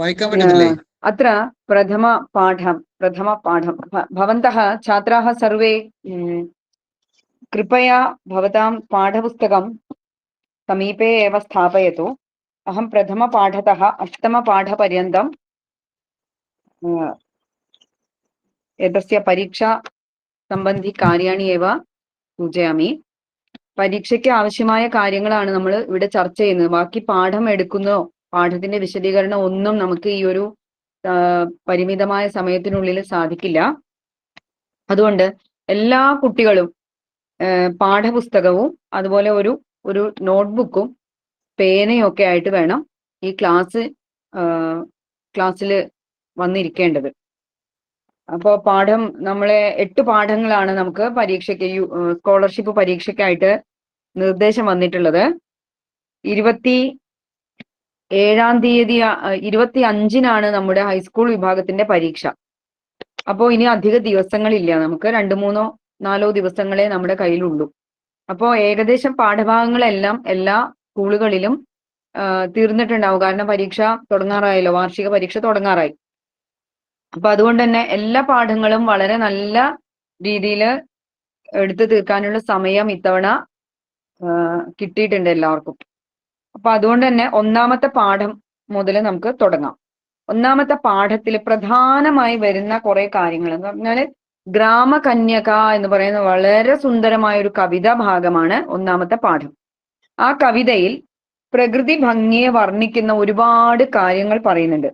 വായിക്കാൻ പറ്റുന്നില്ലേ? अत्र प्रथमपाठं भवन्तः छात्राः सर्वे कृपया भवतां पाठपुस्तकं समीपे एव स्थापयतु। अहं प्रथमपाठतः अष्टमपाठपर्यन्तं एतस्य परीक्षा സംബന്ധി കാര്യാണി ഏവ സൂചയാമി. പരീക്ഷയ്ക്ക് ആവശ്യമായ കാര്യങ്ങളാണ് നമ്മൾ ഇവിടെ ചർച്ച ചെയ്യുന്നത്. ബാക്കി പാഠം എടുക്കുന്നോ പാഠത്തിന്റെ വിശദീകരണം ഒന്നും നമുക്ക് ഈ ഒരു പരിമിതമായ സമയത്തിനുള്ളിൽ സാധിക്കില്ല. അതുകൊണ്ട് എല്ലാ കുട്ടികളും പാഠപുസ്തകവും അതുപോലെ ഒരു നോട്ട്ബുക്കും പേനയും ഒക്കെ ആയിട്ട് വേണം ഈ ക്ലാസ്സിൽ വന്നിരിക്കേണ്ടത്. അപ്പോൾ നമ്മളെ 8 പാഠങ്ങളാണ് നമുക്ക് പരീക്ഷയ്ക്ക് സ്കോളർഷിപ്പ് പരീക്ഷയ്ക്കായിട്ട് നിർദ്ദേശം വന്നിട്ടുള്ളത്. 25-നാണ് നമ്മുടെ ഹൈസ്കൂൾ വിഭാഗത്തിന്റെ പരീക്ഷ. അപ്പോൾ ഇനി അധിക ദിവസങ്ങളില്ല, നമുക്ക് 2-3-4 ദിവസങ്ങളെ നമ്മുടെ കയ്യിലുള്ളൂ. അപ്പോൾ ഏകദേശം പാഠഭാഗങ്ങളെല്ലാം എല്ലാ സ്കൂളുകളിലും തീർന്നിട്ടുണ്ടാവും. കാരണം പരീക്ഷ തുടങ്ങാറായല്ലോ, വാർഷിക പരീക്ഷ തുടങ്ങാറായി. അപ്പൊ അതുകൊണ്ട് തന്നെ എല്ലാ പാഠങ്ങളും വളരെ നല്ല രീതിയിൽ എടുത്തു തീർക്കാനുള്ള സമയം ഇത്തവണ കിട്ടിയിട്ടുണ്ട് എല്ലാവർക്കും. അപ്പൊ അതുകൊണ്ട് തന്നെ ഒന്നാമത്തെ പാഠം മുതൽ നമുക്ക് തുടങ്ങാം. ഒന്നാമത്തെ പാഠത്തിൽ പ്രധാനമായി വരുന്ന കുറെ കാര്യങ്ങൾ എന്ന് പറഞ്ഞാല് ഗ്രാമകന്യക എന്ന് പറയുന്ന വളരെ സുന്ദരമായ ഒരു കവിതാ ഭാഗമാണ് ഒന്നാമത്തെ പാഠം. ആ കവിതയിൽ പ്രകൃതി ഭംഗിയെ വർണ്ണിക്കുന്ന ഒരുപാട് കാര്യങ്ങൾ പറയുന്നുണ്ട്.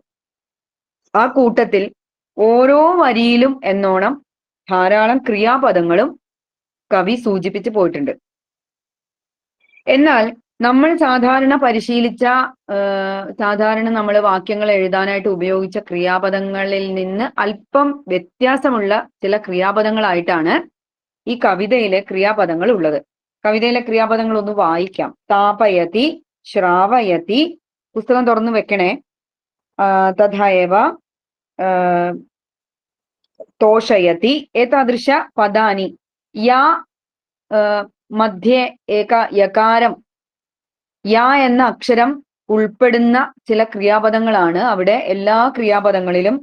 ആ കൂട്ടത്തിൽ ഓരോ വരിയിലും എന്നോണം ധാരാളം ക്രിയാപദങ്ങളും കവി സൂചിപ്പിച്ചു പോയിട്ടുണ്ട്. എന്നാൽ നമ്മൾ സാധാരണ നമ്മൾ വാക്യങ്ങൾ എഴുതാനായിട്ട് ഉപയോഗിച്ച ക്രിയാപദങ്ങളിൽ നിന്ന് അല്പം വ്യത്യാസമുള്ള ചില ക്രിയാപദങ്ങളായിട്ടാണ് ഈ കവിതയിലെ ക്രിയാപദങ്ങൾ ഉള്ളത്. കവിതയിലെ ക്രിയാപദങ്ങൾ ഒന്ന് വായിക്കാം. താപയതി, ശ്രാവയതി, പുസ്തകം തുറന്നു വെക്കണേ. തഥായവ തോഷയതി ഏതാദൃശ പദാനി. യാ മധ്യേ ഏക യകാരം, യാ എന്ന അക്ഷരം ഉൾപ്പെടുന്ന ചില ക്രിയാപദങ്ങളാണ് അവിടെ. എല്ലാ ക്രിയാപദങ്ങളിലും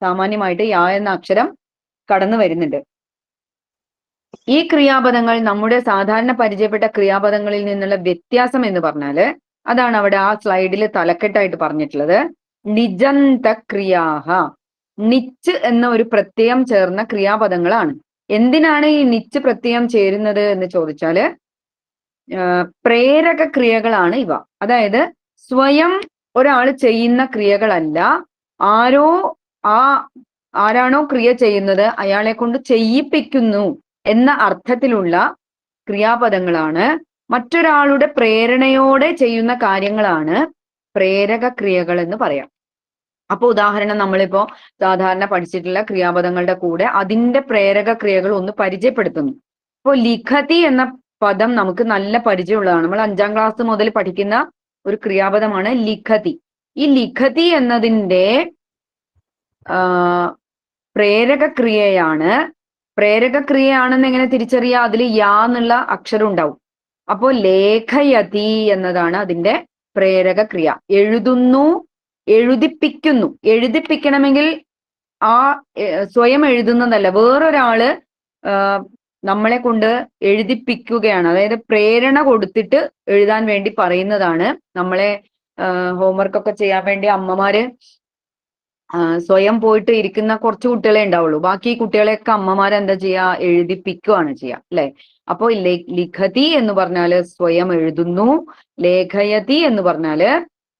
സാമാന്യമായിട്ട് യാ എന്ന അക്ഷരം കടന്നു വരുന്നുണ്ട്. ഈ ക്രിയാപദങ്ങൾ നമ്മുടെ സാധാരണ പരിചയപ്പെട്ട ക്രിയാപദങ്ങളിൽ നിന്നുള്ള വ്യത്യാസം എന്ന് പറഞ്ഞാല് അതാണ് അവിടെ ആ സ്ലൈഡിൽ തലക്കെട്ടായിട്ട് പറഞ്ഞിട്ടുള്ളത്. നിജന്ത ക്രിയാഹ, നിച്ച് എന്ന ഒരു പ്രത്യയം ചേർന്ന ക്രിയാപദങ്ങളാണ്. എന്തിനാണ് ഈ നിച്ച് പ്രത്യയം ചേരുന്നത് എന്ന് ചോദിച്ചാല് പ്രേരക ക്രിയകളാണ് ഇവ. അതായത് സ്വയം ഒരാൾ ചെയ്യുന്ന ക്രിയകളല്ല, ആരാണോ ക്രിയ ചെയ്യുന്നത് അയാളെ കൊണ്ട് ചെയ്യിപ്പിക്കുന്നു എന്ന അർത്ഥത്തിലുള്ള ക്രിയാപദങ്ങളാണ്. മറ്റൊരാളുടെ പ്രേരണയോടെ ചെയ്യുന്ന കാര്യങ്ങളാണ് പ്രേരക ക്രിയകൾ എന്ന് പറയാം. അപ്പൊ ഉദാഹരണം നമ്മളിപ്പോ സാധാരണ പഠിച്ചിട്ടുള്ള ക്രിയാപദങ്ങളുടെ കൂടെ അതിന്റെ പ്രേരക ക്രിയകൾ ഒന്ന് പരിചയപ്പെടുത്തുന്നു. അപ്പോൾ ലിഖതി എന്ന പദം നമുക്ക് നല്ല പരിചയമുള്ളതാണ്. നമ്മൾ 5ാം ക്ലാസ് മുതൽ പഠിക്കുന്ന ഒരു ക്രിയാപദമാണ് ലിഖതി. ഈ ലിഖതി എന്നതിന്റെ പ്രേരക ക്രിയയാണെന്ന് എങ്ങനെ തിരിച്ചറിയാം? അതിൽ യാ എന്നുള്ള അക്ഷരം ഉണ്ടാവും. അപ്പോ ലേഖയതി എന്നതാണ് അതിന്റെ പ്രേരക ക്രിയ. എഴുതുന്നു, എഴുതിപ്പിക്കുന്നു. എഴുതിപ്പിക്കണമെങ്കിൽ സ്വയം എഴുതുന്നതല്ല, വേറൊരാള് നമ്മളെ കൊണ്ട് എഴുതിപ്പിക്കുകയാണ്. അതായത് പ്രേരണ കൊടുത്തിട്ട് എഴുതാൻ വേണ്ടി പറയുന്നതാണ്. നമ്മളെ ഹോംവർക്കൊക്കെ ചെയ്യാൻ വേണ്ടി അമ്മമാര് സ്വയം പോയിട്ട് ഇരിക്കുന്ന കുറച്ച് കുട്ടികളെ ഉണ്ടാവുള്ളൂ. ബാക്കി കുട്ടികളെയൊക്കെ അമ്മമാരെന്താ ചെയ്യാ? എഴുതിപ്പിക്കുകയാണ് ചെയ്യുക, അല്ലെ? അപ്പോ ലിഖതി എന്ന് പറഞ്ഞാല് സ്വയം എഴുതുന്നു, ലേഖയതി എന്ന് പറഞ്ഞാല്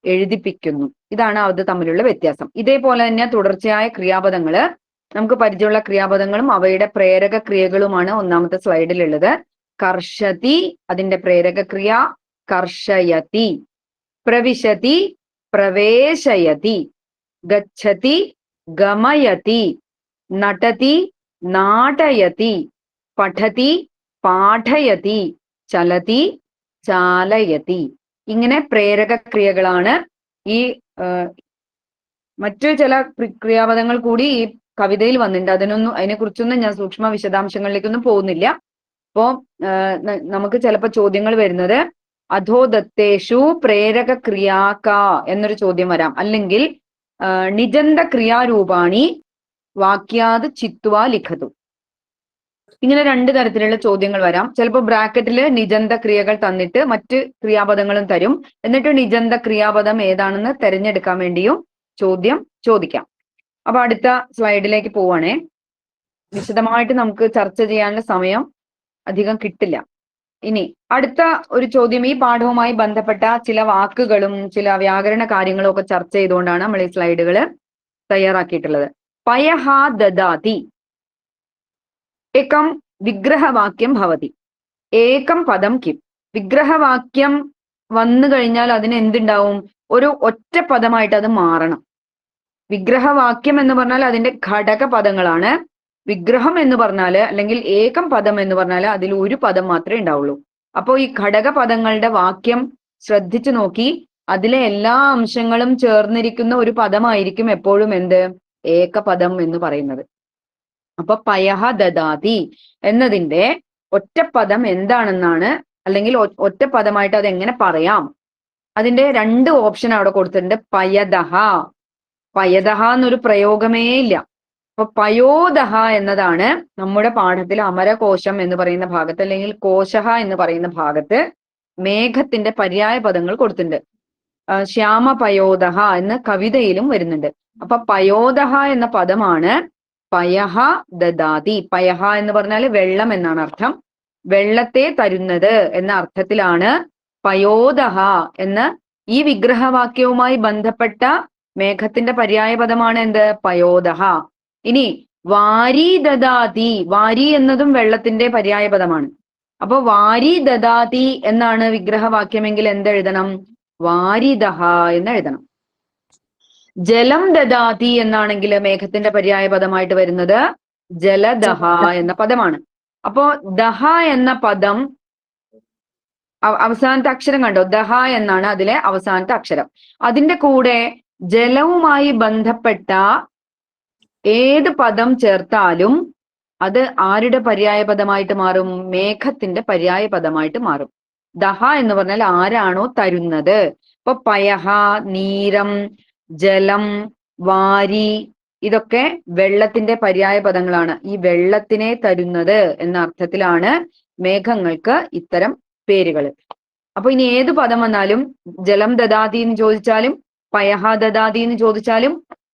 എഴുതിപ്പിക്കുന്നു. ഇതാണ് അത് തമ്മിലുള്ള വ്യത്യാസം. ഇതേപോലെ തന്നെ തുടർച്ചയായ ക്രിയാപദങ്ങള്, നമുക്ക് പരിചയമുള്ള ക്രിയാപദങ്ങളും അവയുടെ പ്രേരക ക്രിയകളുമാണ് ഒന്നാമത്തെ സ്ലൈഡിലുള്ളത്. കർഷതി, അതിന്റെ പ്രേരക ക്രിയ കർഷയതി. പ്രവിശതി, പ്രവേശയതി. ഗച്ഛതി, ഗമയതി. നടതി, നാടയതി. പഠതി, പാഠയതി. ചലതി, ചാലയതി. ഇങ്ങനെ പ്രേരക ക്രിയകളാണ്. ഈ മറ്റു ചില ക്രിയാപദങ്ങൾ കൂടി ഈ കവിതയിൽ വന്നിട്ടുണ്ട്. അതിനെക്കുറിച്ചൊന്നും ഞാൻ സൂക്ഷ്മ വിശദാംശങ്ങളിലേക്കൊന്നും പോകുന്നില്ല. അപ്പോ നമുക്ക് ചിലപ്പോൾ ചോദ്യങ്ങൾ വരുന്നത് അധോദത്തേഷു പ്രേരക ക്രിയാക എന്നൊരു ചോദ്യം വരാം. അല്ലെങ്കിൽ നിജന്ത ക്രിയാരൂപാണി വാക്യാത് ചിത്വാ ലിഖതു. ഇങ്ങനെ രണ്ട് തരത്തിലുള്ള ചോദ്യങ്ങൾ വരാം. ചിലപ്പോൾ ബ്രാക്കറ്റിൽ നിജന്ത ക്രിയകൾ തന്നിട്ട് മറ്റ് ക്രിയാപദങ്ങളും തരും. എന്നിട്ട് നിജന്ത ക്രിയാപദം ഏതാണെന്ന് തിരഞ്ഞെടുക്കാൻ വേണ്ടിയും ചോദ്യം ചോദിക്കാം. അപ്പൊ അടുത്ത സ്ലൈഡിലേക്ക് പോവാണേ. വിശദമായിട്ട് നമുക്ക് ചർച്ച ചെയ്യാനുള്ള സമയം അധികം കിട്ടില്ല. ഇനി അടുത്ത ഒരു ചോദ്യം ഈ പാഠവുമായി ബന്ധപ്പെട്ട ചില വാക്കുകളും ചില വ്യാകരണ കാര്യങ്ങളും ഒക്കെ ചർച്ച ചെയ്തുകൊണ്ടാണ് നമ്മൾ ഈ സ്ലൈഡുകൾ തയ്യാറാക്കിയിട്ടുള്ളത്. പയഹ ദദാതി ഏകം വിഗ്രഹവാക്യം ഭവതി. ഏകം പദം കിം. വിഗ്രഹവാക്യം വന്നു കഴിഞ്ഞാൽ അതിന് എന്തുണ്ടാവും? ഒരു ഒറ്റ പദമായിട്ട് അത് മാറണം. വിഗ്രഹവാക്യം എന്ന് പറഞ്ഞാൽ അതിന്റെ ഘടക പദങ്ങളാണ്. വിഗ്രഹം എന്ന് പറഞ്ഞാല് അല്ലെങ്കിൽ ഏകം പദം എന്ന് പറഞ്ഞാൽ അതിൽ ഒരു പദം മാത്രമേ ഉണ്ടാവുള്ളൂ. അപ്പോൾ ഈ ഘടക പദങ്ങളുടെ വാക്യം ശ്രദ്ധിച്ചു നോക്കി അതിലെ എല്ലാ അംശങ്ങളും ചേർന്നിരിക്കുന്ന ഒരു പദമായിരിക്കും എപ്പോഴും എന്ത്? ഏകപദം എന്ന് പറയുന്നത്. അപ്പൊ പയഹ ദദാതി എന്നതിന്റെ ഒറ്റപ്പദം എന്താണെന്നാണ്, അല്ലെങ്കിൽ ഒറ്റ പദമായിട്ട് അത് എങ്ങനെ പറയാം, അതിന്റെ രണ്ട് ഓപ്ഷൻ അവിടെ കൊടുത്തിട്ടുണ്ട്. പയദഹ. പയദഹ എന്നൊരു പ്രയോഗമേ ഇല്ല. അപ്പൊ പയോദഹ എന്നതാണ് നമ്മുടെ പാഠത്തിൽ അമരകോശം എന്ന് പറയുന്ന ഭാഗത്ത്, അല്ലെങ്കിൽ കോശഹ എന്ന് പറയുന്ന ഭാഗത്ത് മേഘത്തിന്റെ പര്യായ പദങ്ങൾ കൊടുത്തിട്ടുണ്ട്. ശ്യാമ പയോദഹ എന്ന് കവിതയിലും വരുന്നുണ്ട്. അപ്പൊ പയോദഹ എന്ന പദമാണ് പയഹ ദദാതി. പയഹ എന്ന് പറഞ്ഞാൽ വെള്ളം എന്നാണ് അർത്ഥം. വെള്ളത്തെ തരുന്നത് എന്ന അർത്ഥത്തിലാണ് പയോദഹ എന്ന് ഈ വിഗ്രഹവാക്യവുമായി ബന്ധപ്പെട്ട മേഘത്തിന്റെ പര്യായ പദമാണ് എന്ത്? പയോദഹ. ഇനി വാരി ദദാതി. വാരി എന്നതും വെള്ളത്തിന്റെ പര്യായ പദമാണ്. അപ്പൊ വാരി ദദാതി എന്നാണ് വിഗ്രഹവാക്യമെങ്കിൽ എന്തെഴുതണം? വാരിദഹ എന്ന് എഴുതണം. ജലം ദദാതി എന്നാണെങ്കിൽ മേഘത്തിന്റെ പര്യായ പദമായിട്ട് വരുന്നത് ജലദഹ എന്ന പദമാണ്. അപ്പോ ദഹ എന്ന പദം അവസാനത്തെ അക്ഷരം കണ്ടോ? ദഹ എന്നാണ് അതിലെ അവസാനത്തെ അക്ഷരം. അതിന്റെ കൂടെ ജലവുമായി ബന്ധപ്പെട്ട ഏത് പദം ചേർത്താലും അത് ആരുടെ പര്യായ പദമായിട്ട് മാറും? മേഘത്തിന്റെ പര്യായ പദമായിട്ട് മാറും. ദഹ എന്ന് പറഞ്ഞാൽ ആരാണോ തരുന്നത്. ഇപ്പൊ പയഹ, നീരം, ജലം, വാരി ഇതൊക്കെ വെള്ളത്തിന്റെ പര്യായ പദങ്ങളാണ്. ഈ വെള്ളത്തിനെ തരുന്നത് എന്ന അർത്ഥത്തിലാണ് മേഘങ്ങൾക്ക് ഇത്തരം പേരുകൾ. അപ്പൊ ഇനി ഏത് പദം വന്നാലും, ജലം ദദാതി എന്ന് ചോദിച്ചാലും പയഹ ദദാതി എന്ന് ചോദിച്ചാലും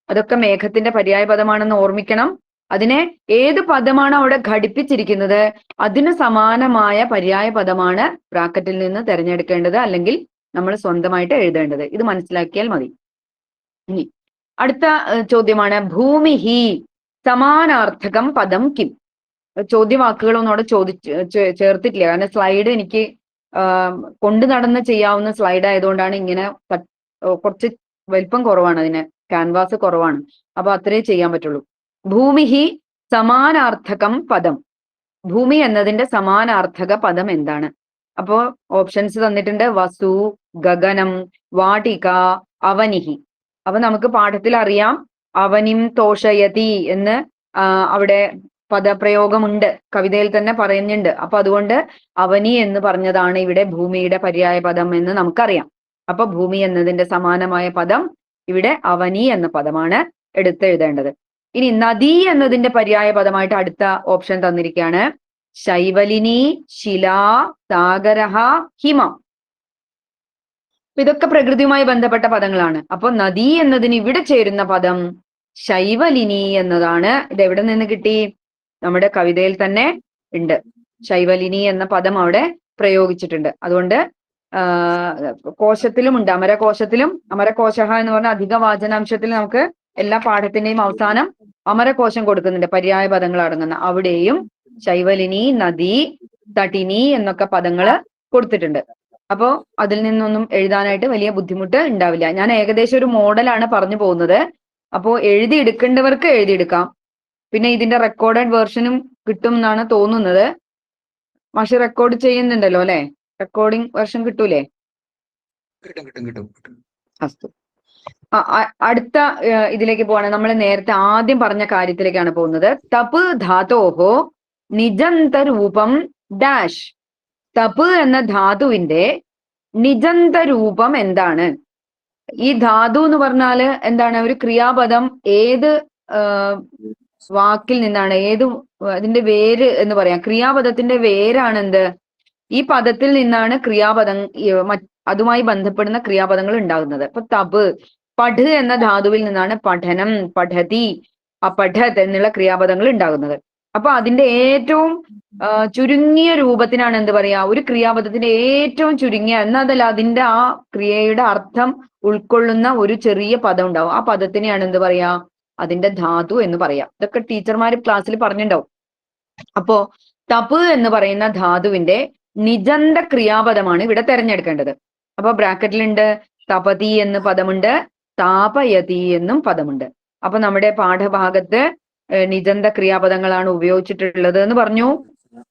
അതൊക്കെ മേഘത്തിന്റെ പര്യായ പദമാണെന്ന് ഓർമ്മിക്കണം. അതിനെ ഏത് പദമാണ് അവിടെ ഘടിപ്പിച്ചിരിക്കുന്നത് അതിന് സമാനമായ പര്യായ പദമാണ് ബ്രാക്കറ്റിൽ നിന്ന് തിരഞ്ഞെടുക്കേണ്ടത്, അല്ലെങ്കിൽ നമ്മൾ സ്വന്തമായിട്ട് എഴുതേണ്ടത്. ഇത് മനസ്സിലാക്കിയാൽ മതി. ഇനി അടുത്ത ചോദ്യമാണ് ഭൂമിഹി സമാനാർത്ഥകം പദം കിം. ചോദ്യവാക്കുകളൊന്നും അവിടെ ചേർത്തിട്ടില്ല, കാരണം സ്ലൈഡ് എനിക്ക് കൊണ്ടു നടന്ന് ചെയ്യാവുന്ന സ്ലൈഡ് ആയതുകൊണ്ടാണ്. ഇങ്ങനെ കുറച്ച് വലിപ്പം കുറവാണ്, അതിന് ക്യാൻവാസ് കുറവാണ്. അപ്പൊ അത്രേ ചെയ്യാൻ പറ്റുള്ളൂ. ഭൂമിഹി സമാനാർത്ഥകം പദം. ഭൂമി എന്നതിന്റെ സമാനാർത്ഥക പദം എന്താണ്? അപ്പോ ഓപ്ഷൻസ് തന്നിട്ടുണ്ട്. വസു, ഗഗനം, വാടിക, അവനിഹി. അപ്പൊ നമുക്ക് പാഠത്തിൽ അറിയാം അവനിം തോഷയതി എന്ന് അവിടെ പദപ്രയോഗമുണ്ട്, കവിതയിൽ തന്നെ പറയുന്നുണ്ട്. അപ്പൊ അതുകൊണ്ട് അവനി എന്ന് പറഞ്ഞതാണ് ഇവിടെ ഭൂമിയുടെ പര്യായ പദം എന്ന് നമുക്കറിയാം. അപ്പൊ ഭൂമി എന്നതിന്റെ സമാനമായ പദം ഇവിടെ അവനി എന്ന പദമാണ് എടുത്തെഴുതേണ്ടത്. ഇനി നദി എന്നതിന്റെ പര്യായ പദമായിട്ട് അടുത്ത ഓപ്ഷൻ തന്നിരിക്കുകയാണ്. ശൈവലിനി, ശില, സാഗരഹ, ഹിമം. ഇതൊക്കെ പ്രകൃതിയുമായി ബന്ധപ്പെട്ട പദങ്ങളാണ്. അപ്പൊ നദി എന്നതിന് ഇവിടെ ചേരുന്ന പദം ശൈവലിനി എന്നതാണ്. ഇത് എവിടെ നിന്ന് കിട്ടി? നമ്മുടെ കവിതയിൽ തന്നെ ഉണ്ട്. ശൈവലിനി എന്ന പദം അവിടെ പ്രയോഗിച്ചിട്ടുണ്ട്. അതുകൊണ്ട് കോശത്തിലും ഉണ്ട്, അമരകോശത്തിലും. അമരകോശഹ എന്ന് പറഞ്ഞ അധിക വാചനാംശത്തിൽ നമുക്ക് എല്ലാ പാഠത്തിന്റെയും അവസാനം അമരകോശം കൊടുക്കുന്നുണ്ട്, പര്യായ പദങ്ങൾ അടങ്ങുന്ന. അവിടെയും ശൈവലിനി, നദി, തടിനി എന്നൊക്കെ പദങ്ങള് കൊടുത്തിട്ടുണ്ട്. അപ്പോ അതിൽ നിന്നൊന്നും എഴുതാനായിട്ട് വലിയ ബുദ്ധിമുട്ട് ഉണ്ടാവില്ല. ഞാൻ ഏകദേശം ഒരു മോഡലാണ് പറഞ്ഞു പോകുന്നത്. അപ്പോ എഴുതിയെടുക്കേണ്ടവർക്ക് എഴുതിയെടുക്കാം. പിന്നെ ഇതിന്റെ റെക്കോർഡഡ് വേർഷനും കിട്ടും എന്നാണ് തോന്നുന്നത്. മാഷ് റെക്കോർഡ് ചെയ്യുന്നുണ്ടല്ലോ അല്ലെ? റെക്കോർഡിംഗ് വേർഷൻ കിട്ടൂലേ? അസ്തു. അടുത്ത ഇതിലേക്ക് പോവാണ്. നമ്മൾ നേരത്തെ ആദ്യം പറഞ്ഞ കാര്യത്തിലേക്കാണ് പോകുന്നത്. തപ് ധാതോഹോ നിജന്തരൂപം ഡാഷ്. തപ് എന്ന ധാതുവിന്റെ നിജന്തരൂപം എന്താണ്? ഈ ധാതു എന്ന് പറഞ്ഞാല് എന്താണ്? ഒരു ക്രിയാപദം ഏത് വാക്കിൽ നിന്നാണ്, അതിന്റെ വേര് എന്ന് പറയാം. ക്രിയാപദത്തിന്റെ വേരാണ് എന്ത്? ഈ പദത്തിൽ നിന്നാണ് ക്രിയാപദം അതുമായി ബന്ധപ്പെടുന്ന ക്രിയാപദങ്ങൾ ഉണ്ടാകുന്നത്. അപ്പൊ തപ്, പഠ് എന്ന ധാതുവിൽ നിന്നാണ് പഠനം, പഠതി, അപഠത് എന്നുള്ള ക്രിയാപദങ്ങൾ ഉണ്ടാകുന്നത്. അപ്പൊ അതിന്റെ ഏറ്റവും ചുരുങ്ങിയ രൂപത്തിനാണ് എന്ത് പറയാ? ഒരു ക്രിയാപദത്തിന്റെ ഏറ്റവും ചുരുങ്ങിയ, എന്നതല്ല അതിന്റെ ആ ക്രിയയുടെ അർത്ഥം ഉൾക്കൊള്ളുന്ന ഒരു ചെറിയ പദം ഉണ്ടാവും. ആ പദത്തിനെയാണ് എന്ത് പറയാ? അതിന്റെ ധാതു എന്ന് പറയാം. ഇതൊക്കെ ടീച്ചർമാര് ക്ലാസ്സിൽ പറഞ്ഞിട്ടുണ്ടാവും. അപ്പോ തപ് എന്ന് പറയുന്ന ധാതുവിന്റെ നിജന്ത ക്രിയാപദമാണ് ഇവിടെ തെരഞ്ഞെടുക്കേണ്ടത്. അപ്പൊ ബ്രാക്കറ്റിലുണ്ട് തപതി എന്ന് പദമുണ്ട്, താപയതി എന്നും പദമുണ്ട്. അപ്പൊ നമ്മുടെ പാഠഭാഗത്ത് നിജന്ത ക്രിയാപദങ്ങളാണ് ഉപയോഗിച്ചിട്ടുള്ളത് എന്ന് പറഞ്ഞു.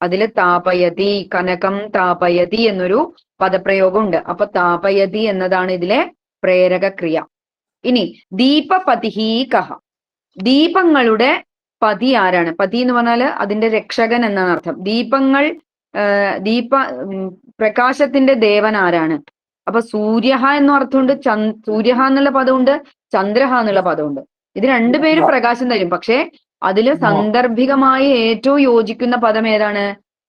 അതില് താപയതി, കനകം താപയതി എന്നൊരു പദപ്രയോഗം ഉണ്ട്. അപ്പൊ താപയതി എന്നതാണ് ഇതിലെ പ്രേരക ക്രിയ. ഇനി ദീപപതിഹി കഹ, ദീപങ്ങളുടെ പതി ആരാണ്? പതി എന്ന് പറഞ്ഞാല് അതിന്റെ രക്ഷകൻ എന്നാണ് അർത്ഥം. പ്രകാശത്തിന്റെ ദേവൻ ആരാണ്? അപ്പൊ സൂര്യഹ എന്ന അർത്ഥമുണ്ട്, സൂര്യഹ എന്നുള്ള പദമുണ്ട്, ചന്ദ്രഹ എന്നുള്ള പദമുണ്ട്. ഇത് രണ്ടുപേരും പ്രകാശം തരും. പക്ഷെ അതില് സന്ദർഭികമായി ഏറ്റവും യോജിക്കുന്ന പദം ഏതാണ്?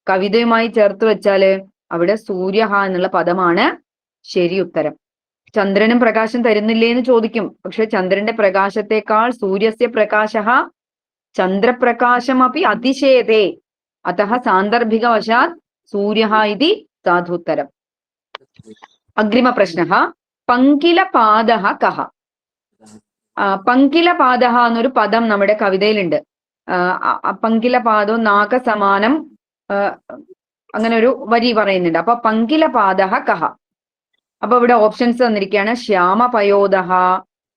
കവിതയുമായി ചേർത്ത് വെച്ചാല് അവിടെ സൂര്യഹ എന്നുള്ള പദമാണ് ശരി ഉത്തരം. ചന്ദ്രനും പ്രകാശം തരുന്നില്ലേ എന്ന് ചോദിക്കും. പക്ഷെ ചന്ദ്രന്റെ പ്രകാശത്തെക്കാൾ സൂര്യസ്യ പ്രകാശ ചന്ദ്രപ്രകാശമപി അതിശേതേ, അതഃ സാന്ദർഭികവശാത് സൂര്യഃ ഇതി സാധുത്തരം. അഗ്രിമ പ്രശ്നഃ, പങ്കിലപാദഃ കഃ? പങ്കിലപാദഃ എന്നൊരു പദം നമ്മുടെ കവിതയിലുണ്ട്. പങ്കിലപാദോ നാഗസമാനം, അങ്ങനെ ഒരു വരി പറയുന്നുണ്ട്. അപ്പൊ പങ്കിലപാദഃ കഃ? അപ്പൊ ഇവിടെ ഓപ്ഷൻസ് തന്നിരിക്കുകയാണ്. ശ്യാമപയോദഃ,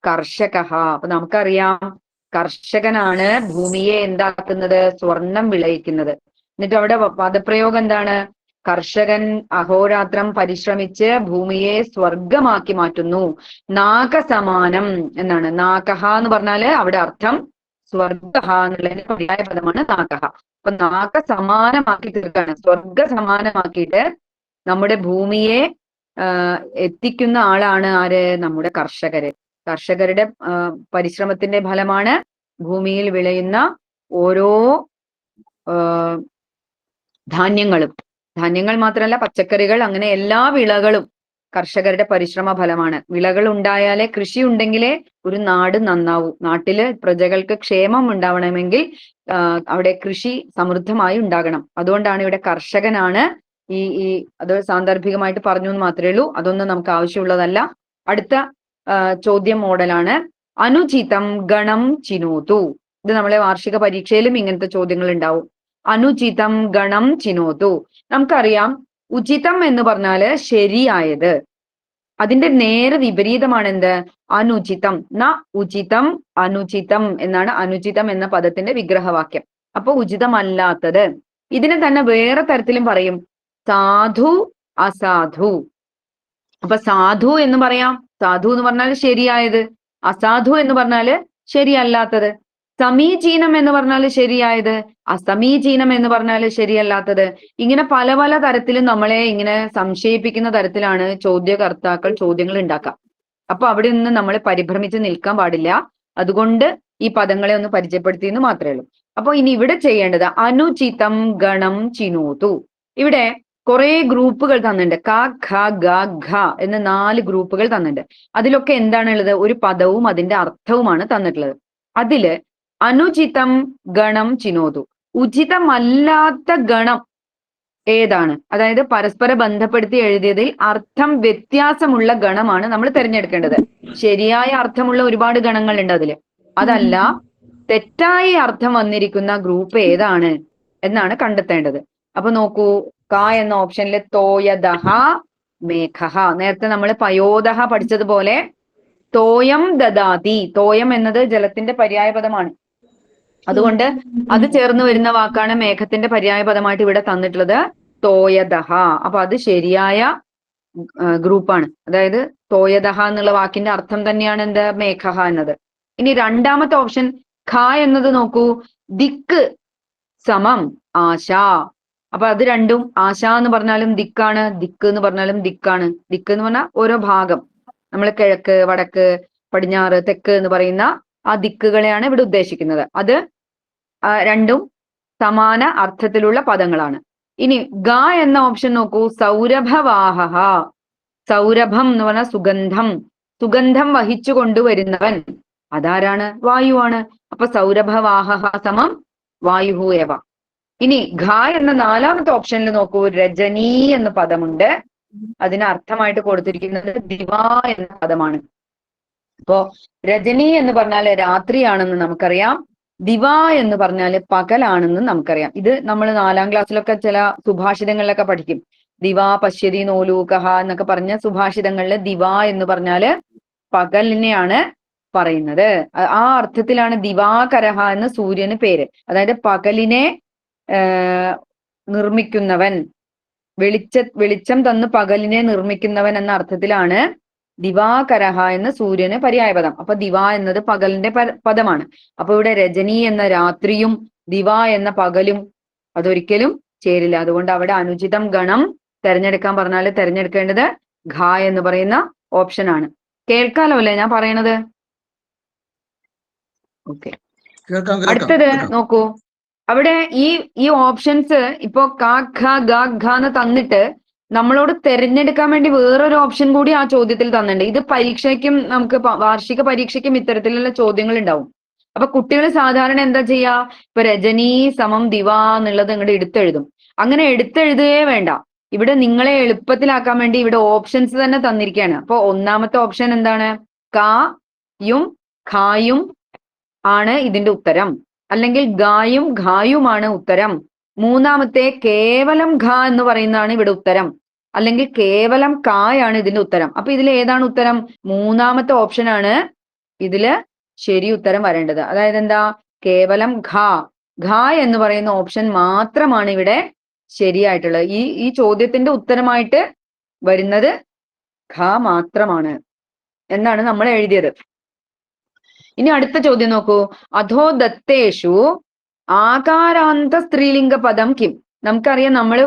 കർഷകഃ. അപ്പൊ നമുക്കറിയാം കർഷകനാണ് ഭൂമിയെ എന്താക്കുന്നത്? സ്വർണം വിളയിക്കുന്നത്. എന്നിട്ട് അവിടെ പദപ്രയോഗം എന്താണ്? കർഷകൻ അഹോരാത്രം പരിശ്രമിച്ച് ഭൂമിയെ സ്വർഗമാക്കി മാറ്റുന്നു. നാഗസമാനം എന്നാണ്. നാഗഹ എന്ന് പറഞ്ഞാല് അവിടെ അർത്ഥം സ്വർഗഹ എന്നുള്ളതിന് പര്യായ പദമാണ് നാഗഹ. അപ്പൊ നാഗസമാനമാക്കി തീർക്കാണ്, സ്വർഗ സമാനമാക്കിയിട്ട് നമ്മുടെ ഭൂമിയെ എത്തിക്കുന്ന ആളാണ് ആര്? നമ്മുടെ കർഷകര്. കർഷകരുടെ പരിശ്രമത്തിന്റെ ഫലമാണ് ഭൂമിയിൽ വിളയുന്ന ഓരോ ധാന്യങ്ങളും. ധാന്യങ്ങൾ മാത്രമല്ല, പച്ചക്കറികൾ, അങ്ങനെ എല്ലാ വിളകളും കർഷകരുടെ പരിശ്രമ ഫലമാണ്. വിളകൾ ഉണ്ടായാലേ, കൃഷി ഉണ്ടെങ്കിലേ ഒരു നാട് നന്നാവൂ. നാട്ടില് പ്രജകൾക്ക് ക്ഷേമം ഉണ്ടാവണമെങ്കിൽ അവിടെ കൃഷി സമൃദ്ധമായി ഉണ്ടാകണം. അതുകൊണ്ടാണ് ഇവിടെ കർഷകനാണ്. അത് സാന്ദർഭികമായിട്ട് പറഞ്ഞു എന്ന് മാത്രമേ ഉള്ളൂ. അതൊന്നും നമുക്ക് ആവശ്യമുള്ളതല്ല. അടുത്ത ചോദ്യം മോഡലാണ്. അനുചിതം ഗണം ചിനോതു. ഇത് നമ്മളെ വാർഷിക പരീക്ഷയിലും ഇങ്ങനത്തെ ചോദ്യങ്ങൾ ഉണ്ടാവും. അനുചിതം ഗണം ചിനോതു. നമുക്കറിയാം ഉചിതം എന്ന് പറഞ്ഞാല് ശരിയായത്. അതിന്റെ നേരെ വിപരീതമാണ് എന്ത്? അനുചിതം. ന ഉചിതം അനുചിതം എന്നാണ് അനുചിതം എന്ന പദത്തിന്റെ വിഗ്രഹവാക്യം. അപ്പൊ ഉചിതമല്ലാത്തത്. ഇതിനെ തന്നെ വേറെ തരത്തിലും പറയും, സാധു അസാധു. അപ്പൊ സാധു എന്ന് പറയാം, സാധു എന്ന് പറഞ്ഞാൽ ശരിയായത്. അസാധു എന്ന് പറഞ്ഞാല് ശരിയല്ലാത്തത്. സമീചീനം എന്ന് പറഞ്ഞാൽ ശരിയായത്, അസമീചീനം എന്ന് പറഞ്ഞാൽ ശരിയല്ലാത്തത്. ഇങ്ങനെ പല പല തരത്തിലും നമ്മളെ ഇങ്ങനെ സംശയിപ്പിക്കുന്ന തരത്തിലാണ് ചോദ്യകർത്താക്കൾ ചോദ്യങ്ങൾ ഉണ്ടാക്കുക. അപ്പൊ അവിടെ നിന്ന് നമ്മൾ പരിഭ്രമിച്ച് നിൽക്കാൻ പാടില്ല. അതുകൊണ്ട് ഈ പദങ്ങളെ ഒന്ന് പരിചയപ്പെടുത്തിയെന്ന് മാത്രമേ ഉള്ളൂ. അപ്പൊ ഇനി ഇവിടെ ചെയ്യേണ്ടത് അനുചിതം ഗണം ചിനോതു. ഇവിടെ കുറെ ഗ്രൂപ്പുകൾ തന്നിട്ടുണ്ട്. ക, ഖ, ഗ, ഘ എന്ന് 4 ഗ്രൂപ്പുകൾ തന്നിട്ടുണ്ട്. അതിലൊക്കെ എന്താണുള്ളത്? ഒരു പദവും അതിന്റെ അർത്ഥവുമാണ് തന്നിട്ടുള്ളത്. അതില് അനുചിതം ഗണം ചിനോതു, ഉചിതമല്ലാത്ത ഗണം ഏതാണ്? അതായത് പരസ്പര ബന്ധപ്പെടുത്തി എഴുതിയതിൽ അർത്ഥം വ്യത്യാസമുള്ള ഗണമാണ് നമ്മൾ തിരഞ്ഞെടുക്കേണ്ടത്. ശരിയായ അർത്ഥമുള്ള ഒരുപാട് ഗണങ്ങളുണ്ട് അതില്. അതല്ല, തെറ്റായ അർത്ഥം വന്നിരിക്കുന്ന ഗ്രൂപ്പ് ഏതാണ് എന്നാണ് കണ്ടെത്തേണ്ടത്. അപ്പൊ നോക്കൂ, ക എന്ന ഓപ്ഷനിൽ തോയദഹ മേഘഹ. നേരത്തെ നമ്മൾ പയോദഹ പഠിച്ചതുപോലെ തോയം ദദാതി. തോയം എന്നത് ജലത്തിന്റെ പര്യായ പദമാണ്. അതുകൊണ്ട് അത് ചേർന്ന് വരുന്ന വാക്കാണ് മേഘത്തിന്റെ പര്യായ പദമായിട്ട് ഇവിടെ തന്നിട്ടുള്ളത്, തോയദഹ. അപ്പൊ അത് ശരിയായ ഗ്രൂപ്പാണ്. അതായത് തോയദഹ എന്നുള്ള വാക്കിന്റെ അർത്ഥം തന്നെയാണ് എന്ത്? മേഘഹ എന്നത്. ഇനി രണ്ടാമത്തെ ഓപ്ഷൻ ഖ എന്നത് നോക്കൂ, ദിക്ക് സമം ആശ. അപ്പൊ അത് രണ്ടും, ആശ എന്ന് പറഞ്ഞാലും ദിക്കാണ്, ദിക്ക് എന്ന് പറഞ്ഞാലും ദിക്കാണ്. ദിക്ക് എന്ന് പറഞ്ഞാൽ ഓരോ ഭാഗം. നമ്മൾ കിഴക്ക്, വടക്ക്, പടിഞ്ഞാറ്, തെക്ക് എന്ന് പറയുന്ന ആ ദിക്കുകളെയാണ് ഇവിടെ ഉദ്ദേശിക്കുന്നത്. അത് രണ്ടും സമാന അർത്ഥത്തിലുള്ള പദങ്ങളാണ്. ഇനി ഗ എന്ന ഓപ്ഷൻ നോക്കൂ. സൗരഭവാഹ. സൗരഭം എന്ന് പറഞ്ഞാൽ സുഗന്ധം, സുഗന്ധം വഹിച്ചു കൊണ്ടുവരുന്നവൻ. അതാരാണ്? വായുവാണ്. അപ്പൊ സൗരഭവാഹ സമം വായു ഏവ. ഇനി ഘ എന്ന നാലാമത്തെ ഓപ്ഷനിൽ നോക്കൂ. രജനി എന്ന പദമുണ്ട്. അതിന് അർത്ഥമായിട്ട് കൊടുത്തിരിക്കുന്നത് ദിവ എന്ന പദമാണ്. അപ്പോ രജനി എന്ന് പറഞ്ഞാല് രാത്രിയാണെന്ന് നമുക്കറിയാം, ദിവ എന്ന് പറഞ്ഞാല് പകലാണെന്ന് നമുക്കറിയാം. ഇത് നമ്മൾ 4ാം ക്ലാസ്സിലൊക്കെ ചില സുഭാഷിതങ്ങളിലൊക്കെ പഠിക്കും. ദിവ പശ്യതി നോലൂകഹ എന്നൊക്കെ പറഞ്ഞ സുഭാഷിതങ്ങളില് ദിവ എന്ന് പറഞ്ഞാല് പകലിനെയാണ് പറയുന്നത്. ആ അർത്ഥത്തിലാണ് ദിവാകരഹ എന്ന് സൂര്യന് പേര്. അതായത് പകലിനെ നിർമ്മിക്കുന്നവൻ, വെളിച്ചം തന്ന് പകലിനെ നിർമ്മിക്കുന്നവൻ എന്ന അർത്ഥത്തിലാണ് ദിവാകരഹ എന്ന് സൂര്യന് പര്യായപദം. അപ്പൊ ദിവ എന്നത് പകലിന്റെ പദമാണ്. അപ്പൊ ഇവിടെ രജനി എന്ന രാത്രിയും ദിവ എന്ന പകലും അതൊരിക്കലും ചേരില്ല. അതുകൊണ്ട് അവിടെ അനുചിതം ഗണം തെരഞ്ഞെടുക്കാൻ പറഞ്ഞാൽ തെരഞ്ഞെടുക്കേണ്ടത് ഘ എന്ന് പറയുന്ന ഓപ്ഷൻ ആണ്. കേൾക്കാലോ അല്ലേ ഞാൻ പറയണത്? ഓക്കെ, അടുത്തത് നോക്കൂ. അവിടെ ഈ ഓപ്ഷൻസ് ഇപ്പോ ക ഖ ഗ ഘ എന്ന് തന്നിട്ട് നമ്മളോട് തെരഞ്ഞെടുക്കാൻ വേണ്ടി വേറൊരു ഓപ്ഷൻ കൂടി ആ ചോദ്യത്തിൽ തന്നിട്ടുണ്ട്. ഇത് പരീക്ഷയ്ക്കും നമുക്ക് വാർഷിക പരീക്ഷയ്ക്കും ഇത്തരത്തിലുള്ള ചോദ്യങ്ങൾ ഉണ്ടാവും. അപ്പൊ കുട്ടികൾ സാധാരണ എന്താ ചെയ്യാ? ഇപ്പൊ രജനി സമം ദിവ എന്നുള്ളത് ഇങ്ങോട്ട് എടുത്തെഴുതും. അങ്ങനെ എടുത്തെഴുതുകയേ വേണ്ട. ഇവിടെ നിങ്ങളെ എളുപ്പത്തിലാക്കാൻ വേണ്ടി ഇവിടെ ഓപ്ഷൻസ് തന്നെ തന്നിരിക്കുകയാണ്. അപ്പൊ ഒന്നാമത്തെ ഓപ്ഷൻ എന്താണ്? യും ഖായും ആണ് ഇതിന്റെ ഉത്തരം, അല്ലെങ്കിൽ ഗായും ഘായുമാണ് ഉത്തരം. മൂന്നാമത്തെ കേവലം ഘ എന്ന് പറയുന്നതാണ് ഇവിടെ ഉത്തരം, അല്ലെങ്കിൽ കേവലം കായാണ് ഇതിന്റെ ഉത്തരം. അപ്പൊ ഇതിൽ ഏതാണ് ഉത്തരം? മൂന്നാമത്തെ ഓപ്ഷനാണ് ഇതില് ശരി ഉത്തരം വരേണ്ടത്. അതായത് എന്താ? കേവലം ഘ എന്ന് പറയുന്ന ഓപ്ഷൻ മാത്രമാണ് ഇവിടെ ശരിയായിട്ടുള്ളത്. ഈ ചോദ്യത്തിന്റെ ഉത്തരമായിട്ട് വരുന്നത് ഘ മാത്രമാണ് എന്നാണ് നമ്മൾ എഴുതിയത്. ഇനി അടുത്ത ചോദ്യം നോക്കൂ. അധോ ദത്തേഷു ആകാരാന്ത സ്ത്രീലിംഗ പദം കിം. നമുക്കറിയാം, നമ്മൾ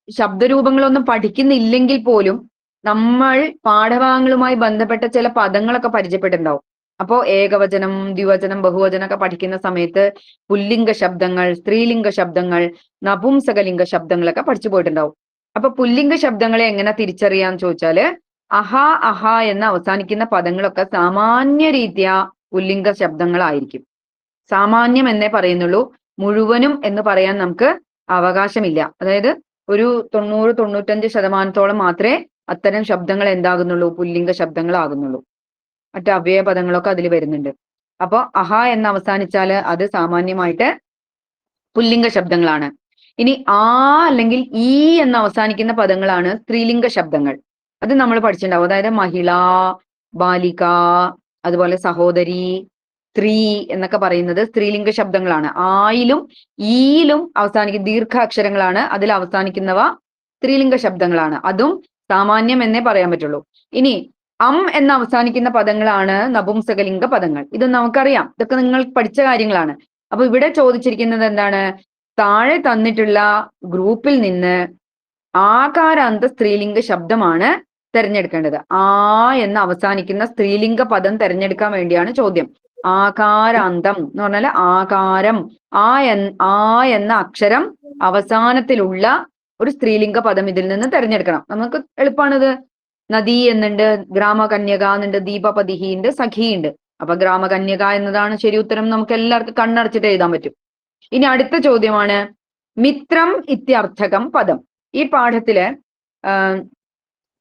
ശബ്ദരൂപങ്ങളൊന്നും പഠിക്കുന്നില്ലെങ്കിൽ പോലും നമ്മൾ പാഠഭാഗങ്ങളുമായി ബന്ധപ്പെട്ട ചില പദങ്ങളൊക്കെ പരിചയപ്പെട്ടിട്ടുണ്ടാവും. അപ്പോ ഏകവചനം, ദ്വിവചനം, ബഹുവചനം ഒക്കെ പഠിക്കുന്ന സമയത്ത് പുല്ലിംഗ ശബ്ദങ്ങൾ, സ്ത്രീലിംഗ ശബ്ദങ്ങൾ, നപുംസകലിംഗ ശബ്ദങ്ങളൊക്കെ പഠിച്ചു പോയിട്ടുണ്ടാവും. അപ്പൊ പുല്ലിംഗ ശബ്ദങ്ങളെ എങ്ങനെ തിരിച്ചറിയാന്ന് ചോദിച്ചാല് അഹ അഹ എന്ന് അവസാനിക്കുന്ന പദങ്ങളൊക്കെ സാമാന്യ രീതിയ പുല്ലിംഗ ശബ്ദങ്ങളായിരിക്കും. സാമാന്യം എന്നേ പറയുന്നുള്ളൂ, മുഴുവനും എന്ന് പറയാൻ നമുക്ക് അവകാശമില്ല. അതായത് ഒരു 90-95% മാത്രമേ അത്തരം ശബ്ദങ്ങൾ എന്താകുന്നുള്ളൂ? പുല്ലിംഗ ശബ്ദങ്ങളാകുന്നുള്ളൂ. മറ്റു അവ്യയ പദങ്ങളൊക്കെ അതിൽ വരുന്നുണ്ട്. അപ്പൊ അഹ എന്ന് അവസാനിച്ചാല് അത് സാമാന്യമായിട്ട് പുല്ലിംഗ ശബ്ദങ്ങളാണ്. ഇനി ആ അല്ലെങ്കിൽ ഈ എന്ന് അവസാനിക്കുന്ന പദങ്ങളാണ് സ്ത്രീലിംഗ ശബ്ദങ്ങൾ. അത് നമ്മൾ പഠിച്ചിട്ടുണ്ടാവും. അതായത് മഹിള, ബാലിക, അതുപോലെ സഹോദരി, സ്ത്രീ എന്നൊക്കെ പറയുന്നത് സ്ത്രീലിംഗ ശബ്ദങ്ങളാണ്. ആയിലും ഈയിലും അവസാനിക്കുന്ന ദീർഘാക്ഷരങ്ങളാണ്. അതിൽ അവസാനിക്കുന്നവ സ്ത്രീലിംഗ ശബ്ദങ്ങളാണ്. അതും സാമാന്യം എന്നേ പറയാൻ പറ്റുള്ളൂ. ഇനി എന്ന് അവസാനിക്കുന്ന പദങ്ങളാണ് നപുംസകലിംഗ പദങ്ങൾ. ഇത് നമുക്കറിയാം, ഇതൊക്കെ നിങ്ങൾ പഠിച്ച കാര്യങ്ങളാണ്. അപ്പൊ ഇവിടെ ചോദിച്ചിരിക്കുന്നത് എന്താണ്? താഴെ തന്നിട്ടുള്ള ഗ്രൂപ്പിൽ നിന്ന് ആകാരാന്ത സ്ത്രീലിംഗ ശബ്ദമാണ് തെരഞ്ഞെടുക്കേണ്ടത്. ആ എന്ന് അവസാനിക്കുന്ന സ്ത്രീലിംഗ പദം തെരഞ്ഞെടുക്കാൻ വേണ്ടിയാണ് ചോദ്യം. ആകാരാന്തം എന്ന് പറഞ്ഞാൽ ആകാരം, ആ എന്ന അക്ഷരം അവസാനത്തിലുള്ള ഒരു സ്ത്രീലിംഗ പദം ഇതിൽ നിന്ന് തെരഞ്ഞെടുക്കണം. നമുക്ക് എളുപ്പമാണിത്. നദി എന്നുണ്ട്, ഗ്രാമകന്യക എന്നുണ്ട്, ദീപപതിഹി ഉണ്ട്, സഖി ഉണ്ട്. അപ്പൊ ഗ്രാമകന്യക എന്നതാണ് ശരി ഉത്തരം. നമുക്ക് എല്ലാവർക്കും കണ്ണടച്ചിട്ട് എഴുതാൻ പറ്റും. ഇനി അടുത്ത ചോദ്യമാണ് മിത്രം ഇത്യർത്ഥകം പദം. ഈ പാഠത്തില്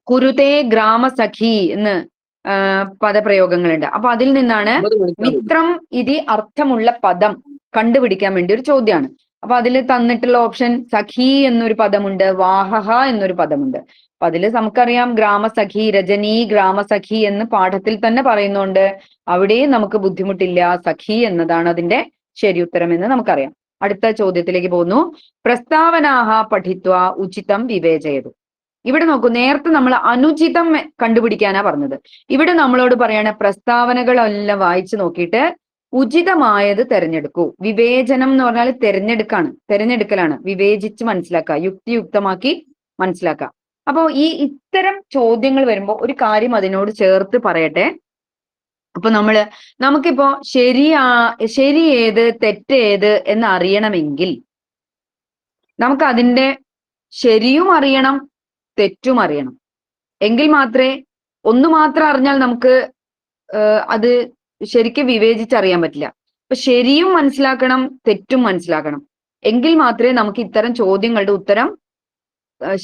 കുരുതേ ഗ്രാമസഖി എന്ന് പദപ്രയോഗങ്ങളുണ്ട്. അപ്പൊ അതിൽ നിന്നാണ് മിത്രം ഇതി അർത്ഥമുള്ള പദം കണ്ടുപിടിക്കാൻ വേണ്ടി ഒരു ചോദ്യമാണ്. അപ്പൊ അതിൽ തന്നിട്ടുള്ള ഓപ്ഷൻ സഖി എന്നൊരു പദമുണ്ട്, വാഹഹ എന്നൊരു പദമുണ്ട്. അപ്പൊ അതില് നമുക്കറിയാം ഗ്രാമസഖി, രജനി ഗ്രാമസഖി എന്ന് പാഠത്തിൽ തന്നെ പറയുന്നുണ്ട്. അവിടെയും നമുക്ക് ബുദ്ധിമുട്ടില്ല, സഖി എന്നതാണ് അതിന്റെ ശരി ഉത്തരം എന്ന് നമുക്കറിയാം. അടുത്ത ചോദ്യത്തിലേക്ക് പോകുന്നു. പ്രസ്താവനാഹ പഠിത്വ ഉചിതം വിവേചയതു. ഇവിടെ നോക്കൂ, നേരത്തെ നമ്മൾ അനുചിതം കണ്ടുപിടിക്കാനാ പറഞ്ഞത്. ഇവിടെ നമ്മളോട് പറയാണ് പ്രസ്താവനകളെല്ലാം വായിച്ചു നോക്കിയിട്ട് ഉചിതമായത് തെരഞ്ഞെടുക്കൂ. വിവേചനം എന്ന് പറഞ്ഞാൽ തെരഞ്ഞെടുക്കലാണ്. വിവേചിച്ച് മനസ്സിലാക്കുക, യുക്തിയുക്തമാക്കി മനസ്സിലാക്കുക. അപ്പോ ഇത്തരം ചോദ്യങ്ങൾ വരുമ്പോൾ ഒരു കാര്യം അതിനോട് ചേർത്ത് പറയട്ടെ. അപ്പൊ നമുക്കിപ്പോ ശരി ഏത് തെറ്റ് ഏത് എന്ന് അറിയണമെങ്കിൽ നമുക്ക് അതിന്റെ ശരിയും അറിയണം, തെറ്റും അറിയണം. എങ്കിൽ മാത്രമേ, ഒന്ന് മാത്രം അറിഞ്ഞാൽ നമുക്ക് അത് ശരിക്കും വിവേചിച്ചറിയാൻ പറ്റില്ല. അപ്പൊ ശരിയും മനസ്സിലാക്കണം, തെറ്റും മനസ്സിലാക്കണം. എങ്കിൽ മാത്രമേ നമുക്ക് ഇത്തരം ചോദ്യങ്ങളുടെ ഉത്തരം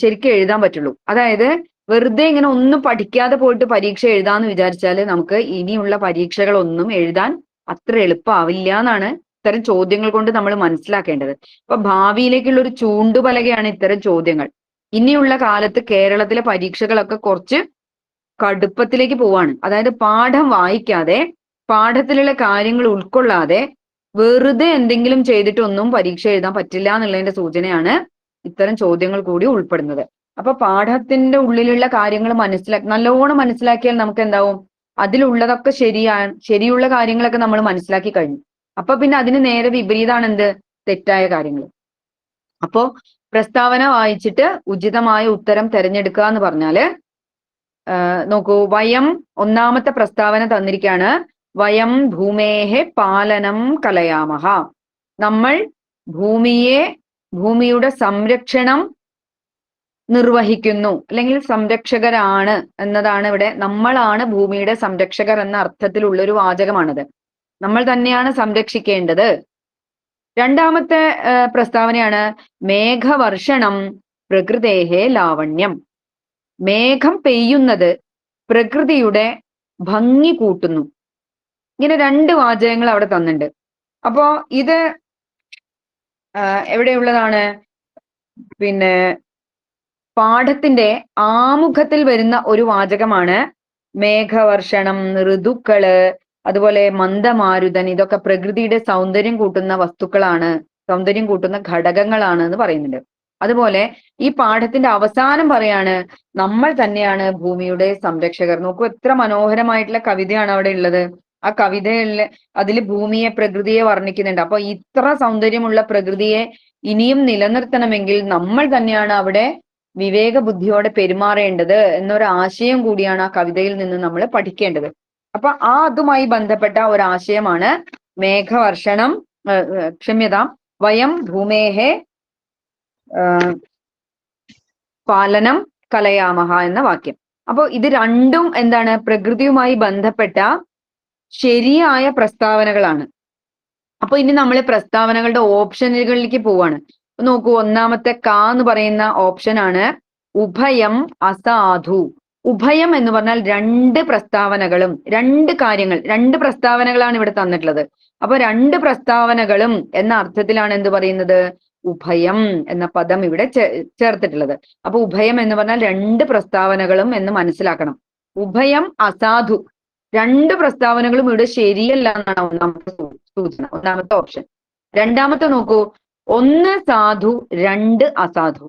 ശരിക്കും എഴുതാൻ പറ്റുള്ളൂ. അതായത് വെറുതെ ഇങ്ങനെ ഒന്നും പഠിക്കാതെ പോയിട്ട് പരീക്ഷ എഴുതാന്ന് വിചാരിച്ചാൽ നമുക്ക് ഇനിയുള്ള പരീക്ഷകളൊന്നും എഴുതാൻ അത്ര എളുപ്പമാവില്ല എന്നാണ് ഇത്തരം ചോദ്യങ്ങൾ കൊണ്ട് നമ്മൾ മനസ്സിലാക്കേണ്ടത്. അപ്പൊ ഭാവിയിലേക്കുള്ള ഒരു ചൂണ്ടുപലകയാണ് ഇത്തരം ചോദ്യങ്ങൾ. ഇനിയുള്ള കാലത്ത് കേരളത്തിലെ പരീക്ഷകളൊക്കെ കുറച്ച് കടുപ്പത്തിലേക്ക് പോവാണ്. അതായത് പാഠം വായിക്കാതെ, പാഠത്തിലുള്ള കാര്യങ്ങൾ ഉൾക്കൊള്ളാതെ വെറുതെ എന്തെങ്കിലും ചെയ്തിട്ടൊന്നും പരീക്ഷ എഴുതാൻ പറ്റില്ല എന്നുള്ളതിന്റെ സൂചനയാണ് ഇത്തരം ചോദ്യങ്ങൾ കൂടി ഉൾപ്പെടുന്നത്. അപ്പൊ പാഠത്തിന്റെ ഉള്ളിലുള്ള കാര്യങ്ങൾ നല്ലോണം മനസ്സിലാക്കിയാൽ നമുക്ക് എന്താവും, അതിലുള്ളതൊക്കെ ശരിയുള്ള കാര്യങ്ങളൊക്കെ നമ്മൾ മനസ്സിലാക്കി കഴിഞ്ഞു. അപ്പൊ പിന്നെ അതിന് നേരെ വിപരീതമാണ് എന്ത്, തെറ്റായ കാര്യങ്ങൾ. അപ്പോ പ്രസ്താവന വായിച്ചിട്ട് ഉചിതമായ ഉത്തരം തിരഞ്ഞെടുക്കുക എന്ന് പറഞ്ഞാല്, നോക്കൂ, വയം ഒന്നാമത്തെ പ്രസ്താവന തന്നിരിക്കുകയാണ്. വയം ഭൂമേഹെ പാലനം കലയാമഹ. നമ്മൾ ഭൂമിയുടെ സംരക്ഷണം നിർവഹിക്കുന്നു, അല്ലെങ്കിൽ സംരക്ഷകരാണ് എന്നതാണ് ഇവിടെ. നമ്മളാണ് ഭൂമിയുടെ സംരക്ഷകർ എന്ന അർത്ഥത്തിലുള്ള ഒരു വാചകമാണത്. നമ്മൾ തന്നെയാണ് സംരക്ഷിക്കേണ്ടത്. രണ്ടാമത്തെ പ്രസ്താവനയാണ് മേഘവർഷണം പ്രകൃതേഹേ ലാവണ്യം. മേഘം പെയ്യുന്നത് പ്രകൃതിയുടെ ഭംഗി കൂട്ടുന്നു. ഇങ്ങനെ രണ്ട് വാചകങ്ങൾ അവിടെ തന്നിട്ടുണ്ട്. അപ്പോ ഇത് എവിടെയുള്ളതാണ്? പിന്നെ പാഠത്തിന്റെ ആമുഖത്തിൽ വരുന്ന ഒരു വാചകമാണ്. മേഘവർഷണം, ഋതുക്കള്, അതുപോലെ മന്ദമാരുതൻ, ഇതൊക്കെ പ്രകൃതിയുടെ സൗന്ദര്യം കൂട്ടുന്ന വസ്തുക്കളാണ്, സൗന്ദര്യം കൂട്ടുന്ന ഘടകങ്ങളാണ് എന്ന് പറയുന്നുണ്ട്. അതുപോലെ ഈ പാഠത്തിന്റെ അവസാനം പറയാണ്, നമ്മൾ തന്നെയാണ് ഭൂമിയുടെ സംരക്ഷകർ. നോക്കൂ, എത്ര മനോഹരമായിട്ടുള്ള കവിതയാണ് അവിടെ ഉള്ളത്. ആ കവിതയിലെ അതിൽ ഭൂമിയെ, പ്രകൃതിയെ വർണ്ണിക്കുന്നുണ്ട്. അപ്പൊ ഇത്ര സൗന്ദര്യമുള്ള പ്രകൃതിയെ ഇനിയും നിലനിർത്തണമെങ്കിൽ നമ്മൾ തന്നെയാണ് അവിടെ വിവേക ബുദ്ധിയോടെ പെരുമാറേണ്ടത് എന്നൊരു ആശയം കൂടിയാണ് ആ കവിതയിൽ നിന്ന് നമ്മൾ പഠിക്കേണ്ടത്. അപ്പൊ അതുമായി ബന്ധപ്പെട്ട ഒരാശയമാണ് മേഘവർഷണം, ക്ഷമ്യതാം, വയം ഭൂമേഹേ പാലനം കലയാമഹ എന്ന വാക്യം. അപ്പൊ ഇത് രണ്ടും എന്താണ്? പ്രകൃതിയുമായി ബന്ധപ്പെട്ട ശരിയായ പ്രസ്താവനകളാണ്. അപ്പൊ ഇനി നമ്മൾ പ്രസ്താവനകളുടെ ഓപ്ഷനുകളിലേക്ക് പോവാണ്. നോക്കൂ, ഒന്നാമത്തെ എന്ന് പറയുന്ന ഓപ്ഷൻ ആണ് ഉഭയം അസാധു. ഉഭയം എന്ന് പറഞ്ഞാൽ രണ്ട് പ്രസ്താവനകളും, രണ്ട് കാര്യങ്ങൾ, രണ്ട് പ്രസ്താവനകളാണ് ഇവിടെ തന്നിട്ടുള്ളത്. അപ്പൊ രണ്ട് പ്രസ്താവനകളും എന്ന അർത്ഥത്തിലാണ് എന്ത് പറയുന്നത്? ഉഭയം എന്ന പദം ഇവിടെ ചേർത്തിട്ടുള്ളത്. അപ്പൊ ഉഭയം എന്ന് പറഞ്ഞാൽ രണ്ട് പ്രസ്താവനകളും എന്ന് മനസ്സിലാക്കണം. ഉഭയം അസാധു, രണ്ട് പ്രസ്താവനകളും ഇവിടെ ശരിയല്ല എന്നാണ് ഒന്നാമത്തെ സൂചന, ഒന്നാമത്തെ ഓപ്ഷൻ. രണ്ടാമത്തെ നോക്കൂ, ഒന്ന് സാധു, രണ്ട് അസാധു.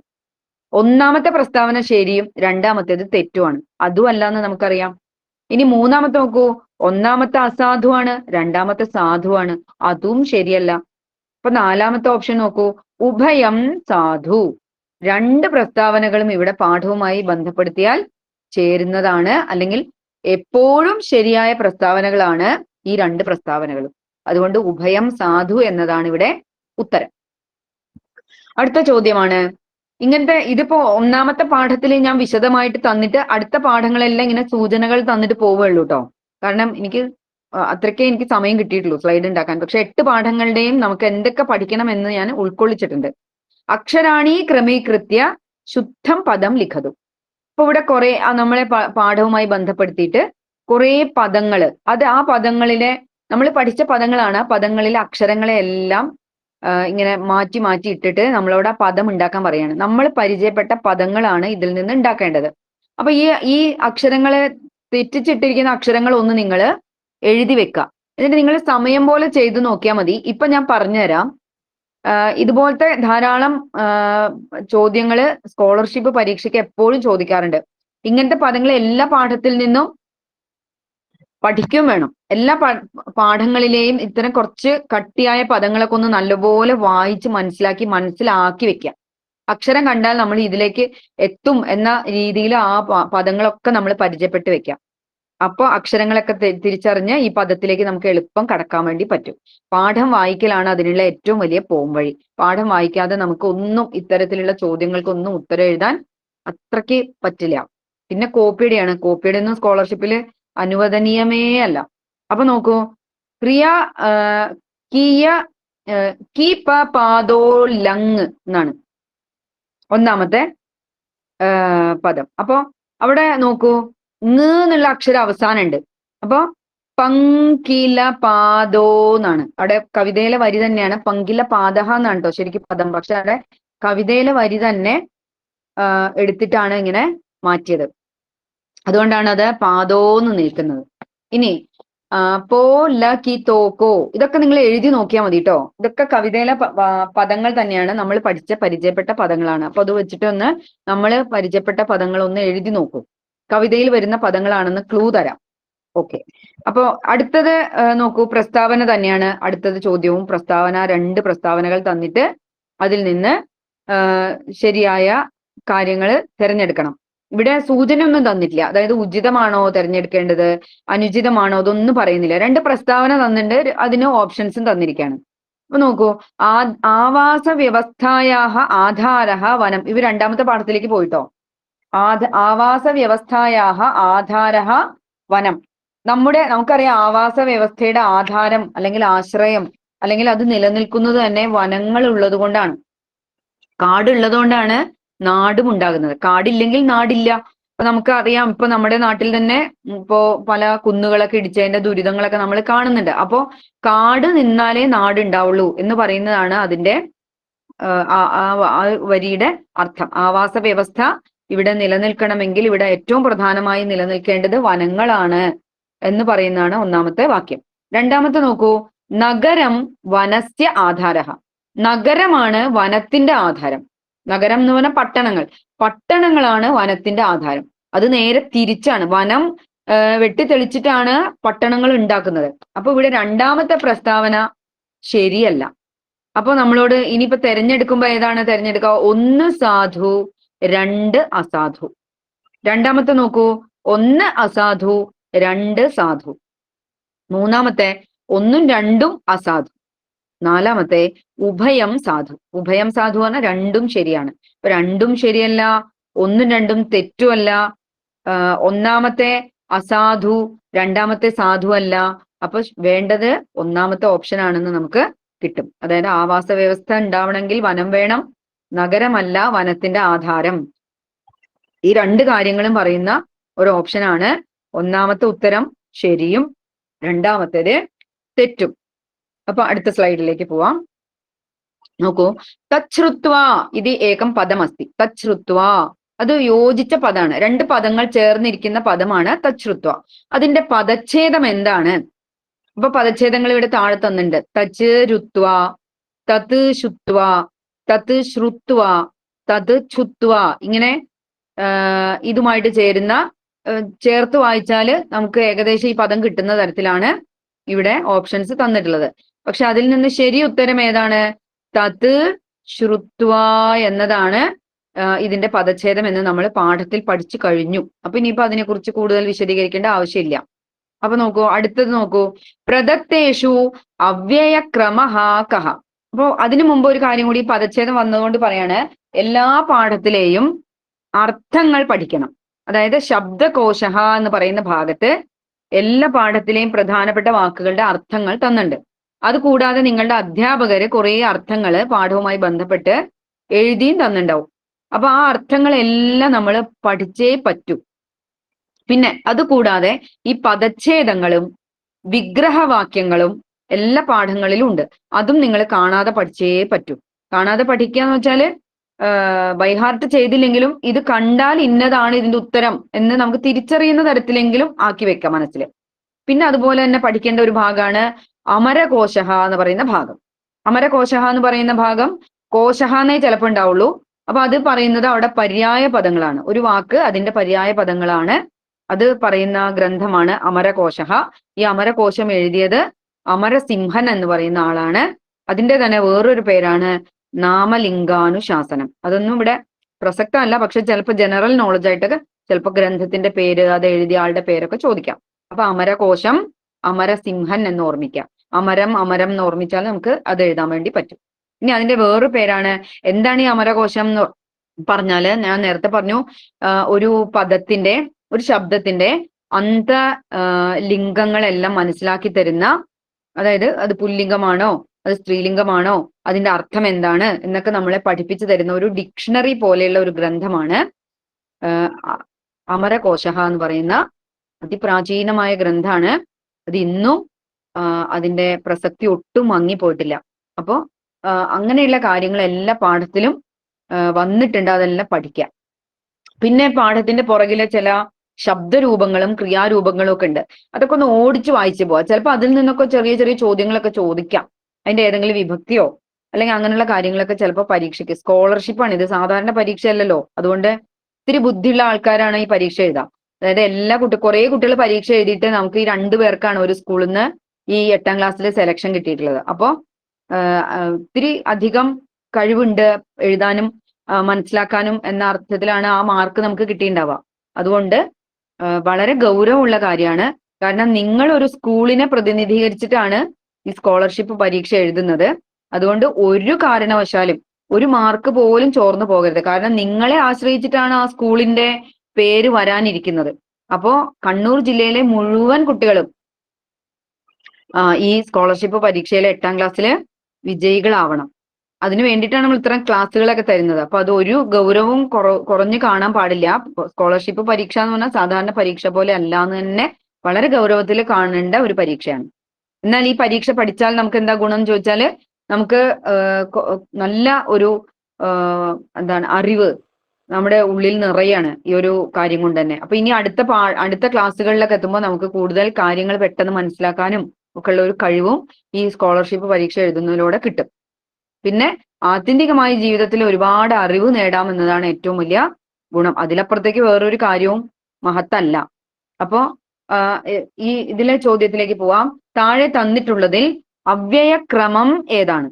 ഒന്നാമത്തെ പ്രസ്താവന ശരിയും രണ്ടാമത്തേത് തെറ്റുമാണ്. അതും അല്ല എന്ന് നമുക്കറിയാം. ഇനി മൂന്നാമത്തെ നോക്കൂ, ഒന്നാമത്തെ അസാധുവാണ്, രണ്ടാമത്തെ സാധുവാണ്, അതും ശരിയല്ല. അപ്പൊ നാലാമത്തെ ഓപ്ഷൻ നോക്കൂ, ഉഭയം സാധു. രണ്ട് പ്രസ്താവനകളും ഇവിടെ പാഠവുമായി ബന്ധപ്പെടുത്തിയാൽ ചേരുന്നതാണ്, അല്ലെങ്കിൽ എപ്പോഴും ശരിയായ പ്രസ്താവനകളാണ് ഈ രണ്ട് പ്രസ്താവനകളും. അതുകൊണ്ട് ഉഭയം സാധു എന്നതാണ് ഇവിടെ ഉത്തരം. അടുത്ത ചോദ്യമാണ് ഇങ്ങനത്തെ, ഇതിപ്പോ ഒന്നാമത്തെ പാഠത്തിൽ ഞാൻ വിശദമായിട്ട് തന്നിട്ട് അടുത്ത പാഠങ്ങളെല്ലാം ഇങ്ങനെ സൂചനകൾ തന്നിട്ട് പോവുകയുള്ളൂ കേട്ടോ. കാരണം അത്രയ്ക്കേ എനിക്ക് സമയം കിട്ടിയിട്ടുള്ളൂ സ്ലൈഡ് ഉണ്ടാക്കാൻ. പക്ഷെ 8 പാഠങ്ങളുടെയും നമുക്ക് എന്തൊക്കെ പഠിക്കണം എന്ന് ഞാൻ ഉൾക്കൊള്ളിച്ചിട്ടുണ്ട്. അക്ഷരാണി ക്രമീകൃത്യ ശുദ്ധം പദം ലിഖതു. അപ്പൊ ഇവിടെ കുറെ നമ്മളെ പാഠവുമായി ബന്ധപ്പെടുത്തിയിട്ട് കുറെ പദങ്ങള്, ആ പദങ്ങളിലെ നമ്മൾ പഠിച്ച പദങ്ങളാണ്. ആ പദങ്ങളിലെ അക്ഷരങ്ങളെ എല്ലാം ഇങ്ങനെ മാറ്റി മാറ്റി ഇട്ടിട്ട് നമ്മളോട് ആ പദം ഉണ്ടാക്കാൻ പറയാണ്. നമ്മൾ പരിചയപ്പെട്ട പദങ്ങളാണ് ഇതിൽ നിന്ന് ഉണ്ടാക്കേണ്ടത്. അപ്പൊ ഈ അക്ഷരങ്ങളെ, തെറ്റിച്ചിട്ടിരിക്കുന്ന അക്ഷരങ്ങൾ ഒന്ന് നിങ്ങൾ എഴുതി വെക്കുക. എന്നിട്ട് നിങ്ങൾ സമയം പോലെ ചെയ്തു നോക്കിയാൽ മതി. ഇപ്പൊ ഞാൻ പറഞ്ഞുതരാം. ഇതുപോലത്തെ ധാരാളം ചോദ്യങ്ങള് സ്കോളർഷിപ്പ് പരീക്ഷയ്ക്ക് എപ്പോഴും ചോദിക്കാറുണ്ട്. ഇങ്ങനത്തെ പദങ്ങൾ എല്ലാ പാഠത്തിൽ നിന്നും പഠിക്കുകയും വേണം. എല്ലാ പാഠങ്ങളിലെയും ഇത്തരം കുറച്ച് കട്ടിയായ പദങ്ങളൊക്കെ ഒന്ന് നല്ലപോലെ വായിച്ച് മനസ്സിലാക്കി വെക്കുക. അക്ഷരം കണ്ടാൽ നമ്മൾ ഇതിലേക്ക് എത്തും എന്ന രീതിയിൽ ആ പദങ്ങളൊക്കെ നമ്മൾ പരിചയപ്പെട്ട് വെക്കാം. അപ്പോൾ അക്ഷരങ്ങളൊക്കെ തിരിച്ചറിഞ്ഞ് ഈ പദത്തിലേക്ക് നമുക്ക് എളുപ്പം കടക്കാൻ വേണ്ടി പറ്റും. പാഠം വായിക്കലാണ് അതിനുള്ള ഏറ്റവും വലിയ പോംവഴി. പാഠം വായിക്കാതെ നമുക്ക് ഒന്നും ഇത്തരത്തിലുള്ള ചോദ്യങ്ങൾക്കൊന്നും ഉത്തരം എഴുതാൻ അത്രയ്ക്ക് പറ്റില്ല. പിന്നെ കോപ്പിയുടെയാണ്. കോപ്പിയുടെ ഒന്നും സ്കോളർഷിപ്പിൽ അനുവദനീയമേ അല്ല. അപ്പൊ നോക്കൂ, ക്രിയ കീയ കീ പ പാദോ ലങ് എന്നാണ് ഒന്നാമത്തെ പദം. അപ്പൊ അവിടെ നോക്കൂ, ങ് എന്നുള്ള അക്ഷരം അവസാനമുണ്ട്. അപ്പൊ പങ്കില പാദോ എന്നാണ്. അവിടെ കവിതയിലെ വരി തന്നെയാണ്, പങ്കില പാദഹ എന്നാണ് കേട്ടോ ശരിക്കും പദം. പക്ഷെ അവിടെ കവിതയിലെ വരി തന്നെ എടുത്തിട്ടാണ് ഇങ്ങനെ മാറ്റിയത്. അതുകൊണ്ടാണ് അത് പാദോന്ന് നിൽക്കുന്നത്. ഇനി പോ ല കി തോക്കോ, ഇതൊക്കെ നിങ്ങൾ എഴുതി നോക്കിയാൽ മതി കേട്ടോ. ഇതൊക്കെ കവിതയിലെ പദങ്ങൾ തന്നെയാണ്, നമ്മൾ പരിചയപ്പെട്ട പദങ്ങളാണ്. അപ്പൊ അത് വെച്ചിട്ട് ഒന്ന് നമ്മൾ പരിചയപ്പെട്ട പദങ്ങൾ ഒന്ന് എഴുതി നോക്കൂ. കവിതയിൽ വരുന്ന പദങ്ങളാണെന്ന് ക്ലൂ തരാം. ഓക്കെ, അപ്പോ അടുത്തത് നോക്കൂ, പ്രസ്താവന തന്നെയാണ് അടുത്തത് ചോദ്യവും. പ്രസ്താവന, 2 പ്രസ്താവനകൾ തന്നിട്ട് അതിൽ നിന്ന് ശരിയായ കാര്യങ്ങൾ തിരഞ്ഞെടുക്കണം. ഇവിടെ സൂചന ഒന്നും തന്നിട്ടില്ല. അതായത് ഉചിതമാണോ തിരഞ്ഞെടുക്കേണ്ടത്, അനുചിതമാണോ, അതൊന്നും പറയുന്നില്ല. 2 പ്രസ്താവന തന്നിട്ട് അതിന് ഓപ്ഷൻസും തന്നിരിക്കുകയാണ്. അപ്പൊ നോക്കൂ, ആവാസ വ്യവസ്ഥായാഹ ആധാരഹ വനം. ഇവ 2ാമത്തെ പാഠത്തിലേക്ക് പോയിട്ടോ. ആവാസ വ്യവസ്ഥായാഹ ആധാരഹ വനം. നമുക്കറിയാം ആവാസ വ്യവസ്ഥയുടെ ആധാരം അല്ലെങ്കിൽ ആശ്രയം അല്ലെങ്കിൽ അത് നിലനിൽക്കുന്നത് തന്നെ വനങ്ങൾ ഉള്ളത് കൊണ്ടാണ്. കാടുള്ളത് കൊണ്ടാണ് നാടും ഉണ്ടാകുന്നത്. കാടില്ലെങ്കിൽ നാടില്ല. അപ്പൊ നമുക്ക് അറിയാം, ഇപ്പൊ നമ്മുടെ നാട്ടിൽ തന്നെ ഇപ്പോ പല കുന്നുകളൊക്കെ ഇടിച്ചതിന്റെ ദുരിതങ്ങളൊക്കെ നമ്മൾ കാണുന്നുണ്ട്. അപ്പോ കാട് നിന്നാലേ നാട് ഉണ്ടാവുള്ളൂ എന്ന് പറയുന്നതാണ് അതിന്റെ ആ വരിയുടെ അർത്ഥം. ആവാസ വ്യവസ്ഥ ഇവിടെ നിലനിൽക്കണമെങ്കിൽ ഇവിടെ ഏറ്റവും പ്രധാനമായി നിലനിൽക്കേണ്ടത് വനങ്ങളാണ് എന്ന് പറയുന്നതാണ് 1ാമത്തെ വാക്യം. 2ാമത്തെ നോക്കൂ, നഗരം വനസ്യ ആധാരഹ. നഗരമാണ് വനത്തിന്റെ ആധാരം. നഗരം എന്ന് പറഞ്ഞാൽ പട്ടണങ്ങളാണ് വനത്തിന്റെ ആധാരം. അത് നേരെ തിരിച്ചാണ്. വനം വെട്ടിത്തെളിച്ചിട്ടാണ് പട്ടണങ്ങൾ ഉണ്ടാക്കുന്നത്. അപ്പൊ ഇവിടെ 2ാമത്തെ പ്രസ്താവന ശരിയല്ല. അപ്പൊ നമ്മളോട് ഇനിയിപ്പോ തെരഞ്ഞെടുക്കുമ്പോ ഏതാണ് തെരഞ്ഞെടുക്കുക? 1 സാധു 2 അസാധു. 2ാമത്തെ നോക്കൂ, 1 അസാധു 2 സാധു. 3ാമത്തെ 1ഉം 2ഉം അസാധു. 4ാമത്തെ ഉഭയം സാധു. ഉഭയം സാധു പറഞ്ഞാൽ 2ഉം ശരിയാണ്. ഇപ്പൊ 2ഉം ശരിയല്ല, 1ഉം 2ഉം തെറ്റുമല്ല. 1ാമത്തെ അസാധു 2ാമത്തെ സാധു അല്ല. അപ്പൊ വേണ്ടത് 1ാമത്തെ ഓപ്ഷൻ ആണെന്ന് നമുക്ക് കിട്ടും. അതായത് ആവാസ വ്യവസ്ഥ ഉണ്ടാവണമെങ്കിൽ വനം വേണം, നഗരമല്ല വനത്തിന്റെ ആധാരം. ഈ 2 കാര്യങ്ങളും പറയുന്ന ഒരു ഓപ്ഷനാണ്. 1ാമത്തെ ഉത്തരം ശരിയും 2ാമത്തേത് തെറ്റും. അപ്പൊ അടുത്ത സ്ലൈഡിലേക്ക് പോവാം. നോക്കൂ, തച്ഛ്രുത്വ ഇത് ഏകം പദമസ്തി. തച്ഛ്രുത്വ അത് യോജിച്ച പദമാണ്. 2 പദങ്ങൾ ചേർന്നിരിക്കുന്ന പദമാണ് തച്ഛ്രുത്വ. അതിന്റെ പദച്ഛേദം എന്താണ്? അപ്പൊ പദച്ഛേദങ്ങൾ ഇവിടെ താഴെ തന്നിട്ടുണ്ട്. തച്ച് രുത്വ, തത് ശുത്വ, തത് ശ്രുത്വ, തത് ഛുത്വ. ഇങ്ങനെ ഇതുമായിട്ട് ചേർത്ത് വായിച്ചാല് നമുക്ക് ഏകദേശം ഈ പദം കിട്ടുന്ന തരത്തിലാണ് ഇവിടെ ഓപ്ഷൻസ് തന്നിട്ടുള്ളത്. പക്ഷെ അതിൽ നിന്ന് ശരി ഉത്തരം ഏതാണ്? തത് ശ്രുത്വ എന്നതാണ് ഇതിന്റെ പദച്ഛേദം എന്ന് നമ്മൾ പാഠത്തിൽ പഠിച്ചു കഴിഞ്ഞു. അപ്പൊ ഇനിയിപ്പോ അതിനെക്കുറിച്ച് കൂടുതൽ വിശദീകരിക്കേണ്ട ആവശ്യമില്ല. അപ്പൊ നോക്കൂ, അടുത്തത് നോക്കൂ, പ്രദത്തേഷു അവ്യയക്രമഃ കഃ. അപ്പോ അതിനു മുമ്പ് ഒരു കാര്യം കൂടി പദച്ഛേദം വന്നതുകൊണ്ട് പറയാണ്, എല്ലാ പാഠത്തിലെയും അർത്ഥങ്ങൾ പഠിക്കണം. അതായത് ശബ്ദകോശഃ എന്ന് പറയുന്ന ഭാഗത്ത് എല്ലാ പാഠത്തിലെയും പ്രധാനപ്പെട്ട വാക്കുകളുടെ അർത്ഥങ്ങൾ തന്നിട്ടുണ്ട്. അതുകൂടാതെ നിങ്ങളുടെ അധ്യാപകര് കുറെ അർത്ഥങ്ങൾ പാഠവുമായി ബന്ധപ്പെട്ട് എഴുതിയും തന്നിട്ടുണ്ടാവും. അപ്പൊ ആ അർത്ഥങ്ങളെല്ലാം നമ്മൾ പഠിച്ചേ പറ്റൂ. പിന്നെ അതുകൂടാതെ ഈ പദച്ഛേദങ്ങളും വിഗ്രഹവാക്യങ്ങളും എല്ലാ പാഠങ്ങളിലും ഉണ്ട്. അതും നിങ്ങൾ കാണാതെ പഠിച്ചേ പറ്റൂ. കാണാതെ പഠിക്കുക എന്ന് വെച്ചാല് ബൈഹാർട്ട് ചെയ്തില്ലെങ്കിലും ഇത് കണ്ടാൽ ഇന്നതാണ് ഇതിന്റെ ഉത്തരം എന്ന് നമുക്ക് തിരിച്ചറിയുന്ന തരത്തിലെങ്കിലും ആക്കി വെക്കാം മനസ്സിൽ. പിന്നെ അതുപോലെ തന്നെ പഠിക്കേണ്ട ഒരു ഭാഗമാണ് അമരകോശഃ എന്ന് പറയുന്ന ഭാഗം. അമരകോശഃ എന്ന് പറയുന്ന ഭാഗം കോശഃ എന്നേ ചിലപ്പോൾ ഉണ്ടാവുള്ളൂ. അപ്പൊ അത് പറയുന്നത് അവിടെ പര്യായ പദങ്ങളാണ്. ഒരു വാക്ക് അതിന്റെ പര്യായ പദങ്ങളാണ്. അത് പറയുന്ന ഗ്രന്ഥമാണ് അമരകോശഃ. ഈ അമരകോശം എഴുതിയത് അമരസിംഹൻ എന്ന് പറയുന്ന ആളാണ്. അതിന്റെ തന്നെ വേറൊരു പേരാണ് നാമലിംഗാനുശാസനം. അതൊന്നും ഇവിടെ പ്രസക്തമല്ല, പക്ഷെ ചിലപ്പോൾ ജനറൽ നോളജ് ആയിട്ടൊക്കെ ചിലപ്പോൾ ഗ്രന്ഥത്തിന്റെ പേര്, അത് എഴുതിയ ആളുടെ പേരൊക്കെ ചോദിക്കാം. അപ്പൊ അമരകോശം, അമരസിംഹൻ എന്ന് ഓർമ്മിക്കാം. അമരം അമരം എന്ന് ഓർമ്മിച്ചാൽ നമുക്ക് അത് എഴുതാൻ വേണ്ടി പറ്റും. ഇനി അതിന്റെ വേറൊരു പേരാണ്, എന്താണ് ഈ അമരകോശം എന്ന് പറഞ്ഞാല്, ഞാൻ നേരത്തെ പറഞ്ഞു, ഒരു പദത്തിന്റെ, ഒരു ശബ്ദത്തിന്റെ അന്ത ലിംഗങ്ങളെല്ലാം മനസ്സിലാക്കി തരുന്ന, അതായത് അത് പുല്ലിംഗമാണോ അത് സ്ത്രീലിംഗമാണോ അതിന്റെ അർത്ഥം എന്താണ് എന്നൊക്കെ നമ്മളെ പഠിപ്പിച്ചു തരുന്ന ഒരു ഡിക്ഷണറി പോലെയുള്ള ഒരു ഗ്രന്ഥമാണ് അമരകോശ എന്ന് പറയുന്ന അതിപ്രാചീനമായ ഗ്രന്ഥമാണ്. അത് ഇന്നും അതിന്റെ പ്രസക്തി ഒട്ടും മങ്ങിപ്പോയിട്ടില്ല. അപ്പോ അങ്ങനെയുള്ള കാര്യങ്ങൾ എല്ലാ പാഠത്തിലും വന്നിട്ടുണ്ട്, അതെല്ലാം പഠിക്കാം. പിന്നെ പാഠത്തിന്റെ പുറകിലെ ചില ശബ്ദരൂപങ്ങളും ക്രിയാരൂപങ്ങളും ഒക്കെ ഉണ്ട്. അതൊക്കെ ഒന്ന് ഓടിച്ചു വായിച്ചു പോവാം. ചിലപ്പോൾ അതിൽ നിന്നൊക്കെ ചെറിയ ചെറിയ ചോദ്യങ്ങളൊക്കെ ചോദിക്കാം. അതിന്റെ ഏതെങ്കിലും വിഭക്തിയോ അല്ലെങ്കിൽ അങ്ങനെയുള്ള കാര്യങ്ങളൊക്കെ ചിലപ്പോൾ പരീക്ഷയ്ക്ക്, സ്കോളർഷിപ്പാണ് ഇത്, സാധാരണ പരീക്ഷയല്ലല്ലോ. അതുകൊണ്ട് ഇത്തിരി ബുദ്ധിയുള്ള ആൾക്കാരാണ് ഈ പരീക്ഷ എഴുതാം. അതായത് എല്ലാ കുറെ കുട്ടികൾ പരീക്ഷ എഴുതിയിട്ട് നമുക്ക് ഈ 2 പേർക്കാണ് ഒരു സ്കൂളിൽ നിന്ന് ഈ 8ാം ക്ലാസ്സിൽ സെലക്ഷൻ കിട്ടിയിട്ടുള്ളത്. അപ്പോ ഇത്തിരി അധികം കഴിവുണ്ട് എഴുതാനും മനസ്സിലാക്കാനും എന്ന അർത്ഥത്തിലാണ് ആ മാർക്ക് നമുക്ക് കിട്ടിയിട്ടുണ്ടാവുക. അതുകൊണ്ട് വളരെ ഗൗരവമുള്ള കാര്യമാണ്. കാരണം നിങ്ങൾ ഒരു സ്കൂളിനെ പ്രതിനിധീകരിച്ചിട്ടാണ് ഈ സ്കോളർഷിപ്പ് പരീക്ഷ എഴുതുന്നത്. അതുകൊണ്ട് ഒരു കാരണവശാലും ഒരു മാർക്ക് പോലും ചോർന്നു പോകരുത്. കാരണം നിങ്ങളെ ആശ്രയിച്ചിട്ടാണ് ആ സ്കൂളിന്റെ പേര് വരാനിരിക്കുന്നത്. അപ്പോ കണ്ണൂർ ജില്ലയിലെ മുഴുവൻ കുട്ടികളും ഈ സ്കോളർഷിപ്പ് പരീക്ഷയിലെ 8ാം ക്ലാസ്സില് വിജയികളാവണം. അതിനു വേണ്ടിയിട്ടാണ് നമ്മൾ ഇത്തരം ക്ലാസ്സുകളൊക്കെ തരുന്നത്. അപ്പൊ അത് ഒരു ഗൗരവവും കുറഞ്ഞു കാണാൻ പാടില്ല. സ്കോളർഷിപ്പ് പരീക്ഷ എന്ന് പറഞ്ഞാൽ സാധാരണ പരീക്ഷ പോലെ അല്ല എന്ന് തന്നെ വളരെ ഗൗരവത്തിൽ കാണേണ്ട ഒരു പരീക്ഷയാണ്. എന്നാൽ ഈ പരീക്ഷ പഠിച്ചാൽ നമുക്ക് എന്താ ഗുണം എന്ന് ചോദിച്ചാല്, നമുക്ക് നല്ല ഒരു എന്താണ് അറിവ് നമ്മുടെ ഉള്ളിൽ നിറയാണ് ഈ ഒരു കാര്യം കൊണ്ട് തന്നെ. അപ്പൊ ഇനി അടുത്ത ക്ലാസ്സുകളിലൊക്കെ എത്തുമ്പോൾ നമുക്ക് കൂടുതൽ കാര്യങ്ങൾ പെട്ടെന്ന് മനസ്സിലാക്കാനും ഒക്കെ ഉള്ള ഒരു കഴിവും ഈ സ്കോളർഷിപ്പ് പരീക്ഷ എഴുതുന്നതിലൂടെ കിട്ടും. പിന്നെ ആത്യന്തികമായി ജീവിതത്തിൽ ഒരുപാട് അറിവ് നേടാമെന്നതാണ് ഏറ്റവും വലിയ ഗുണം. അതിലപ്പുറത്തേക്ക് വേറൊരു കാര്യവും മഹത്തല്ല. അപ്പോ ഈ ഇതിലെ ചോദ്യത്തിലേക്ക് പോവാം. താഴെ തന്നിട്ടുള്ളതിൽ അവ്യയക്രമം ഏതാണ്?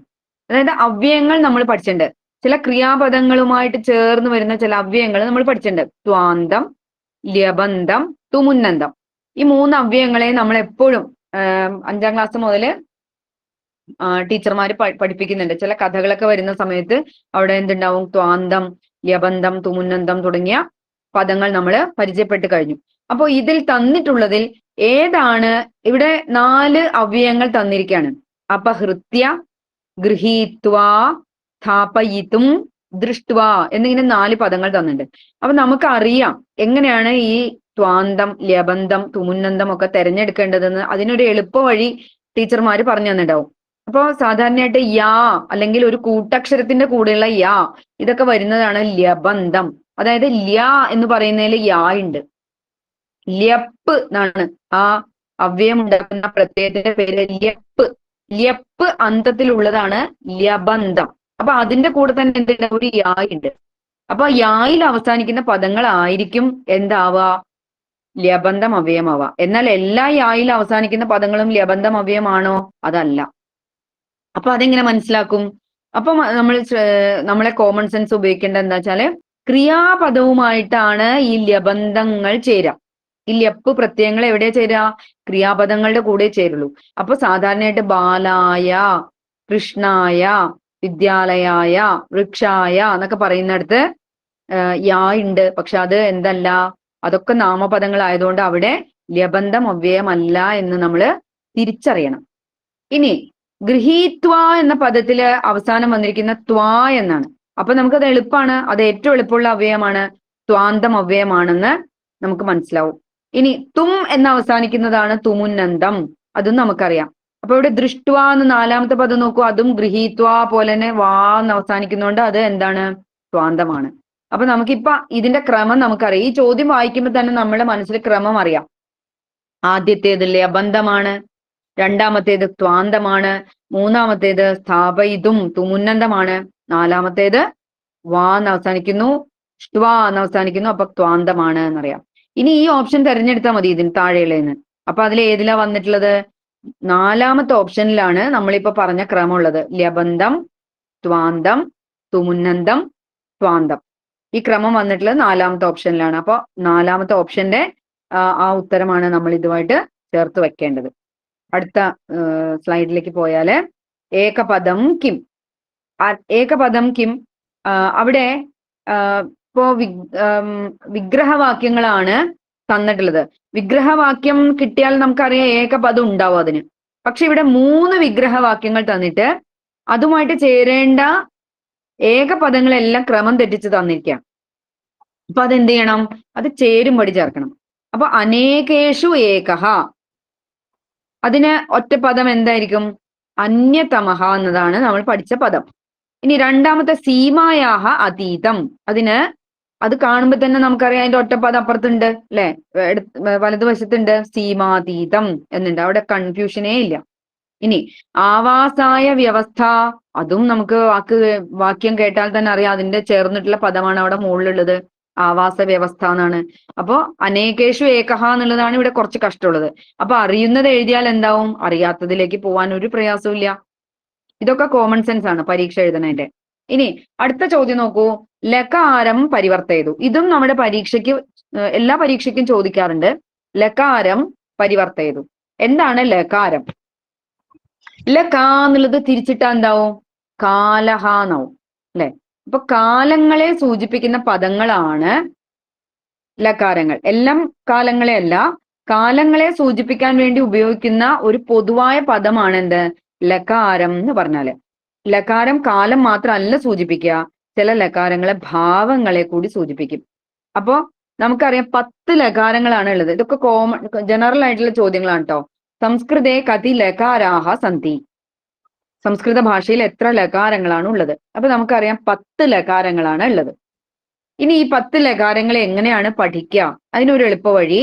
അതായത് അവ്യയങ്ങൾ നമ്മൾ പഠിച്ചിട്ടുണ്ട്. ചില ക്രിയാപദങ്ങളുമായിട്ട് ചേർന്ന് വരുന്ന ചില അവ്യയങ്ങൾ നമ്മൾ പഠിച്ചിട്ടുണ്ട്. ത്വാന്തം, ല്യബന്ധം, തുമുന്നന്തം. ഈ 3 അവ്യയങ്ങളെ നമ്മൾ എപ്പോഴും 5ാം ക്ലാസ് മുതൽ ടീച്ചർമാര് പഠിപ്പിക്കുന്നുണ്ട്. ചില കഥകളൊക്കെ വരുന്ന സമയത്ത് അവിടെ എന്തുണ്ടാവും? ത്വാന്തം, ല്യബന്ധം, തുമുന്നന്തം തുടങ്ങിയ പദങ്ങൾ നമ്മൾ പരിചയപ്പെട്ട് കഴിഞ്ഞു. അപ്പോ ഇതിൽ തന്നിട്ടുള്ളതിൽ ഏതാണ്? ഇവിടെ 4 അവ്യയങ്ങൾ തന്നിരിക്കുകയാണ്. അപഹൃത്യ, ഗൃഹീത്വാ, സ്ഥാപയിതും, ദൃഷ്ട്വാ എന്നിങ്ങനെ 4 പദങ്ങൾ തന്നിട്ടുണ്ട്. അപ്പൊ നമുക്കറിയാം എങ്ങനെയാണ് ഈ ത്വാന്തം, ല്യബന്ധം, തുമുന്നന്തം ഒക്കെ തെരഞ്ഞെടുക്കേണ്ടതെന്ന്. അതിനൊരു എളുപ്പ വഴി ടീച്ചർമാര് പറഞ്ഞു തന്നിട്ടുണ്ടാവും. അപ്പോ സാധാരണയായിട്ട് യാ അല്ലെങ്കിൽ ഒരു കൂട്ടക്ഷരത്തിന്റെ കൂടെയുള്ള യാ ഇതൊക്കെ വരുന്നതാണ് ല്യബന്ധം. അതായത് ല്യ എന്ന് പറയുന്നതിൽ യാ ഉണ്ട്. ല്യപ്പ് എന്നാണ് ആ അവ്യയം ഉണ്ടാക്കുന്ന പ്രത്യയത്തിന്റെ പേര് ല്യപ്പ്. ല്യപ്പ് അന്തത്തിലുള്ളതാണ് ല്യബന്ധം. അപ്പൊ അതിന്റെ കൂടെ തന്നെ എന്തുണ്ട്? ഒരു യാ ഉണ്ട്. അപ്പൊ യായിൽ അവസാനിക്കുന്ന പദങ്ങളായിരിക്കും എന്താവുക? ല്യബന്ധം അവ്യയമാവുക. എന്നാൽ എല്ലാ യായിൽ അവസാനിക്കുന്ന പദങ്ങളും ല്യബന്ധം അവ്യയമാണോ? അതല്ല. അപ്പൊ അതെങ്ങനെ മനസ്സിലാക്കും? അപ്പൊ നമ്മളെ കോമൺ സെൻസ് ഉപയോഗിക്കേണ്ട എന്താ വെച്ചാല്, ക്രിയാപദവുമായിട്ടാണ് ഈ ല്യബന്ധങ്ങൾ ചേരുക. ഈ ല്യപ്പ് പ്രത്യയങ്ങൾ എവിടെയാ ചേരുക? ക്രിയാപദങ്ങളുടെ കൂടെ ചേരുള്ളൂ. അപ്പൊ സാധാരണയായിട്ട് ബാലായ, കൃഷ്ണായ, വിദ്യാലയായ, വൃക്ഷായ എന്നൊക്കെ പറയുന്നിടത്ത് യാ ഉണ്ട്. പക്ഷെ അത് എന്തല്ല, അതൊക്കെ നാമപദങ്ങളായതുകൊണ്ട് അവിടെ ല്യബന്ധം അവ്യയമല്ല എന്ന് നമ്മൾ തിരിച്ചറിയണം. ഇനി ഗൃഹീത്വ എന്ന പദത്തില് അവസാനം വന്നിരിക്കുന്ന ത്വാ എന്നാണ്. അപ്പൊ നമുക്കത് എളുപ്പമാണ്. അത് ഏറ്റവും എളുപ്പമുള്ള അവ്യയമാണ്. ത്വാന്തം അവ്യയമാണെന്ന് നമുക്ക് മനസ്സിലാവും. ഇനി തും എന്ന് അവസാനിക്കുന്നതാണ് തുമുന്നന്തം. അതും നമുക്കറിയാം. അപ്പൊ ഇവിടെ ദൃഷ്ട്വ എന്ന് 4ാമത്തെ പദം നോക്കൂ. അതും ഗൃഹീത്വ പോലെ തന്നെ വാ എന്ന് അവസാനിക്കുന്നതുകൊണ്ട് അത് എന്താണ്? ത്വാന്തമാണ്. അപ്പൊ നമുക്കിപ്പൊ ഇതിന്റെ ക്രമം നമുക്കറിയാം. ഈ ചോദ്യം വായിക്കുമ്പോൾ തന്നെ നമ്മുടെ മനസ്സിൽ ക്രമം അറിയാം. ആദ്യത്തേത് ല്യബന്ധമാണ്, 2ാമത്തേത് ത്വാന്തമാണ്, 3ാമത്തേത് സ്ഥാപയിതും തുമുന്നന്തമാണ്, 4ാമത്തേത് വാ എന്ന് അവസാനിക്കുന്നു, ഷ്ട്വാ എന്ന് അവസാനിക്കുന്നു. അപ്പൊ ത്വാന്തമാണ് എന്നറിയാം. ഇനി ഈ ഓപ്ഷൻ തിരഞ്ഞെടുത്താൽ മതി ഇതിന് താഴെയുള്ളതിന്. അപ്പൊ അതിൽ ഏതിലാ വന്നിട്ടുള്ളത്? 4ാമത്തെ ഓപ്ഷനിലാണ് നമ്മളിപ്പോ പറഞ്ഞ ക്രമം ഉള്ളത്. ല്യബന്ധം, ത്വാന്തം, തുമുന്നന്തം, സ്വാന്തം. ഈ ക്രമം വന്നിട്ടുള്ളത് 4ാമത്തെ ഓപ്ഷനിലാണ്. അപ്പൊ 4ാമത്തെ ഓപ്ഷന്റെ ആ ഉത്തരമാണ് നമ്മൾ ഇതുമായിട്ട് ചേർത്ത് വെക്കേണ്ടത്. അടുത്ത സ്ലൈഡിലേക്ക് പോയാല് ഏകപദം കിം. ഏകപദം കിം, അവിടെ ഇപ്പോ വിഗ്രഹവാക്യങ്ങളാണ് തന്നിട്ടുള്ളത്. വിഗ്രഹവാക്യം കിട്ടിയാൽ നമുക്കറിയാം ഏകപദം ഉണ്ടാവും അതിന്. പക്ഷെ ഇവിടെ 3 വിഗ്രഹവാക്യങ്ങൾ തന്നിട്ട് അതുമായിട്ട് ചേരേണ്ട ഏകപദങ്ങളെല്ലാം ക്രമം തെറ്റിച്ച് തന്നിരിക്കുകയാണ്. അപ്പൊ അതെന്ത് ചെയ്യണം? അത് ചേരുംപടി ചേർക്കണം. അപ്പൊ അനേകേഷു ഏകഹ, അതിന് ഒറ്റ പദം എന്തായിരിക്കും? അന്യതമഹ എന്നതാണ് നമ്മൾ പഠിച്ച പദം. ഇനി 2ാമത്തെ സീമായാഹ അതീതം, അത് കാണുമ്പോ തന്നെ നമുക്കറിയാം അതിന്റെ ഒറ്റപ്പദം അപ്പുറത്തുണ്ട് അല്ലെ, വലതുവശത്തുണ്ട്, സീമാതീതം എന്നുണ്ട്. അവിടെ കൺഫ്യൂഷനേ ഇല്ല. ഇനി ആവാസായ വ്യവസ്ഥ, അതും നമുക്ക് വാക്യം കേട്ടാൽ തന്നെ അറിയാം അതിന്റെ ചേർന്നിട്ടുള്ള പദമാണ് അവിടെ മുകളിലുള്ളത്, ആവാസ വ്യവസ്ഥ എന്നാണ്. അപ്പോ അനേകേഷു ഏകഹ എന്നുള്ളതാണ് ഇവിടെ കുറച്ച് കഷ്ടമുള്ളത്. അപ്പൊ അറിയുന്നത് എഴുതിയാൽ എന്താവും? അറിയാത്തതിലേക്ക് പോവാൻ ഒരു പ്രയാസവും ഇല്ല. ഇതൊക്കെ കോമൺ സെൻസ് ആണ് പരീക്ഷ എഴുതണതിന്റെ. ഇനി അടുത്ത ചോദ്യം നോക്കൂ, ലകാരം പരിവർത്തയതു. ഇതും നമ്മുടെ പരീക്ഷയ്ക്ക്, എല്ലാ പരീക്ഷയ്ക്കും ചോദിക്കാറുണ്ട്. ലകാരം പരിവർത്തയതു. എന്താണ് ലകാരം? ലകാ എന്നുള്ളത് തിരിച്ചിട്ടാ എന്താവും? കാലഹ എന്നാവും അല്ലെ. അപ്പൊ കാലങ്ങളെ സൂചിപ്പിക്കുന്ന പദങ്ങളാണ് ലകാരങ്ങൾ. എല്ലാം കാലങ്ങളെ അല്ല, കാലങ്ങളെ സൂചിപ്പിക്കാൻ വേണ്ടി ഉപയോഗിക്കുന്ന ഒരു പൊതുവായ പദമാണ് എന്ത്? ലകാരം എന്ന് പറഞ്ഞാല്. ലകാരം കാലം മാത്രമല്ല സൂചിപ്പിക്കുക, ചില ലകാരങ്ങളെ ഭാവങ്ങളെ കൂടി സൂചിപ്പിക്കും. അപ്പോ നമുക്കറിയാം 10 ലകാരങ്ങളാണ് ഉള്ളത്. ഇതൊക്കെ കോമൺ ജനറൽ ആയിട്ടുള്ള ചോദ്യങ്ങളാണ് കേട്ടോ. സംസ്കൃതേ കതി ലകാരാഹ സന്തി. സംസ്കൃത ഭാഷയിൽ എത്ര ലകാരങ്ങളാണ് ഉള്ളത്? അപ്പൊ നമുക്കറിയാം 10 ലകാരങ്ങളാണ് ഉള്ളത്. ഇനി ഈ 10 ലകാരങ്ങളെ എങ്ങനെയാണ് പഠിക്കുക? അതിനൊരു എളുപ്പ വഴി,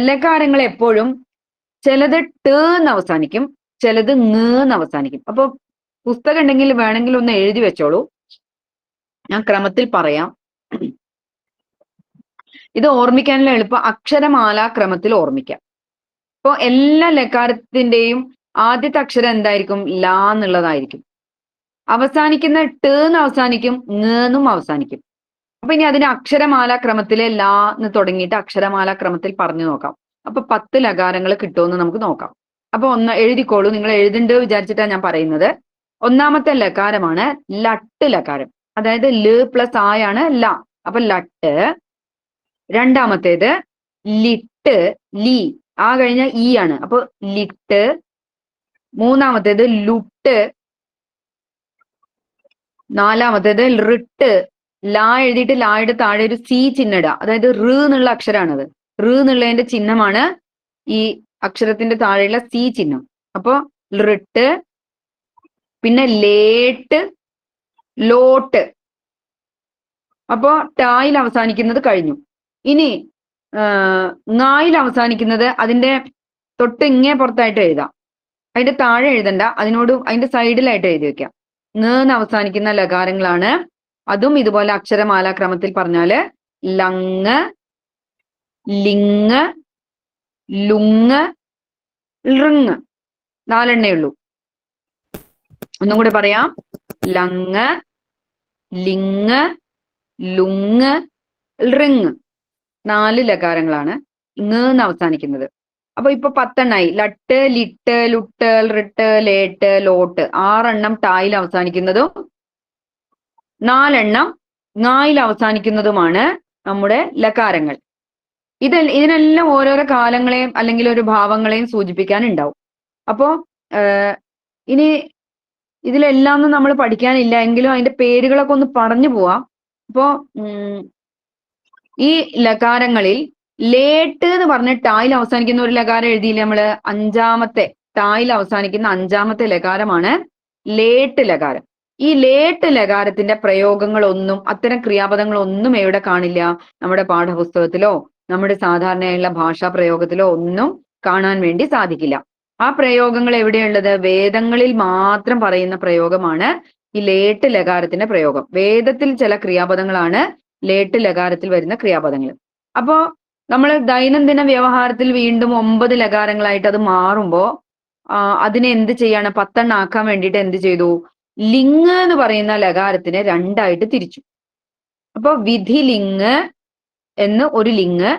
ലകാരങ്ങൾ എപ്പോഴും ചിലത് ട് എന്ന് അവസാനിക്കും, ചിലത് ങ് എന്ന് അവസാനിക്കും. അപ്പൊ പുസ്തകം ഉണ്ടെങ്കിൽ വേണമെങ്കിൽ ഒന്ന് എഴുതി വെച്ചോളൂ, ഞാൻ ക്രമത്തിൽ പറയാം. ഇത് ഓർമ്മിക്കാനുള്ള എളുപ്പം അക്ഷരമാലാ ക്രമത്തിൽ ഓർമ്മിക്കാം. ഇപ്പൊ എല്ലാ ലകാരത്തിന്റെയും ആദ്യത്തെ അക്ഷരം എന്തായിരിക്കും? ലാ എന്നുള്ളതായിരിക്കും. അവസാനിക്കുന്ന ട് എന്ന് അവസാനിക്കും, ങ് എന്നും അവസാനിക്കും. അപ്പൊ ഇനി അതിന് അക്ഷരമാലാ ക്രമത്തിലെ ലാ എന്ന് തുടങ്ങിയിട്ട് അക്ഷരമാലാ ക്രമത്തിൽ പറഞ്ഞു നോക്കാം. അപ്പൊ 10 ലകാരങ്ങൾ കിട്ടുമെന്ന് നമുക്ക് നോക്കാം. അപ്പൊ ഒന്ന് എഴുതിക്കോളൂ, നിങ്ങൾ എഴുതുന്നുണ്ട് വിചാരിച്ചിട്ടാണ് ഞാൻ പറയുന്നത്. ഒന്നാമത്തെ ലകാരമാണ് ലട്ട് ലകാരം, അതായത് ല് പ്ലസ് ആയാണ് ല, അപ്പൊ ലട്ട്. രണ്ടാമത്തേത് ലിട്ട്, ലി, ആ കഴിഞ്ഞ ഈ ആണ്, അപ്പൊ ലിട്ട്. മൂന്നാമത്തേത് ലുട്ട്. നാലാമത്തേത് റിട്ട്, ലാ എഴുതിയിട്ട് ലായുടെ താഴെ ഒരു സി ചിഹ്നം ഇടുക, അതായത് റ് എന്നുള്ള അക്ഷരാണത്. റ് എന്നുള്ളതിന്റെ ചിഹ്നമാണ് ഈ അക്ഷരത്തിന്റെ താഴെയുള്ള സി ചിഹ്നം. അപ്പൊ റിട്ട്, പിന്നെ ലേട്ട്, ലോട്ട്. അപ്പോ ടായിൽ അവസാനിക്കുന്നത് കഴിഞ്ഞു. ഇനി ങായിൽ അവസാനിക്കുന്നത് അതിന്റെ തൊട്ട് ഇങ്ങേ പുറത്തായിട്ട് എഴുതാം, അതിന്റെ താഴെ എഴുതണ്ട, അതിന്റെ സൈഡിലായിട്ട് എഴുതി വെക്കാം. ങ് അവസാനിക്കുന്ന ലകാരങ്ങളാണ്. അതും ഇതുപോലെ അക്ഷരമാലാ ക്രമത്തിൽ പറഞ്ഞാല് ലങ്, ലിങ്, ലുങ്, ഋങ്, 4 എണ്ണേ ഉള്ളൂ. ഒന്നും കൂടെ പറയാം, ലങ്, ലിങ്, ലുങ്, ഋങ്, 4 ലകാരങ്ങളാണ് ങ് എന്ന് അവസാനിക്കുന്നത്. അപ്പൊ ഇപ്പൊ 10 എണ്ണായി. ലട്ട്, ലിട്ട്, ലുട്ട്, റിട്ട്, ലേട്ട്, ലോട്ട്. 6 എണ്ണം ടായിൽ അവസാനിക്കുന്നതും 4 എണ്ണം ങായിൽ അവസാനിക്കുന്നതുമാണ് നമ്മുടെ ലകാരങ്ങൾ. ഇതിനെല്ലാം ഓരോരോ കാലങ്ങളെയും അല്ലെങ്കിൽ ഒരു ഭാവങ്ങളെയും സൂചിപ്പിക്കാൻ ഉണ്ടാവും. അപ്പോ ഇനി ഇതിലെല്ലാം നമ്മൾ പഠിക്കാനില്ല എങ്കിലും അതിന്റെ പേരുകളൊക്കെ ഒന്ന് പറഞ്ഞു പോവാം. അപ്പോ ഈ ലകാരങ്ങളിൽ ലേട്ട് എന്ന് പറഞ്ഞ ടായിൽ അവസാനിക്കുന്ന ഒരു ലകാരം എഴുതിയില്ലേ നമ്മള്? 5ാമത്തെ ടായിൽ അവസാനിക്കുന്ന 5ാമത്തെ ലകാരമാണ് ലേട്ട് ലകാരം. ഈ ലേട്ട് ലകാരത്തിന്റെ പ്രയോഗങ്ങളൊന്നും, അത്തരം ക്രിയാപദങ്ങളൊന്നും എവിടെ കാണില്ല? നമ്മുടെ പാഠപുസ്തകത്തിലോ നമ്മുടെ സാധാരണയുള്ള ഭാഷാ പ്രയോഗത്തിലോ ഒന്നും കാണാൻ വേണ്ടി സാധിക്കില്ല. ആ പ്രയോഗങ്ങൾ എവിടെയുള്ളത്? വേദങ്ങളിൽ മാത്രം പറയുന്ന പ്രയോഗമാണ് ഈ ലേട്ട് ലകാരത്തിന്റെ പ്രയോഗം. വേദത്തിൽ ചില ക്രിയാപദങ്ങളാണ് ലേട്ട് ലകാരത്തിൽ വരുന്ന ക്രിയാപദങ്ങൾ. അപ്പോ നമ്മൾ ദൈനംദിന വ്യവഹാരത്തിൽ വീണ്ടും 9 ലകാരങ്ങളായിട്ട് അത് മാറുമ്പോ അതിനെ എന്ത് ചെയ്യാണ്? 10 എണ്ണം ആക്കാൻ വേണ്ടിയിട്ട് എന്ത് ചെയ്തു? ലിങ് എന്ന് പറയുന്ന ലകാരത്തിനെ രണ്ടായിട്ട് തിരിച്ചു. അപ്പൊ വിധിലിങ് എന്ന് ഒരു ലിങ്,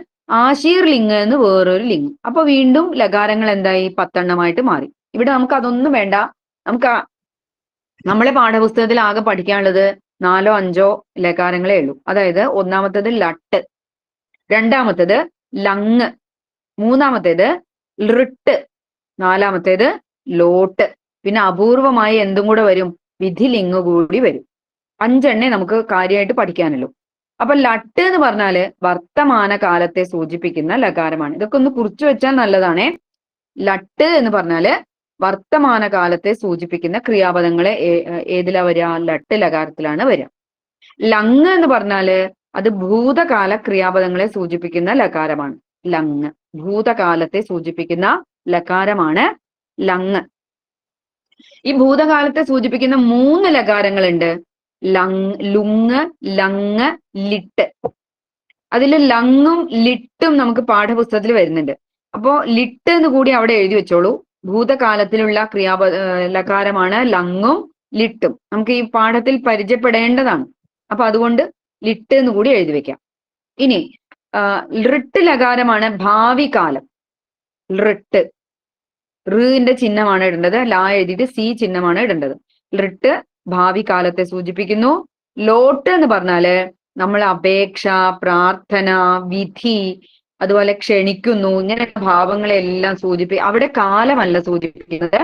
ആശീർ ലിങ് എന്ന് വേറൊരു ലിങ്. അപ്പൊ വീണ്ടും ലകാരങ്ങൾ എന്തായി? 10 മാറി. ഇവിടെ നമുക്ക് അതൊന്നും വേണ്ട. നമുക്ക് നമ്മളെ പാഠപുസ്തകത്തിൽ ആകെ പഠിക്കാനുള്ളത് 4 5 ലകാരങ്ങളേ ഉള്ളൂ. അതായത് ഒന്നാമത്തേത് ലട്ട്, രണ്ടാമത്തേത് ലങ്, മൂന്നാമത്തേത് ലൃട്ട്, നാലാമത്തേത് ലോട്ട്, പിന്നെ അപൂർവമായി എന്തും കൂടെ വരും? വിധിലിങ് കൂടി വരും. 5 നമുക്ക് കാര്യമായിട്ട് പഠിക്കാനുള്ളൂ. അപ്പൊ ലട്ട് എന്ന് പറഞ്ഞാല് വർത്തമാന കാലത്തെ സൂചിപ്പിക്കുന്ന ലകാരമാണ്. ഇതൊക്കെ ഒന്ന് കുറിച്ചു വെച്ചാൽ നല്ലതാണേ. ലട്ട് എന്ന് പറഞ്ഞാല് വർത്തമാന കാലത്തെ സൂചിപ്പിക്കുന്ന ക്രിയാപദങ്ങളെ ഏതിലാ വരിക? ലട്ട് ലകാരത്തിലാണ് വരിക. ലങ് എന്ന് പറഞ്ഞാല് അത് ഭൂതകാല ക്രിയാപദങ്ങളെ സൂചിപ്പിക്കുന്ന ലകാരമാണ്. ലങ് ഭൂതകാലത്തെ സൂചിപ്പിക്കുന്ന ലകാരമാണ് ലങ്. ഈ ഭൂതകാലത്തെ സൂചിപ്പിക്കുന്ന 3 ലകാരങ്ങളുണ്ട്. ലുങ്, ലങ്, ലിട്ട്. അതിൽ ലങ്ങും ലിട്ടും നമുക്ക് പാഠപുസ്തകത്തിൽ വരുന്നുണ്ട്. അപ്പോ ലിട്ട് എന്ന് കൂടി അവിടെ എഴുതി വെച്ചോളൂ. ഭൂതകാലത്തിലുള്ള ലകാരമാണ് ലങ്ങും ലിട്ടും. നമുക്ക് ഈ പാഠത്തിൽ പരിചയപ്പെടേണ്ടതാണ്. അപ്പൊ അതുകൊണ്ട് ലിട്ട് എന്ന് കൂടി എഴുതി വെക്കാം. ഇനി ലൃട്ട് ലകാരമാണ് ഭാവി കാലം. ലൃട്ട് ഋന്റെ ചിഹ്നമാണ് ഇടേണ്ടത്. ലാ എഴുതിയിട്ട് സി ചിഹ്നമാണ് ഇടേണ്ടത്. ലൃട്ട് ഭാവി കാലത്തെ സൂചിപ്പിക്കുന്നു. ലോട്ട് എന്ന് പറഞ്ഞാല് നമ്മൾ അപേക്ഷ, പ്രാർത്ഥന, വിധി, അതുപോലെ ക്ഷണിക്കുന്നു, ഇങ്ങനെ ഭാവങ്ങളെല്ലാം അവിടെ കാലമല്ല സൂചിപ്പിക്കുന്നത്.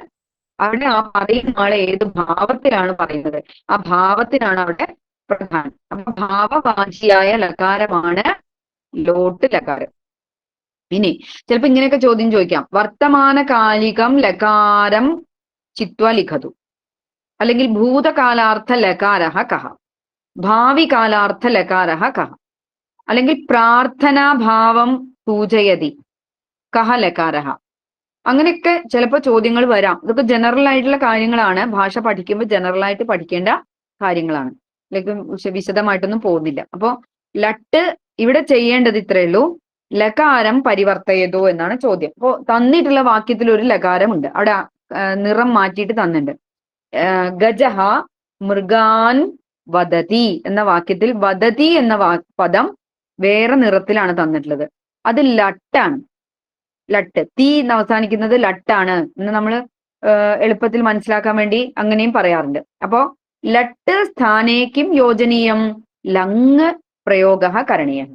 അവിടെ ആ പറയുന്ന ആളെ ഏത് ഭാവത്തിലാണ് പറയുന്നത്, ആ ഭാവത്തിനാണ് അവിടെ പ്രധാനം. അപ്പൊ ഭാവവാചിയായ ലകാരമാണ് ലോട്ട് ലകാരം. ഇനി ചിലപ്പോ ഇങ്ങനെയൊക്കെ ചോദ്യം ചോദിക്കാം. വർത്തമാനകാലികം ലകാരം ചിത്വ ലിഖതു, അല്ലെങ്കിൽ ഭൂതകാലാർത്ഥ ലകാരഃ കഹ, ഭാവി കാലാർത്ഥ ലകാരഃ കഹ, അല്ലെങ്കിൽ പ്രാർത്ഥനാഭാവം സൂചയതി കഹ ലകാരഃ. അങ്ങനെയൊക്കെ ചിലപ്പോൾ ചോദ്യങ്ങൾ വരാം. ഇതൊക്കെ ജനറൽ ആയിട്ടുള്ള കാര്യങ്ങളാണ്. ഭാഷ പഠിക്കുമ്പോൾ ജനറൽ ആയിട്ട് പഠിക്കേണ്ട കാര്യങ്ങളാണ്. ഇതിലേക്ക് വിശദമായിട്ടൊന്നും പോകുന്നില്ല. അപ്പോ ലട്ട് ഇവിടെ ചെയ്യേണ്ടത് ഇത്രയേ ഉള്ളൂ. ലകാരം പരിവർത്തയതോ എന്നാണ് ചോദ്യം. അപ്പോ തന്നിട്ടുള്ള വാക്യത്തിൽ ഒരു ലകാരമുണ്ട്. അവിടെ നിറം മാറ്റിയിട്ട് തന്നിട്ടുണ്ട്. ഗജഹ മൃഗാൻ വദതി എന്ന വാക്യത്തിൽ വദതി എന്ന പദം വേറെ നിറത്തിലാണ് തന്നിട്ടുള്ളത്. അത് ലട്ടാണ്. ലട്ട്, തീ എന്ന് അവസാനിക്കുന്നത് ലട്ടാണ് എന്ന് നമ്മൾ എളുപ്പത്തിൽ മനസ്സിലാക്കാൻ വേണ്ടി അങ്ങനെയും പറയാറുണ്ട്. അപ്പോ ലട്ട് സ്ഥാനേക്കും യോജനീയം ലങ് പ്രയോഗ കരണീയം.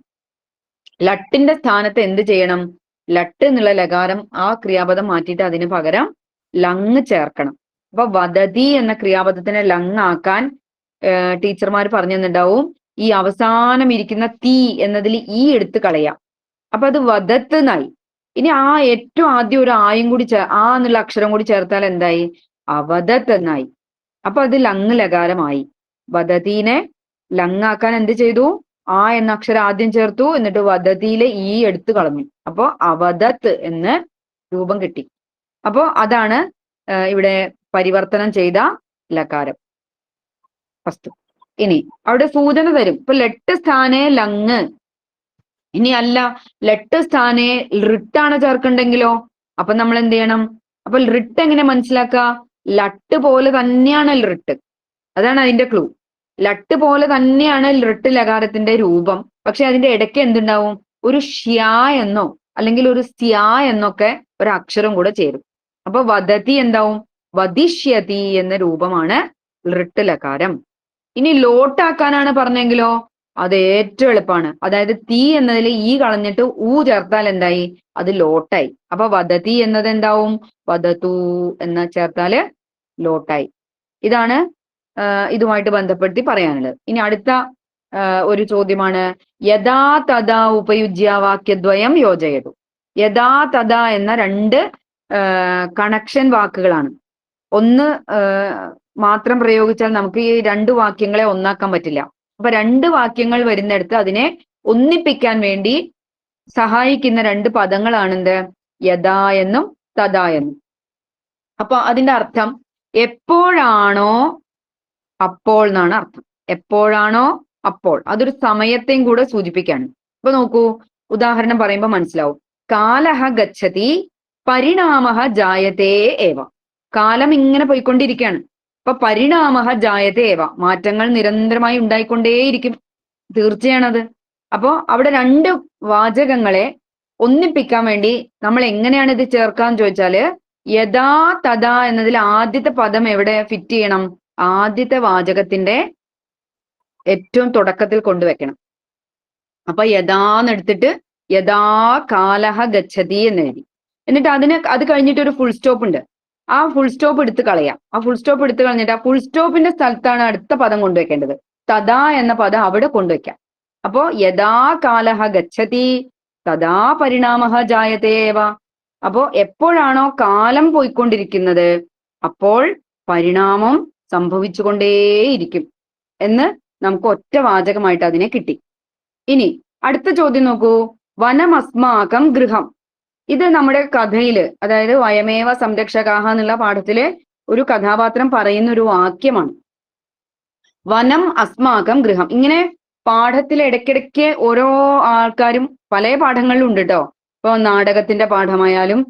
ലട്ടിന്റെ സ്ഥാനത്ത് എന്ത് ചെയ്യണം? ലട്ട് എന്നുള്ള ലകാരം ആ ക്രിയാപദം മാറ്റിയിട്ട് അതിന് പകരം ലങ് ചേർക്കണം. അപ്പൊ വദതി എന്ന ക്രിയാപദത്തിനെ ലങ് ആക്കാൻ ടീച്ചർമാർ പറഞ്ഞു തന്നിട്ടുണ്ടാവും. ഈ അവസാനം ഇരിക്കുന്ന തീ എന്നതിൽ ഈ എടുത്ത് കളയാം. അപ്പൊ അത് വദത്ത് എന്നായി. ഇനി ആ ഏറ്റവും ആദ്യം ഒരു ആയും കൂടി ആ എന്നുള്ള അക്ഷരം കൂടി ചേർത്താൽ എന്തായി? അവദത്ത് എന്നായി. അപ്പൊ അത് ലങ് ലകാരമായി. വദതീനെ ലങ് ആക്കാൻ എന്ത് ചെയ്തു? ആ എന്ന അക്ഷരം ആദ്യം ചേർത്തു, എന്നിട്ട് വദതിയിലെ ഈ എടുത്തു കളഞ്ഞു. അപ്പോ അവദത്ത് എന്ന് രൂപം കിട്ടി. അപ്പോ അതാണ് ഇവിടെ പരിവർത്തനം ചെയ്ത ലകാരം. ഫസ്റ്റ്. ഇനി അവിടെ സൂചന തരും. ഇപ്പൊ ലട്ട് സ്ഥാനേ ലങ്, ഇനി അല്ല ലട്ട് സ്ഥാനേ ലൃട്ടാണ് ചേർക്കണ്ടെങ്കിലോ? അപ്പൊ നമ്മൾ എന്ത് ചെയ്യണം? അപ്പൊ ലൃട്ട് എങ്ങനെ മനസ്സിലാക്കുക? ലട്ട് പോലെ തന്നെയാണ് ലൃട്ട്. അതാണ് അതിന്റെ ക്ലൂ. ലട്ട് പോലെ തന്നെയാണ് ലൃട്ട് ലകാരത്തിന്റെ രൂപം. പക്ഷെ അതിന്റെ ഇടയ്ക്ക് എന്തുണ്ടാവും? ഒരു ഷ്യാ എന്നോ അല്ലെങ്കിൽ ഒരു സ്യാ എന്നൊക്കെ ഒരു അക്ഷരം കൂടെ ചേരും. അപ്പൊ വദതി എന്താവും? വദിഷ്യതി എന്ന രൂപമാണ് ലൃട്ട് ലകാരം. ഇനി ലോട്ടാക്കാനാണ് പറഞ്ഞെങ്കിലോ അത് ഏറ്റവും എളുപ്പമാണ്. അതായത് തീ എന്നതിൽ ഈ കളഞ്ഞിട്ട് ഊ ചേർത്താൽ എന്തായി? അത് ലോട്ടായി. അപ്പൊ വദതി എന്നത് എന്താവും? വദതു എന്ന് ചേർത്താല് ലോട്ടായി. ഇതാണ് ഇതുമായിട്ട് ബന്ധപ്പെടുത്തി പറയാനുള്ളത്. ഇനി അടുത്ത ഒരു ചോദ്യമാണ് യഥാ തഥാ ഉപയുജ്യ വാക്യദ്വയം യോജയതു. യഥാ തഥാ എന്ന 2 കണക്ഷൻ വാക്കുകളാണ്. ഒന്ന് മാത്രം പ്രയോഗിച്ചാൽ നമുക്ക് ഈ 2 വാക്യങ്ങളെ ഒന്നാക്കാൻ പറ്റില്ല. അപ്പൊ 2 വാക്യങ്ങൾ വരുന്നിടത്ത് അതിനെ ഒന്നിപ്പിക്കാൻ വേണ്ടി സഹായിക്കുന്ന 2 പദങ്ങളാണ് എന്ത്? യഥാ എന്നും തഥാ എന്നും. അപ്പൊ അതിന്റെ അർത്ഥം എപ്പോഴാണോ അപ്പോൾ എന്നാണ് അർത്ഥം. എപ്പോഴാണോ അപ്പോൾ. അതൊരു സമയത്തെയും കൂടെ സൂചിപ്പിക്കാണ്. അപ്പൊ നോക്കൂ, ഉദാഹരണം പറയുമ്പോൾ മനസ്സിലാവും. കാലഹ ഗച്ഛതി പരിണാമഹ ജായതേ ഏവ. കാലം ഇങ്ങനെ പോയിക്കൊണ്ടിരിക്കുകയാണ്. അപ്പൊ പരിണാമ ജായതേവ, മാറ്റങ്ങൾ നിരന്തരമായി ഉണ്ടായിക്കൊണ്ടേയിരിക്കും, തീർച്ചയാണത്. അപ്പോ അവിടെ രണ്ട് വാചകങ്ങളെ ഒന്നിപ്പിക്കാൻ വേണ്ടി നമ്മൾ എങ്ങനെയാണ് ഇത് ചേർക്കാന്ന് ചോദിച്ചാല്, യഥാ തഥാ എന്നതിൽ ആദ്യത്തെ പദം എവിടെ ഫിറ്റ് ചെയ്യണം? ആദ്യത്തെ വാചകത്തിന്റെ ഏറ്റവും തുടക്കത്തിൽ കൊണ്ടുവെക്കണം. അപ്പൊ യഥാന്നെടുത്തിട്ട് യഥാ കാലഹ ഗച്ഛതി എന്ന് എഴുതി. എന്നിട്ട് അത് കഴിഞ്ഞിട്ട് ഒരു ഫുൾ സ്റ്റോപ്പ് ഉണ്ട്. ആ ഫുൾ സ്റ്റോപ്പ് എടുത്ത് കളയാം. ആ ഫുൾ സ്റ്റോപ്പ് എടുത്ത് കളഞ്ഞിട്ട് ആ ഫുൾ സ്റ്റോപ്പിന്റെ സ്ഥലത്താണ് അടുത്ത പദം കൊണ്ടുവെക്കേണ്ടത്. തഥാ എന്ന പദം അവിടെ കൊണ്ടുവെക്കാം. അപ്പോ യഥാ കാലഹ ഗച്ഛതി തഥാ പരിണാമ ജായതേവ. അപ്പോ എപ്പോഴാണോ കാലം പോയിക്കൊണ്ടിരിക്കുന്നത് അപ്പോൾ പരിണാമം സംഭവിച്ചുകൊണ്ടേയിരിക്കും എന്ന് നമുക്ക് ഒറ്റ വാചകമായിട്ട് അതിനെ കിട്ടി. ഇനി അടുത്ത ചോദ്യം നോക്കൂ. വനമസ്മാകം ഗൃഹം. ഇത് നമ്മുടെ കഥയില്, അതായത് വയമേവ സംരക്ഷകാഹ എന്നുള്ള പാഠത്തില് ഒരു കഥാപാത്രം പറയുന്ന ഒരു വാക്യമാണ്. വനം അസ്മാകം ഗൃഹം. ഇങ്ങനെ പാഠത്തിൽ ഇടയ്ക്കിടയ്ക്ക് ഓരോ ആൾക്കാരും പല പാഠങ്ങളിലും ഉണ്ട് കേട്ടോ. ഇപ്പൊ നാടകത്തിന്റെ പാഠമായാലും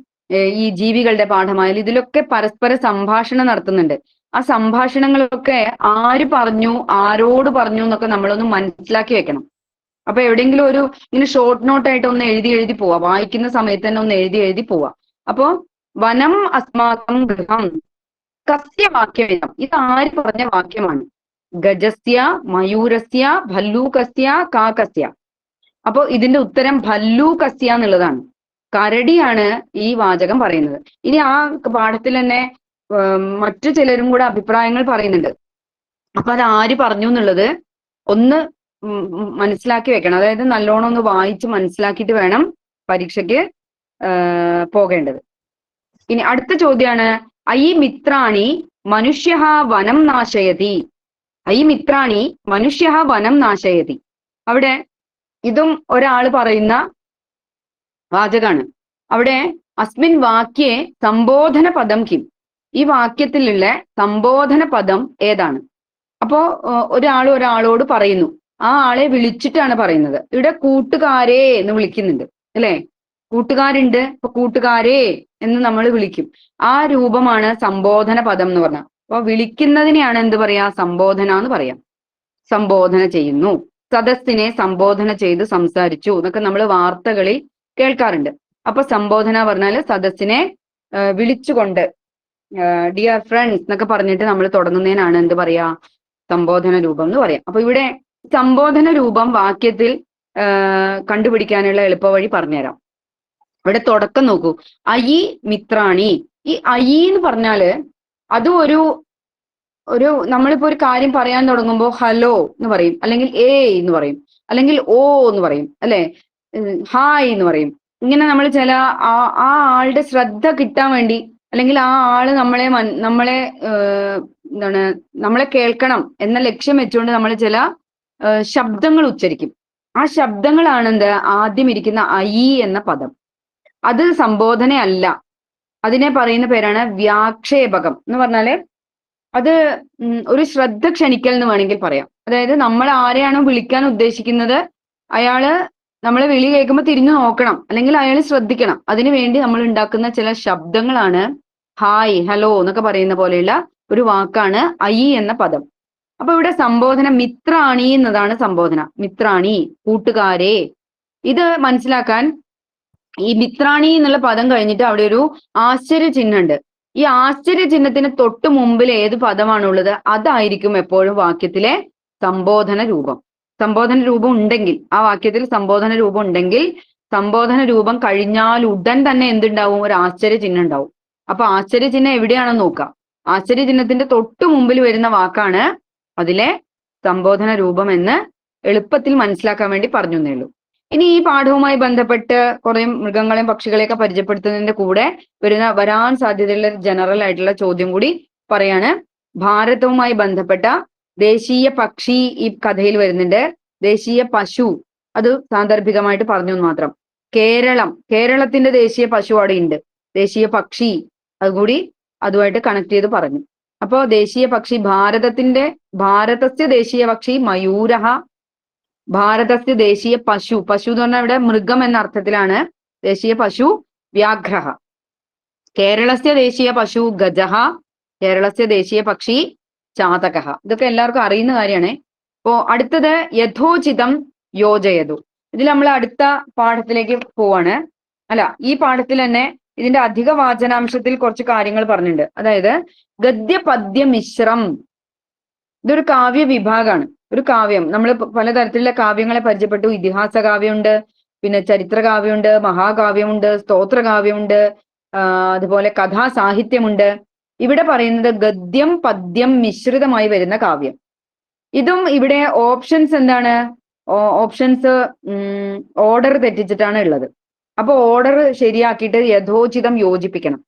ഈ ജീവികളുടെ പാഠമായാലും ഇതിലൊക്കെ പരസ്പര സംഭാഷണം നടത്തുന്നുണ്ട്. ആ സംഭാഷണങ്ങളൊക്കെ ആര് പറഞ്ഞു, ആരോട് പറഞ്ഞു എന്നൊക്കെ നമ്മളൊന്ന് മനസ്സിലാക്കി വെക്കണം. അപ്പൊ എവിടെയെങ്കിലും ഒരു ഇങ്ങനെ ഷോർട്ട് നോട്ടായിട്ട് ഒന്ന് എഴുതി പോവാ, വായിക്കുന്ന സമയത്ത് തന്നെ ഒന്ന് എഴുതി പോവാ. അപ്പോ വനം അസ്മാകം ഗൃഹം കസ്യ വാക്യമിതം. ഇത് ആര് പറഞ്ഞ വാക്യമാണ്? ഗജസ്യ, മയൂരസ്യ, ഭല്ലൂകസ്യ, കാകസ്യ. അപ്പോ ഇതിന്റെ ഉത്തരം ഭല്ലൂകസ്യ എന്നുള്ളതാണ്. കരടിയാണ് ഈ വാചകം പറയുന്നത്. ഇനി ആ പാഠത്തിൽ തന്നെ മറ്റു ചിലരും കൂടെ അഭിപ്രായങ്ങൾ പറയുന്നുണ്ട്. അപ്പൊ അത് ആര് പറഞ്ഞു എന്നുള്ളത് ഒന്ന് മനസ്സിലാക്കി വെക്കണം. അതായത് നല്ലോണം ഒന്ന് വായിച്ച് മനസ്സിലാക്കിയിട്ട് വേണം പരീക്ഷയ്ക്ക് പോകേണ്ടത്. ഇനി അടുത്ത ചോദ്യമാണ്, ഐ മിത്രാണി മനുഷ്യ വനം നാശയതി. ഐ മിത്രാണി മനുഷ്യ വനം നാശയതി. അവിടെ ഇതും ഒരാൾ പറയുന്ന വാചകാണ്. അവിടെ അസ്മിൻ വാക്യേ സംബോധന പദം കിം. ഈ വാക്യത്തിലുള്ള സംബോധന പദം ഏതാണ്? അപ്പോ ഒരാളോട് പറയുന്നു, ആ ആളെ വിളിച്ചിട്ടാണ് പറയുന്നത്. ഇവിടെ കൂട്ടുകാരെ എന്ന് വിളിക്കുന്നുണ്ട് അല്ലെ? കൂട്ടുകാരുണ്ട്, അപ്പൊ കൂട്ടുകാരെ എന്ന് നമ്മൾ വിളിക്കും. ആ രൂപമാണ് സംബോധന പദം എന്ന് പറഞ്ഞാൽ. അപ്പൊ വിളിക്കുന്നതിനെയാണ് എന്ത് പറയാ? സംബോധന എന്ന് പറയാം. സംബോധന ചെയ്യുന്നു, സദസ്സിനെ സംബോധന ചെയ്ത് സംസാരിച്ചു എന്നൊക്കെ നമ്മൾ വാർത്തകളിൽ കേൾക്കാറുണ്ട്. അപ്പൊ സംബോധന പറഞ്ഞാല് സദസ്സിനെ വിളിച്ചുകൊണ്ട് ഡിയർ ഫ്രണ്ട്സ് എന്നൊക്കെ പറഞ്ഞിട്ട് നമ്മൾ തുടങ്ങുന്നതിനാണ് എന്ത് പറയാ? സംബോധന രൂപം എന്ന് പറയാം. അപ്പൊ ഇവിടെ സംബോധന രൂപം വാക്യത്തിൽ കണ്ടുപിടിക്കാനുള്ള എളുപ്പവഴി പറഞ്ഞുതരാം. ഇവിടെ തുടക്കം നോക്കൂ. അയി മിത്രാണി. ഈ അയി എന്ന് പറഞ്ഞാല് അത് ഒരു നമ്മളിപ്പോ ഒരു കാര്യം പറയാൻ തുടങ്ങുമ്പോൾ ഹലോ എന്ന് പറയും, അല്ലെങ്കിൽ ഏ എന്ന് പറയും, അല്ലെങ്കിൽ ഓ എന്ന് പറയും, അല്ലെ? ഹായ് എന്ന് പറയും. ഇങ്ങനെ നമ്മൾ ചില ആ ആളുടെ ശ്രദ്ധ കിട്ടാൻ വേണ്ടി, അല്ലെങ്കിൽ ആ ആള് നമ്മളെ കേൾക്കണം എന്ന ലക്ഷ്യം വെച്ചുകൊണ്ട് നമ്മൾ ചില ശബ്ദങ്ങൾ ഉച്ചരിക്കും. ആ ശബ്ദങ്ങളാണ് എന്ത്? ആദ്യം ഇരിക്കുന്ന ഐ എന്ന പദം. അത് സംബോധനയല്ല. അതിനെ പറയുന്ന പേരാണ് വ്യാക്ഷേപകം എന്ന് പറഞ്ഞാല് അത് ഒരു ശ്രദ്ധ ക്ഷണിക്കൽ എന്ന് വേണമെങ്കിൽ പറയാം. അതായത് നമ്മൾ ആരെയാണോ വിളിക്കാൻ ഉദ്ദേശിക്കുന്നത് അയാള് നമ്മളെ വിളി കേൾക്കുമ്പോൾ തിരിഞ്ഞു നോക്കണം, അല്ലെങ്കിൽ അയാൾ ശ്രദ്ധിക്കണം. അതിനു വേണ്ടി നമ്മൾ ഉണ്ടാക്കുന്ന ചില ശബ്ദങ്ങളാണ് ഹായ്, ഹലോ എന്നൊക്കെ പറയുന്ന പോലെയുള്ള ഒരു വാക്കാണ് ഐ എന്ന പദം. അപ്പൊ ഇവിടെ സംബോധന മിത്രാണി എന്നതാണ് സംബോധന. മിത്രാണി, കൂട്ടുകാരെ. ഇത് മനസ്സിലാക്കാൻ ഈ മിത്രാണി എന്നുള്ള പദം കഴിഞ്ഞിട്ട് അവിടെ ഒരു ആശ്ചര്യ ചിഹ്നമുണ്ട്. ഈ ആശ്ചര്യ ചിഹ്നത്തിന് തൊട്ട് മുമ്പിൽ ഏത് പദമാണുള്ളത് അതായിരിക്കും എപ്പോഴും വാക്യത്തിലെ സംബോധന രൂപം. സംബോധന രൂപം ഉണ്ടെങ്കിൽ, ആ വാക്യത്തിൽ സംബോധന രൂപം ഉണ്ടെങ്കിൽ, സംബോധന രൂപം കഴിഞ്ഞാൽ ഉടൻ തന്നെ എന്തുണ്ടാവും? ഒരു ആശ്ചര്യ ചിഹ്നം ഉണ്ടാവും. അപ്പൊ ആശ്ചര്യ ചിഹ്നം എവിടെയാണെന്ന് നോക്കാം. ആശ്ചര്യ ചിഹ്നത്തിന്റെ തൊട്ട് മുമ്പിൽ വരുന്ന വാക്കാണ് അതിലെ സംബോധന രൂപം എന്ന് എളുപ്പത്തിൽ മനസ്സിലാക്കാൻ വേണ്ടി പറഞ്ഞു എന്നേ ഉള്ളൂ. ഇനി ഈ പാഠവുമായി ബന്ധപ്പെട്ട് കുറെ മൃഗങ്ങളെയും പക്ഷികളെയൊക്കെ പരിചയപ്പെടുത്തുന്നതിന്റെ കൂടെ വരാൻ സാധ്യതയുള്ള ജനറൽ ആയിട്ടുള്ള ചോദ്യം കൂടി പറയാണ്. ഭാരതവുമായി ബന്ധപ്പെട്ട ദേശീയ പക്ഷി ഈ കഥയിൽ വരുന്നുണ്ട്. ദേശീയ പശു അത് സാന്ദർഭികമായിട്ട് പറഞ്ഞു എന്ന് മാത്രം. കേരളത്തിന്റെ ദേശീയ പശു അവിടെ ഉണ്ട്. ദേശീയ പക്ഷി അതുകൂടി അതുമായിട്ട് കണക്ട് ചെയ്ത് പറഞ്ഞു. അപ്പോ ദേശീയ പക്ഷി ഭാരതസ്യ ദേശീയ പക്ഷി മയൂരഹ, ഭാരതസ്യ ദേശീയ പശു എന്ന് പറഞ്ഞാൽ ഇവിടെ മൃഗം എന്ന അർത്ഥത്തിലാണ്. ദേശീയ പശു വ്യാഘ്രഹ. കേരളസ്യ ദേശീയ പശു ഗജഹ, കേരളസ്യ ദേശീയ പക്ഷി ചാതകഃ. ഇതൊക്കെ എല്ലാവർക്കും അറിയുന്ന കാര്യമാണ്. അപ്പോ അടുത്തത് യഥോചിതം യോജയതു. ഇതിൽ നമ്മൾ അടുത്ത പാഠത്തിലേക്ക് പോവാണ്. അല്ല, ഈ പാഠത്തിൽ തന്നെ ഇതിന്റെ അധിക വാചനാംശത്തിൽ കുറച്ച് കാര്യങ്ങൾ പറഞ്ഞിട്ടുണ്ട്. അതായത് ഗദ്യ പദ്യ മിശ്രം, ഇതൊരു കാവ്യ വിഭാഗമാണ്. ഒരു കാവ്യം, നമ്മൾ പലതരത്തിലുള്ള കാവ്യങ്ങളെ പരിചയപ്പെട്ടു. ഇതിഹാസ കാവ്യമുണ്ട്, പിന്നെ ചരിത്ര കാവ്യമുണ്ട്, മഹാകാവ്യമുണ്ട്, സ്തോത്രകാവ്യമുണ്ട്, അതുപോലെ കഥാസാഹിത്യമുണ്ട്. ഇവിടെ പറയുന്നത് ഗദ്യം പദ്യം മിശ്രിതമായി വരുന്ന കാവ്യം. ഇതും ഇവിടെ ഓപ്ഷൻസ് എന്താണ്? ഓപ്ഷൻസ് ഓർഡർ തെറ്റിച്ചിട്ടാണ് ഉള്ളത്. അപ്പൊ ഓർഡർ ശരിയാക്കിയിട്ട് യഥോചിതം യോജിപ്പിക്കണം.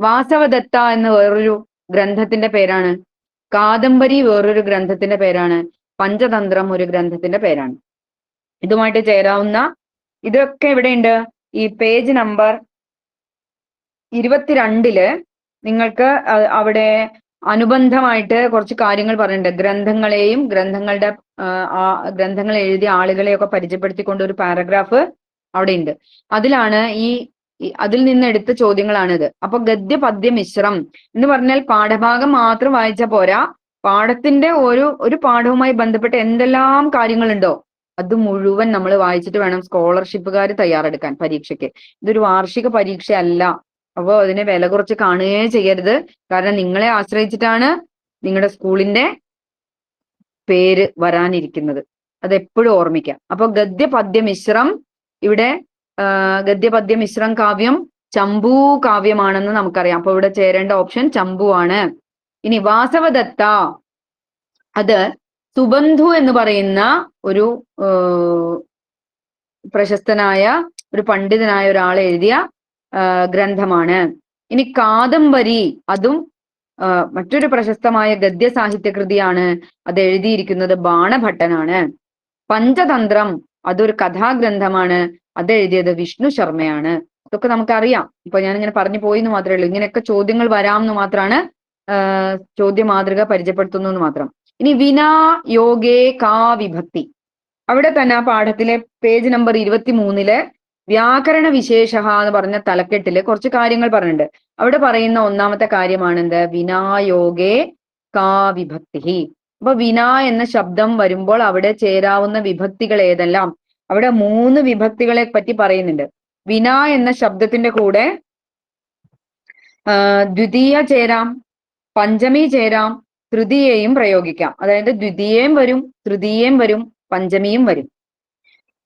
വാസവദത്ത എന്ന് വേറൊരു ഗ്രന്ഥത്തിന്റെ പേരാണ്. കാദംബരി വേറൊരു ഗ്രന്ഥത്തിന്റെ പേരാണ്. പഞ്ചതന്ത്രം ഒരു ഗ്രന്ഥത്തിന്റെ പേരാണ്. ഇതുമായിട്ട് ചേരാവുന്ന ഇതൊക്കെ എവിടെയുണ്ട്? ഈ പേജ് നമ്പർ 22 നിങ്ങൾക്ക് അവിടെ അനുബന്ധമായിട്ട് കുറച്ച് കാര്യങ്ങൾ പറഞ്ഞിട്ടുണ്ട്. ഗ്രന്ഥങ്ങളെയും ഗ്രന്ഥങ്ങൾ എഴുതിയ ആളുകളെയൊക്കെ പരിചയപ്പെടുത്തിക്കൊണ്ട് ഒരു പാരഗ്രാഫ് അവിടെ ഉണ്ട്. അതിലാണ് അതിൽ നിന്ന് എടുത്ത ചോദ്യങ്ങളാണിത്. അപ്പൊ ഗദ്യ പദ്യ മിശ്രം എന്ന് പറഞ്ഞാൽ പാഠഭാഗം മാത്രം വായിച്ചാൽ പോരാ. പാഠത്തിന്റെ ഒരു പാഠവുമായി ബന്ധപ്പെട്ട് എന്തെല്ലാം കാര്യങ്ങളുണ്ടോ അത് മുഴുവൻ നമ്മൾ വായിച്ചിട്ട് വേണം സ്കോളർഷിപ്പുകാർ തയ്യാറെടുക്കാൻ പരീക്ഷയ്ക്ക്. ഇതൊരു വാർഷിക പരീക്ഷ അല്ല. അപ്പോൾ അതിനെ വില കുറച്ച് കാണുകയേ ചെയ്യരുത്. കാരണം നിങ്ങളെ ആശ്രയിച്ചിട്ടാണ് നിങ്ങളുടെ സ്കൂളിന്റെ പേര് വരാനിരിക്കുന്നത്. അതെപ്പോഴും ഓർമ്മിക്കാം. അപ്പൊ ഗദ്യ പദ്യ മിശ്രം, ഇവിടെ ഗദ്യ പദ്യ മിശ്രം കാവ്യം ചമ്പു കാവ്യമാണെന്ന് നമുക്കറിയാം. അപ്പൊ ഇവിടെ ചേരേണ്ട ഓപ്ഷൻ ചമ്പു ആണ്. ഇനി വാസവദത്ത, അത് സുബന്ധു എന്ന് പറയുന്ന ഒരു പ്രശസ്തനായ ഒരു പണ്ഡിതനായ ഒരാൾ എഴുതിയ ഗ്രന്ഥമാണ്. ഇനി കാദംബരി, അതും മറ്റൊരു പ്രശസ്തമായ ഗദ്യ സാഹിത്യ കൃതിയാണ്. അത് എഴുതിയിരിക്കുന്നത് ബാണഭട്ടനാണ്. പഞ്ചതന്ത്രം, അതൊരു കഥാഗ്രന്ഥമാണ്. അത് എഴുതിയത് വിഷ്ണു ശർമ്മയാണ്. ഇതൊക്കെ നമുക്കറിയാം. ഇപ്പൊ ഞാനിങ്ങനെ പറഞ്ഞു പോയി എന്ന് മാത്രമേ ഉള്ളൂ. ഇങ്ങനെയൊക്കെ ചോദ്യങ്ങൾ വരാമെന്ന് മാത്രമാണ് ചോദ്യ മാതൃക പരിചയപ്പെടുത്തുന്നു എന്ന് മാത്രം. ഇനി വിനാ യോഗേ കാ വിഭക്തി, അവിടെ തന്നെ ആ പാഠത്തിലെ പേജ് നമ്പർ 23 വ്യാകരണ വിശേഷ എന്ന് പറഞ്ഞ തലക്കെട്ടില് കുറച്ച് കാര്യങ്ങൾ പറഞ്ഞിട്ടുണ്ട്. അവിടെ പറയുന്ന ഒന്നാമത്തെ കാര്യമാണ് എന്ത്? വിനായോഗേ കാ വിഭക്തി. അപ്പൊ വിനാ എന്ന ശബ്ദം വരുമ്പോൾ അവിടെ ചേരാവുന്ന വിഭക്തികൾ ഏതെല്ലാം? അവിടെ 3 വിഭക്തികളെ പറ്റി പറയുന്നുണ്ട്. വിനാ എന്ന ശബ്ദത്തിന്റെ കൂടെ ദ്വിതീയ ചേരാം, പഞ്ചമി ചേരാം, തൃതീയയും പ്രയോഗിക്കാം. അതായത് ദ്വിതീയം വരും, തൃതീയം വരും, പഞ്ചമിയും വരും.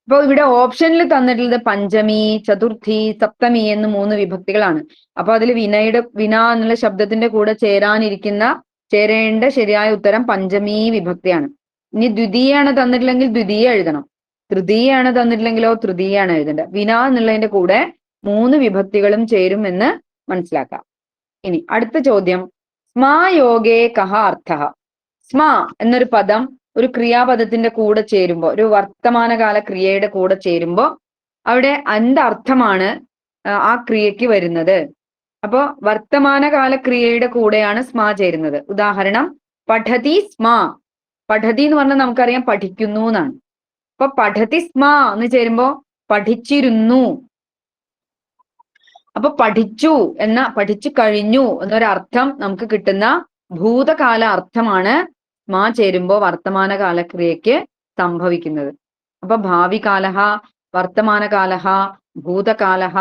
ഇപ്പൊ ഇവിടെ ഓപ്ഷനിൽ തന്നിട്ടുള്ളത് പഞ്ചമി, ചതുർത്ഥി, സപ്തമി എന്ന് 3 വിഭക്തികളാണ്. അപ്പൊ അതിൽ വിന എന്നുള്ള ശബ്ദത്തിന്റെ കൂടെ ചേരേണ്ട ശരിയായ ഉത്തരം പഞ്ചമി വിഭക്തിയാണ്. ഇനി ദ്വിതീയാണ് തന്നിട്ടില്ലെങ്കിൽ ദ്വിതീയ എഴുതണം. തൃതീയാണ് തന്നിട്ടില്ലെങ്കിലോ തൃതീയാണ് എഴുതേണ്ടത്. വിന എന്നുള്ളതിന്റെ കൂടെ 3 വിഭക്തികളും ചേരും എന്ന് മനസ്സിലാക്കാം. ഇനി അടുത്ത ചോദ്യം, സ്മാ യോഗേ കഹ അർത്ഥ. സ്മാ എന്നൊരു പദം ഒരു ക്രിയാപദത്തിന്റെ കൂടെ ചേരുമ്പോ, ഒരു വർത്തമാനകാല ക്രിയയുടെ കൂടെ ചേരുമ്പോ അവിടെ എന്തർത്ഥമാണ് ആ ക്രിയക്ക് വരുന്നത്? അപ്പോ വർത്തമാനകാല ക്രിയയുടെ കൂടെയാണ് സ്മാ ചേരുന്നത്. ഉദാഹരണം, പഠതി സ്മാ. പഠതി എന്ന് പറഞ്ഞാൽ നമുക്കറിയാം പഠിക്കുന്നു എന്നാണ്. അപ്പൊ പഠതി സ്മാ എന്ന് ചേരുമ്പോ പഠിച്ചിരുന്നു. അപ്പൊ പഠിച്ചു പഠിച്ചു കഴിഞ്ഞു എന്നൊരർത്ഥം നമുക്ക് കിട്ടുന്ന ഭൂതകാല അർത്ഥമാണ് സ്മാ ചേരുമ്പോ വർത്തമാനകാല ക്രിയക്ക് സംഭവിക്കുന്നത്. അപ്പൊ ഭാവികാലഹ, വർത്തമാനകാലഹ, ഭൂതകാലഹ,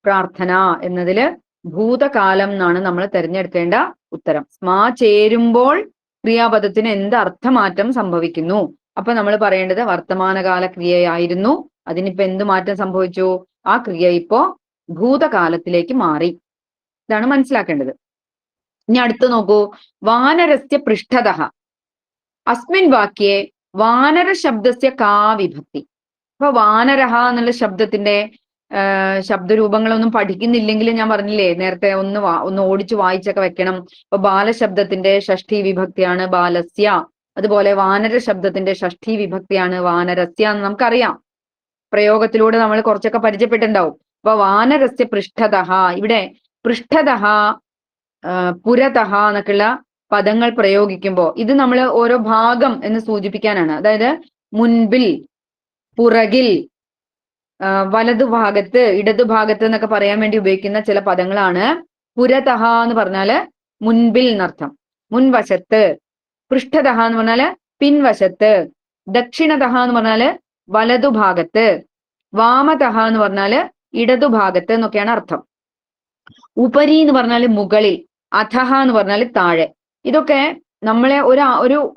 പ്രാർത്ഥന എന്നതില് ഭൂതകാലം എന്നാണ് നമ്മൾ തിരഞ്ഞെടുക്കേണ്ട ഉത്തരം. സ്മാ ചേരുമ്പോൾ ക്രിയാപദത്തിന് എന്ത് അർത്ഥമാറ്റം സംഭവിക്കുന്നു? അപ്പൊ നമ്മൾ പറയേണ്ടത് വർത്തമാനകാല ക്രിയയായിരുന്നു, അതിനിപ്പോ എന്ത് മാറ്റം സംഭവിച്ചു? ആ ക്രിയ ഇപ്പോ ഭൂതകാലത്തിലേക്ക് മാറി. ഇതാണ് മനസ്സിലാക്കേണ്ടത്. ഇനി അടുത്ത് നോക്കൂ, വാനരസ്യ പൃഷ്ഠതഃ. അസ്മിൻ വാക്യേ വാനര ശബ്ദസ്യ കാ വിഭക്തി. അപ്പൊ വാനരഹ എന്നുള്ള ശബ്ദത്തിന്റെ ശബ്ദരൂപങ്ങളൊന്നും പഠിക്കുന്നില്ലെങ്കിൽ ഞാൻ പറഞ്ഞില്ലേ നേരത്തെ, ഒന്ന് ഓടിച്ചു വായിച്ചൊക്കെ വെക്കണം. അപ്പൊ ബാലശബ്ദത്തിന്റെ ഷഷ്ഠി വിഭക്തിയാണ് ബാലസ്യ. അതുപോലെ വാനര ശബ്ദത്തിന്റെ ഷഷ്ഠി വിഭക്തിയാണ് വാനരസ്യ എന്ന് നമുക്കറിയാം. പ്രയോഗത്തിലൂടെ നമ്മൾ കുറച്ചൊക്കെ പരിചയപ്പെട്ടിട്ടുണ്ടാവും. അപ്പൊ വാനരസ്യ പൃഷ്ഠതഃ, ഇവിടെ പൃഷ്ഠതഃ, പുരതഃ എന്നൊക്കെയുള്ള പദങ്ങൾ പ്രയോഗിക്കുമ്പോൾ ഇത് നമ്മൾ ഓരോ ഭാഗം എന്ന് സൂചിപ്പിക്കാനാണ്. അതായത് മുൻപിൽ, പുറകിൽ, വലതുഭാഗത്ത്, ഇടതുഭാഗത്ത് എന്നൊക്കെ പറയാൻ വേണ്ടി ഉപയോഗിക്കുന്ന ചില പദങ്ങളാണ്. പുരതഃ എന്ന് പറഞ്ഞാല് മുൻപിൽ എന്നർത്ഥം, മുൻവശത്ത്. പൃഷ്ഠതഃ എന്ന് പറഞ്ഞാല് പിൻവശത്ത്, ദക്ഷിണതഃ എന്ന് പറഞ്ഞാല് വലതുഭാഗത്ത്, വാമതഃ എന്ന് പറഞ്ഞാല് ഇടതുഭാഗത്ത് എന്നൊക്കെയാണ് അർത്ഥം. ഉപരി എന്ന് പറഞ്ഞാല് മുകളിൽ, അധഃ എന്ന് പറഞ്ഞാല് താഴെ. ഇതൊക്കെ നമ്മളെ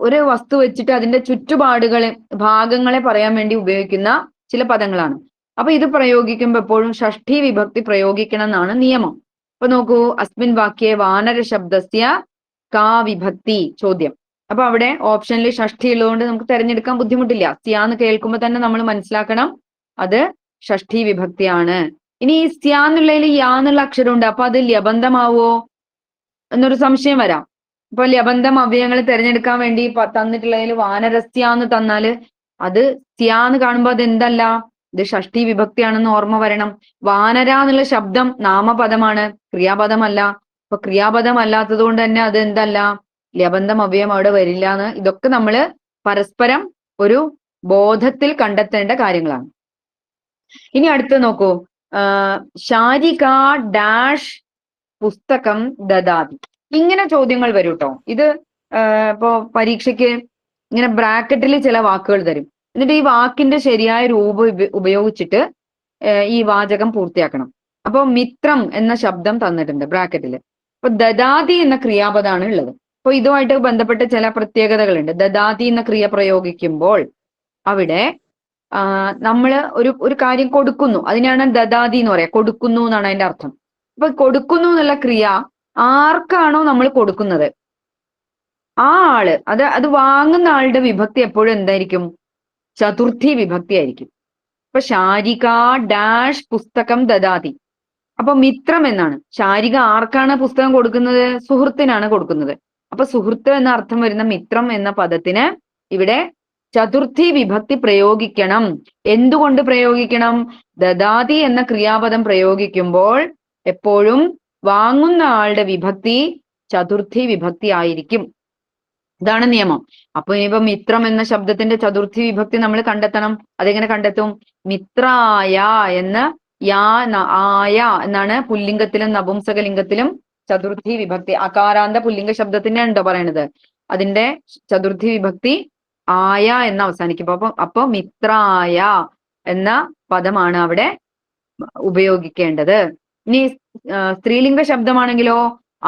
ഒരു വസ്തു വെച്ചിട്ട് അതിന്റെ ചുറ്റുപാടുകളെ ഭാഗങ്ങളെ പറയാൻ വേണ്ടി ഉപയോഗിക്കുന്ന ചില പദങ്ങളാണ്. അപ്പൊ ഇത് പ്രയോഗിക്കുമ്പോൾ എപ്പോഴും ഷഷ്ഠി വിഭക്തി പ്രയോഗിക്കണം എന്നാണ് നിയമം. അപ്പൊ നോക്കൂ, അസ്മിൻ വാക്യേ വാനര ശബ്ദസ്യ കാ വിഭക്തി ചോദ്യം. അപ്പൊ അവിടെ ഓപ്ഷനിൽ ഷഷ്ഠി ഉള്ളതുകൊണ്ട് നമുക്ക് തിരഞ്ഞെടുക്കാൻ ബുദ്ധിമുട്ടില്ല. സ്യാന്ന് കേൾക്കുമ്പോൾ തന്നെ നമ്മൾ മനസ്സിലാക്കണം അത് ഷഷ്ഠി വിഭക്തിയാണ്. ഇനി ഈ സ്യാന്നുള്ളതിൽ യാന്നുള്ള അക്ഷരമുണ്ട്, അപ്പൊ അത് ലബന്ധമാവോ എന്നൊരു സംശയം വരാം. ഇപ്പൊ ലബന്ധം അവയവങ്ങൾ തിരഞ്ഞെടുക്കാൻ വേണ്ടി തന്നിട്ടുള്ളതിൽ വാനരസ്യാന്ന് തന്നാല് അത് സ്യാന്ന് കാണുമ്പോ അത് എന്തല്ല, ഇത് ഷഷ്ഠി വിഭക്തിയാണെന്ന് ഓർമ്മ വരണം. വാനര എന്നുള്ള ശബ്ദം നാമപദമാണ്, ക്രിയാപദമല്ല. അപ്പൊ ക്രിയാപദം അല്ലാത്തത് കൊണ്ട് തന്നെ അത് എന്തല്ല, ലബന്ധം അവയം അവിടെ വരില്ല എന്ന്. ഇതൊക്കെ നമ്മള് പരസ്പരം ഒരു ബോധത്തിൽ കണ്ടെത്തേണ്ട കാര്യങ്ങളാണ്. ഇനി അടുത്ത് നോക്കൂ, ശാരിക ഡാഷ് പുസ്തകം ദദാതി. ഇങ്ങനെ ചോദ്യങ്ങൾ വരും കേട്ടോ. ഇത് ഇപ്പോ പരീക്ഷയ്ക്ക് ഇങ്ങനെ ബ്രാക്കറ്റിൽ ചില വാക്കുകൾ തരും. എന്നിട്ട് ഈ വാക്കിന്റെ ശരിയായ രൂപം ഉപയോഗിച്ചിട്ട് ഈ വാചകം പൂർത്തിയാക്കണം. അപ്പൊ മിത്രം എന്ന ശബ്ദം തന്നിട്ടുണ്ട് ബ്രാക്കറ്റില്. അപ്പൊ ദദാതി എന്ന ക്രിയാപദമാണ് ഉള്ളത്. അപ്പൊ ഇതുമായിട്ട് ബന്ധപ്പെട്ട ചില പ്രത്യേകതകളുണ്ട്. ദദാതി എന്ന ക്രിയ പ്രയോഗിക്കുമ്പോൾ അവിടെ നമ്മള് ഒരു കാര്യം കൊടുക്കുന്നു, അതിനാണ് ദദാതി എന്ന് പറയാം. കൊടുക്കുന്നു എന്നാണ് അതിന്റെ അർത്ഥം. അപ്പൊ കൊടുക്കുന്നു എന്നുള്ള ക്രിയ ആർക്കാണോ നമ്മൾ കൊടുക്കുന്നത് ആ ആള്, അത് വാങ്ങുന്ന ആളുടെ വിഭക്തി എപ്പോഴും എന്തായിരിക്കും, ചതുർത്ഥി വിഭക്തി ആയിരിക്കും. അപ്പൊ ശാരിക ഡാഷ് പുസ്തകം ദദാതി. അപ്പൊ മിത്രം എന്നാണ്. ശാരിക ആർക്കാണ് പുസ്തകം കൊടുക്കുന്നത്, സുഹൃത്തിനാണ് കൊടുക്കുന്നത്. അപ്പൊ സുഹൃത്ത് എന്ന അർത്ഥം വരുന്ന മിത്രം എന്ന പദത്തിന് ഇവിടെ ചതുർത്ഥി വിഭക്തി പ്രയോഗിക്കണം. എന്തുകൊണ്ട് പ്രയോഗിക്കണം? ദദാതി എന്ന ക്രിയാപദം പ്രയോഗിക്കുമ്പോൾ എപ്പോഴും വാങ്ങുന്ന ആളുടെ വിഭക്തി ചതുർത്ഥി വിഭക്തി ആയിരിക്കും. ഇതാണ് നിയമം. അപ്പൊ ഇനിയിപ്പോ മിത്രം എന്ന ശബ്ദത്തിന്റെ ചതുർത്ഥി വിഭക്തി നമ്മൾ കണ്ടെത്തണം. അതെങ്ങനെ കണ്ടെത്തും? മിത്രായ എന്ന ആയ എന്നാണ് പുല്ലിംഗത്തിലും നപുംസകലിംഗത്തിലും ചതുർത്ഥി വിഭക്തി. അകാരാന്ത പുല്ലിംഗ ശബ്ദത്തിന്റെ ഉണ്ടോ പറയണത്, അതിന്റെ ചതുർത്ഥി വിഭക്തി ആയ എന്ന് അവസാനിക്കും. അപ്പൊ മിത്രായ എന്ന പദമാണ് അവിടെ ഉപയോഗിക്കേണ്ടത്. ഇനി സ്ത്രീലിംഗ ശബ്ദമാണെങ്കിലോ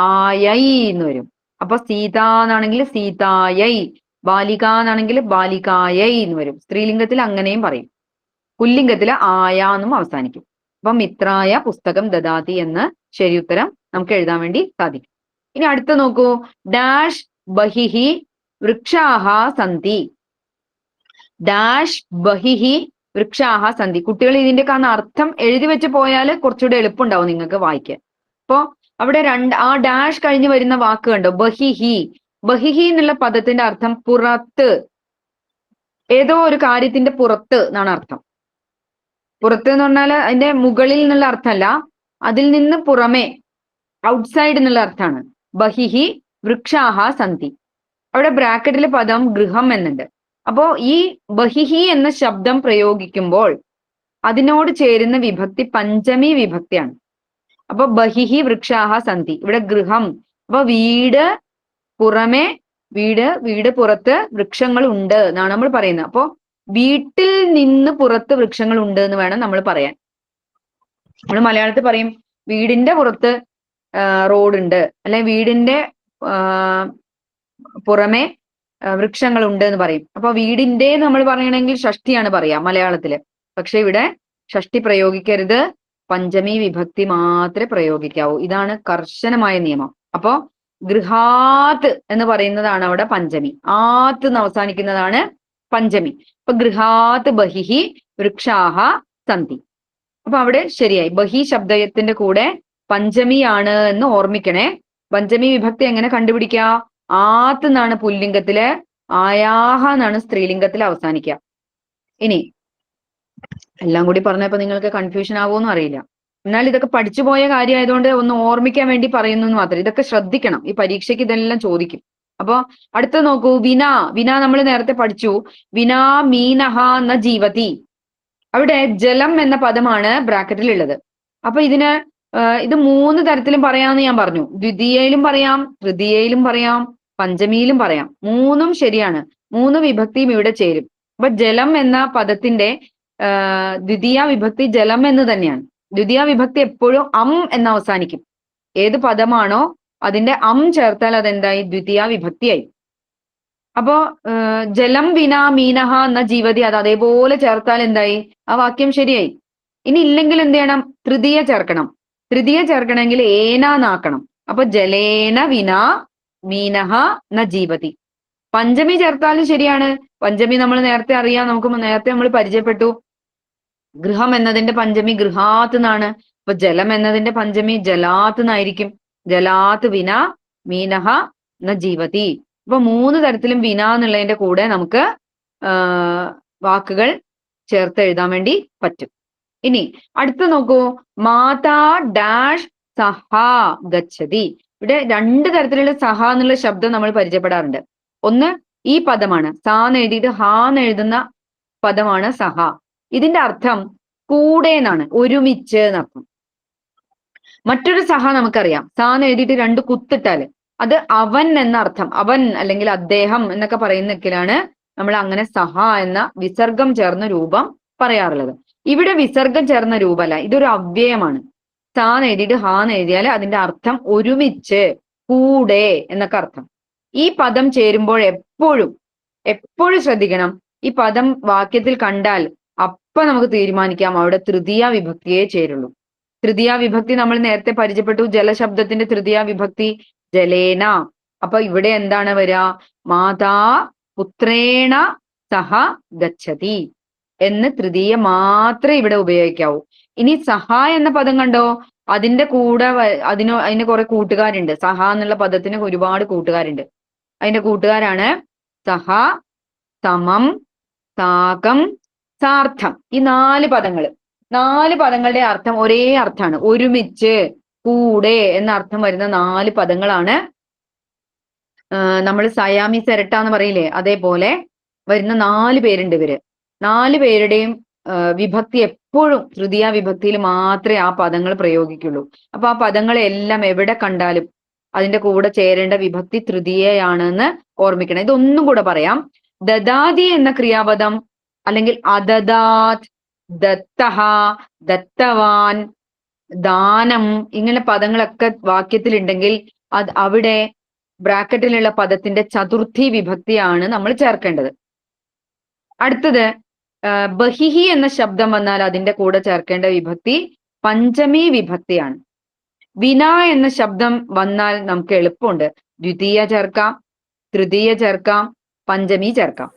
ആയൈ എന്ന് വരും. അപ്പൊ സീത എന്നാണെങ്കിൽ സീതായൈ, ബാലിക എന്നാണെങ്കിൽ ബാലികായൈ എന്ന് വരും. സ്ത്രീലിംഗത്തിൽ അങ്ങനെയും പറയും, പുല്ലിംഗത്തില് ആയ എന്നും അവസാനിക്കും. അപ്പൊ മിത്രായ പുസ്തകം ദദാതി എന്ന് ശരിയുത്തരം നമുക്ക് എഴുതാൻ വേണ്ടി സാധിക്കും. ഇനി അടുത്ത നോക്കൂ, ഡാഷ് ബഹിഹി വൃക്ഷാഹ സന്തി. ഡാഷ് ബഹിഹി വൃക്ഷാഹ സന്ധി. കുട്ടികൾ ഇതിന്റെയൊക്കെ അർത്ഥം എഴുതി വെച്ച് പോയാൽ കുറച്ചുകൂടെ എളുപ്പമുണ്ടാവും നിങ്ങൾക്ക് വായിക്കാൻ. അപ്പൊ അവിടെ ആ ഡാഷ് കഴിഞ്ഞ് വരുന്ന വാക്ക് കണ്ടോ, ബഹിഹി. ബഹിഹി എന്നുള്ള പദത്തിന്റെ അർത്ഥം പുറത്ത്, ഏതോ ഒരു കാര്യത്തിന്റെ പുറത്ത് എന്നാണ് അർത്ഥം. പുറത്ത് എന്ന് പറഞ്ഞാൽ അതിന്റെ മുകളിൽ എന്നുള്ള അർത്ഥമല്ല, അതിൽ നിന്ന് പുറമെ, ഔട്ട്സൈഡ് എന്നുള്ള അർത്ഥമാണ്. ബഹിഹി വൃക്ഷാഹ സന്ധി. അവിടെ ബ്രാക്കറ്റിൽ പദം ഗൃഹം എന്നുണ്ട്. അപ്പോ ഈ ബഹിഹി എന്ന ശബ്ദം പ്രയോഗിക്കുമ്പോൾ അതിനോട് ചേരുന്ന വിഭക്തി പഞ്ചമി വിഭക്തിയാണ്. അപ്പൊ ബഹിഹി വൃക്ഷാഹ സന്ധി. ഇവിടെ ഗൃഹം, അപ്പൊ വീട് പുറമെ, വീട് പുറത്ത് വൃക്ഷങ്ങൾ ഉണ്ട് എന്നാണ് നമ്മൾ പറയുന്നത്. അപ്പോ വീട്ടിൽ നിന്ന് പുറത്ത് വൃക്ഷങ്ങൾ ഉണ്ട് എന്ന് വേണം നമ്മൾ പറയാൻ. നമ്മൾ മലയാളത്തിൽ പറയും വീടിന്റെ പുറത്ത് റോഡുണ്ട്, അല്ലെ വീടിന്റെ പുറമെ വൃക്ഷങ്ങൾ ഉണ്ട് എന്ന് പറയും. അപ്പൊ വീടിന്റെ നമ്മൾ പറയണമെങ്കിൽ ഷഷ്ടിയാണ് പറയാ മലയാളത്തില്. പക്ഷെ ഇവിടെ ഷഷ്ടി പ്രയോഗിക്കരുത്, പഞ്ചമി വിഭക്തി മാത്രമേ പ്രയോഗിക്കാവൂ. ഇതാണ് കർശനമായ നിയമം. അപ്പോ ഗൃഹാത് എന്ന് പറയുന്നതാണ് അവിടെ പഞ്ചമി, ആത്ത് എന്ന് അവസാനിക്കുന്നതാണ് പഞ്ചമി. അപ്പൊ ഗൃഹാത് ബഹിഹി വൃക്ഷാഹ സന്ധി. അപ്പൊ അവിടെ ശരിയായി. ബഹി ശബ്ദത്തിന്റെ കൂടെ പഞ്ചമിയാണ് എന്ന് ഓർമ്മിക്കണേ. പഞ്ചമി വിഭക്തി എങ്ങനെ കണ്ടുപിടിക്കുക? ആത്ത് എന്നാണ് പുല്ലിംഗത്തില്, ആയാഹ എന്നാണ് സ്ത്രീലിംഗത്തിൽ അവസാനിക്കുക. ഇനി എല്ലാം കൂടി പറഞ്ഞപ്പോ നിങ്ങൾക്ക് കൺഫ്യൂഷൻ ആവുമെന്നും അറിയില്ല. എന്നാൽ ഇതൊക്കെ പഠിച്ചു പോയ കാര്യമായതുകൊണ്ട് ഒന്ന് ഓർമ്മിക്കാൻ വേണ്ടി പറയുന്നു എന്ന് മാത്രം. ഇതൊക്കെ ശ്രദ്ധിക്കണം, ഈ പരീക്ഷയ്ക്ക് ഇതെല്ലാം ചോദിക്കും. അപ്പൊ അടുത്ത നോക്കൂ, വിന നമ്മൾ നേരത്തെ പഠിച്ചു. വിനാ മീനഹ എന്ന ജീവതി. അവിടെ ജലം എന്ന പദമാണ് ബ്രാക്കറ്റിൽ ഉള്ളത്. അപ്പൊ ഇത് 3 തരത്തിലും പറയാമെന്ന് ഞാൻ പറഞ്ഞു. ദ്വിതീയയിലും പറയാം, തൃതീയയിലും പറയാം, പഞ്ചമിയിലും പറയാം. മൂന്നും ശരിയാണ്. മൂന്ന് വിഭക്തിയും ഇവിടെ ചേരും. അപ്പൊ ജലം എന്ന പദത്തിന്റെ ദ്വിതീയ വിഭക്തി ജലം എന്ന് തന്നെയാണ്. ദ്വിതീയ വിഭക്തി എപ്പോഴും എന്ന് അവസാനിക്കും. ഏത് പദമാണോ അതിന്റെ ചേർത്താൽ അതെന്തായി? ദ്വിതീയ വിഭക്തിയായി. അപ്പോ ജലം വിനാ മീനഹ എന്ന ജീവതി, അത് അതേപോലെ ചേർത്താൽ എന്തായി? ആ വാക്യം ശരിയായി. ഇനി ഇല്ലെങ്കിൽ എന്ത് ചെയ്യണം? തൃതീയ ചേർക്കണം. തൃതീയ ചേർക്കണമെങ്കിൽ ഏനാന്നാക്കണം. അപ്പൊ ജലേന വിനാ മീനഹ ന ജീവതി. പഞ്ചമി ചേർത്താലും ശരിയാണ്. പഞ്ചമി നമ്മൾ നേരത്തെ അറിയാം, നമുക്ക് നേരത്തെ നമ്മൾ പരിചയപ്പെട്ടു. ഗൃഹം എന്നതിന്റെ പഞ്ചമി ഗൃഹാത്ത് എന്നാണ്. അപ്പൊ ജലം എന്നതിന്റെ പഞ്ചമി ജലാത്ത് എന്നായിരിക്കും. ജലാത്ത് വിന മീനഹ ന ജീവതി. അപ്പൊ മൂന്ന് തരത്തിലും വിന എന്നുള്ളതിന്റെ കൂടെ നമുക്ക് വാക്കുകൾ ചേർത്ത് എഴുതാൻ വേണ്ടി പറ്റും. ഇനി അടുത്ത നോക്കൂ, മാതാ ഡാഷ് സഹ ഗച്ഛതി. ഇവിടെ രണ്ട് തരത്തിലുള്ള സഹ എന്നുള്ള ശബ്ദം നമ്മൾ പരിചയപ്പെടാറുണ്ട്. ഒന്ന് ഈ പദമാണ്, സാന്ന് എഴുതിയിട്ട് ഹാന്ന് എഴുതുന്ന പദമാണ് സഹ. ഇതിന്റെ അർത്ഥം കൂടെ എന്നാണ്, ഒരുമിച്ച് എന്നർത്ഥം. മറ്റൊരു സഹ നമുക്കറിയാം, സാന്ന് എഴുതിയിട്ട് രണ്ട് കുത്തിട്ടാല് അത് അവൻ എന്ന അർത്ഥം. അവൻ അല്ലെങ്കിൽ അദ്ദേഹം എന്നൊക്കെ പറയുന്നൊക്കെയാണ് നമ്മൾ അങ്ങനെ സഹ എന്ന വിസർഗം ചേർന്ന രൂപം പറയാറുള്ളത്. ഇവിടെ വിസർഗം ചേർന്ന രൂപമല്ല, ഇതൊരു അവ്യയമാണ്. സാന്ന് എഴുതിയിട്ട് ഹാന്ന് എഴുതിയാൽ അതിന്റെ അർത്ഥം ഒരുമിച്ച്, കൂടെ എന്നൊക്കെ അർത്ഥം. ഈ പദം ചേരുമ്പോൾ എപ്പോഴും ശ്രദ്ധിക്കണം, ഈ പദം വാക്യത്തിൽ കണ്ടാൽ അപ്പൊ നമുക്ക് തീരുമാനിക്കാം അവിടെ തൃതീയ വിഭക്തിയെ ചേരുള്ളൂ. തൃതീയ വിഭക്തി നമ്മൾ നേരത്തെ പരിചയപ്പെട്ടു. ജലശബ്ദത്തിന്റെ തൃതീയ വിഭക്തി ജലേന. അപ്പൊ ഇവിടെ എന്താണ് വരിക? മാതാ പുത്രേണ സഹ ഗച്ഛതി എന്ന് തൃതീയ മാത്രമേ ഇവിടെ ഉപയോഗിക്കാവൂ. ഇനി സഹ എന്ന പദം കണ്ടോ, അതിന്റെ കൂടെ അതിന് കുറെ കൂട്ടുകാരുണ്ട്. സഹ എന്നുള്ള പദത്തിന് ഒരുപാട് കൂട്ടുകാരുണ്ട്. അതിന്റെ കൂട്ടുകാരാണ് സഹ, സമം, സാകം, സാർത്ഥം. ഈ നാല് പദങ്ങളുടെ അർത്ഥം ഒരേ അർത്ഥമാണ്. ഒരുമിച്ച്, കൂടെ എന്ന അർത്ഥം വരുന്ന നാല് പദങ്ങളാണ്. നമ്മൾ സയാമി സെരട്ട എന്ന് പറയില്ലേ, അതേപോലെ വരുന്ന 4 പേരുണ്ട് ഇവര്. 4 പേരുടെയും വിഭക്തി എപ്പോഴും തൃതീയ വിഭക്തിയിൽ മാത്രമേ ആ പദങ്ങൾ പ്രയോഗിക്കുള്ളൂ. അപ്പൊ ആ പദങ്ങളെല്ലാം എവിടെ കണ്ടാലും അതിന്റെ കൂടെ ചേരേണ്ട വിഭക്തി തൃതീയയാണെന്ന് ഓർമ്മിക്കണം. ഇതൊന്നും കൂടെ പറയാം. ദദാതി എന്ന ക്രിയാപദം അല്ലെങ്കിൽ അദദാത്, ദത്തഹ, ദത്തവാൻ, ദാനം ഇങ്ങനെ പദങ്ങളൊക്കെ വാക്യത്തിലുണ്ടെങ്കിൽ അവിടെ ബ്രാക്കറ്റിലുള്ള പദത്തിന്റെ ചതുർത്ഥി വിഭക്തിയാണ് നമ്മൾ ചേർക്കേണ്ടത്. അടുത്തത് ബഹിഹി എന്ന ശബ്ദം വന്നാൽ അതിന്റെ കൂടെ ചേർക്കേണ്ട വിഭക്തി പഞ്ചമി വിഭക്തിയാണ്. വിന എന്ന ശബ്ദം വന്നാൽ നമുക്ക് എളുപ്പമുണ്ട്. ദ്വിതീയ ചേർക്കാം, തൃതീയ ചേർക്കാം, പഞ്ചമി ചേർക്കാം.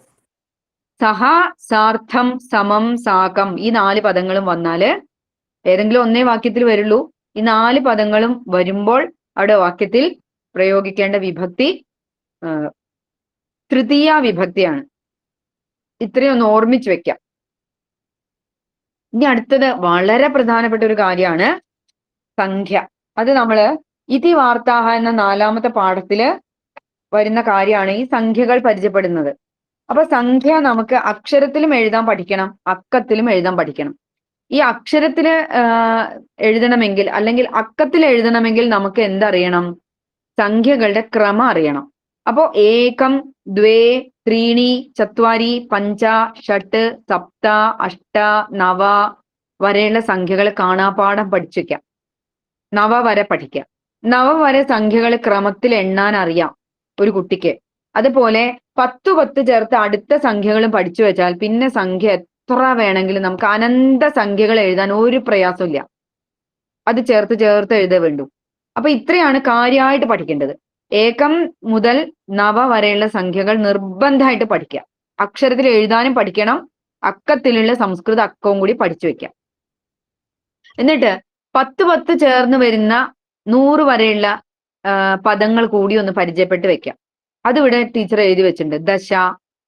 സഹ, സാർത്ഥം, സമം, സാകം ഈ 4 പദങ്ങളും വന്നാല് ഏതെങ്കിലും ഒന്നേ വാക്യത്തിൽ വരുള്ളൂ. ഈ 4 പദങ്ങളും വരുമ്പോൾ അവിടെ വാക്യത്തിൽ പ്രയോഗിക്കേണ്ട വിഭക്തി തൃതീയ വിഭക്തിയാണ്. ഇത്രയും ഒന്ന് ഓർമ്മിച്ച് വെക്കാം. ഇനി അടുത്തത് വളരെ പ്രധാനപ്പെട്ട ഒരു കാര്യമാണ് സംഖ്യ. അത് നമ്മള് ഇതി വാർത്താഹ എന്ന 4ാമത്തെ പാഠത്തില് വരുന്ന കാര്യമാണ് ഈ സംഖ്യകൾ പരിചയപ്പെടുന്നത്. അപ്പൊ സംഖ്യ നമുക്ക് അക്ഷരത്തിലും എഴുതാൻ പഠിക്കണം, അക്കത്തിലും എഴുതാൻ പഠിക്കണം. ഈ അക്ഷരത്തില് എഴുതണമെങ്കിൽ അല്ലെങ്കിൽ അക്കത്തിൽ എഴുതണമെങ്കിൽ നമുക്ക് എന്തറിയണം? സംഖ്യകളുടെ ക്രമം അറിയണം. അപ്പോ ഏകം, ദ്വേ, ത്രീണി, ചത്വാരി, പഞ്ച, ഷട്ട്, സപ്ത, അഷ്ട, നവ വരെയുള്ള സംഖ്യകൾ കാണാപാഠം പഠിച്ചു വെക്കാം. നവ വരെ പഠിക്കാം. നവ വരെ സംഖ്യകൾ ക്രമത്തിൽ എണ്ണാൻ അറിയാം ഒരു കുട്ടിക്ക്. അതുപോലെ 10 ചേർത്ത് അടുത്ത സംഖ്യകളും പഠിച്ചു വെച്ചാൽ പിന്നെ സംഖ്യ എത്ര വേണമെങ്കിലും നമുക്ക് അനന്ത സംഖ്യകൾ എഴുതാൻ ഒരു പ്രയാസമില്ല. അത് ചേർത്ത് എഴുതേ വേണ്ടു. അപ്പൊ ഇത്രയാണ് കാര്യമായിട്ട് പഠിക്കേണ്ടത്. ഏകം മുതൽ നവ വരെയുള്ള സംഖ്യകൾ നിർബന്ധമായിട്ട് പഠിക്കുക. അക്ഷരത്തിൽ എഴുതാനും പഠിക്കണം, അക്കത്തിലുള്ള സംസ്കൃത അക്കവും കൂടി പഠിച്ചു വെക്കാം. എന്നിട്ട് 10 ചേർന്ന് വരുന്ന 100 വരെയുള്ള പദങ്ങൾ കൂടി ഒന്ന് പരിചയപ്പെട്ട് വെക്കാം. അതിവിടെ ടീച്ചർ എഴുതി വെച്ചിട്ടുണ്ട്. ദശ,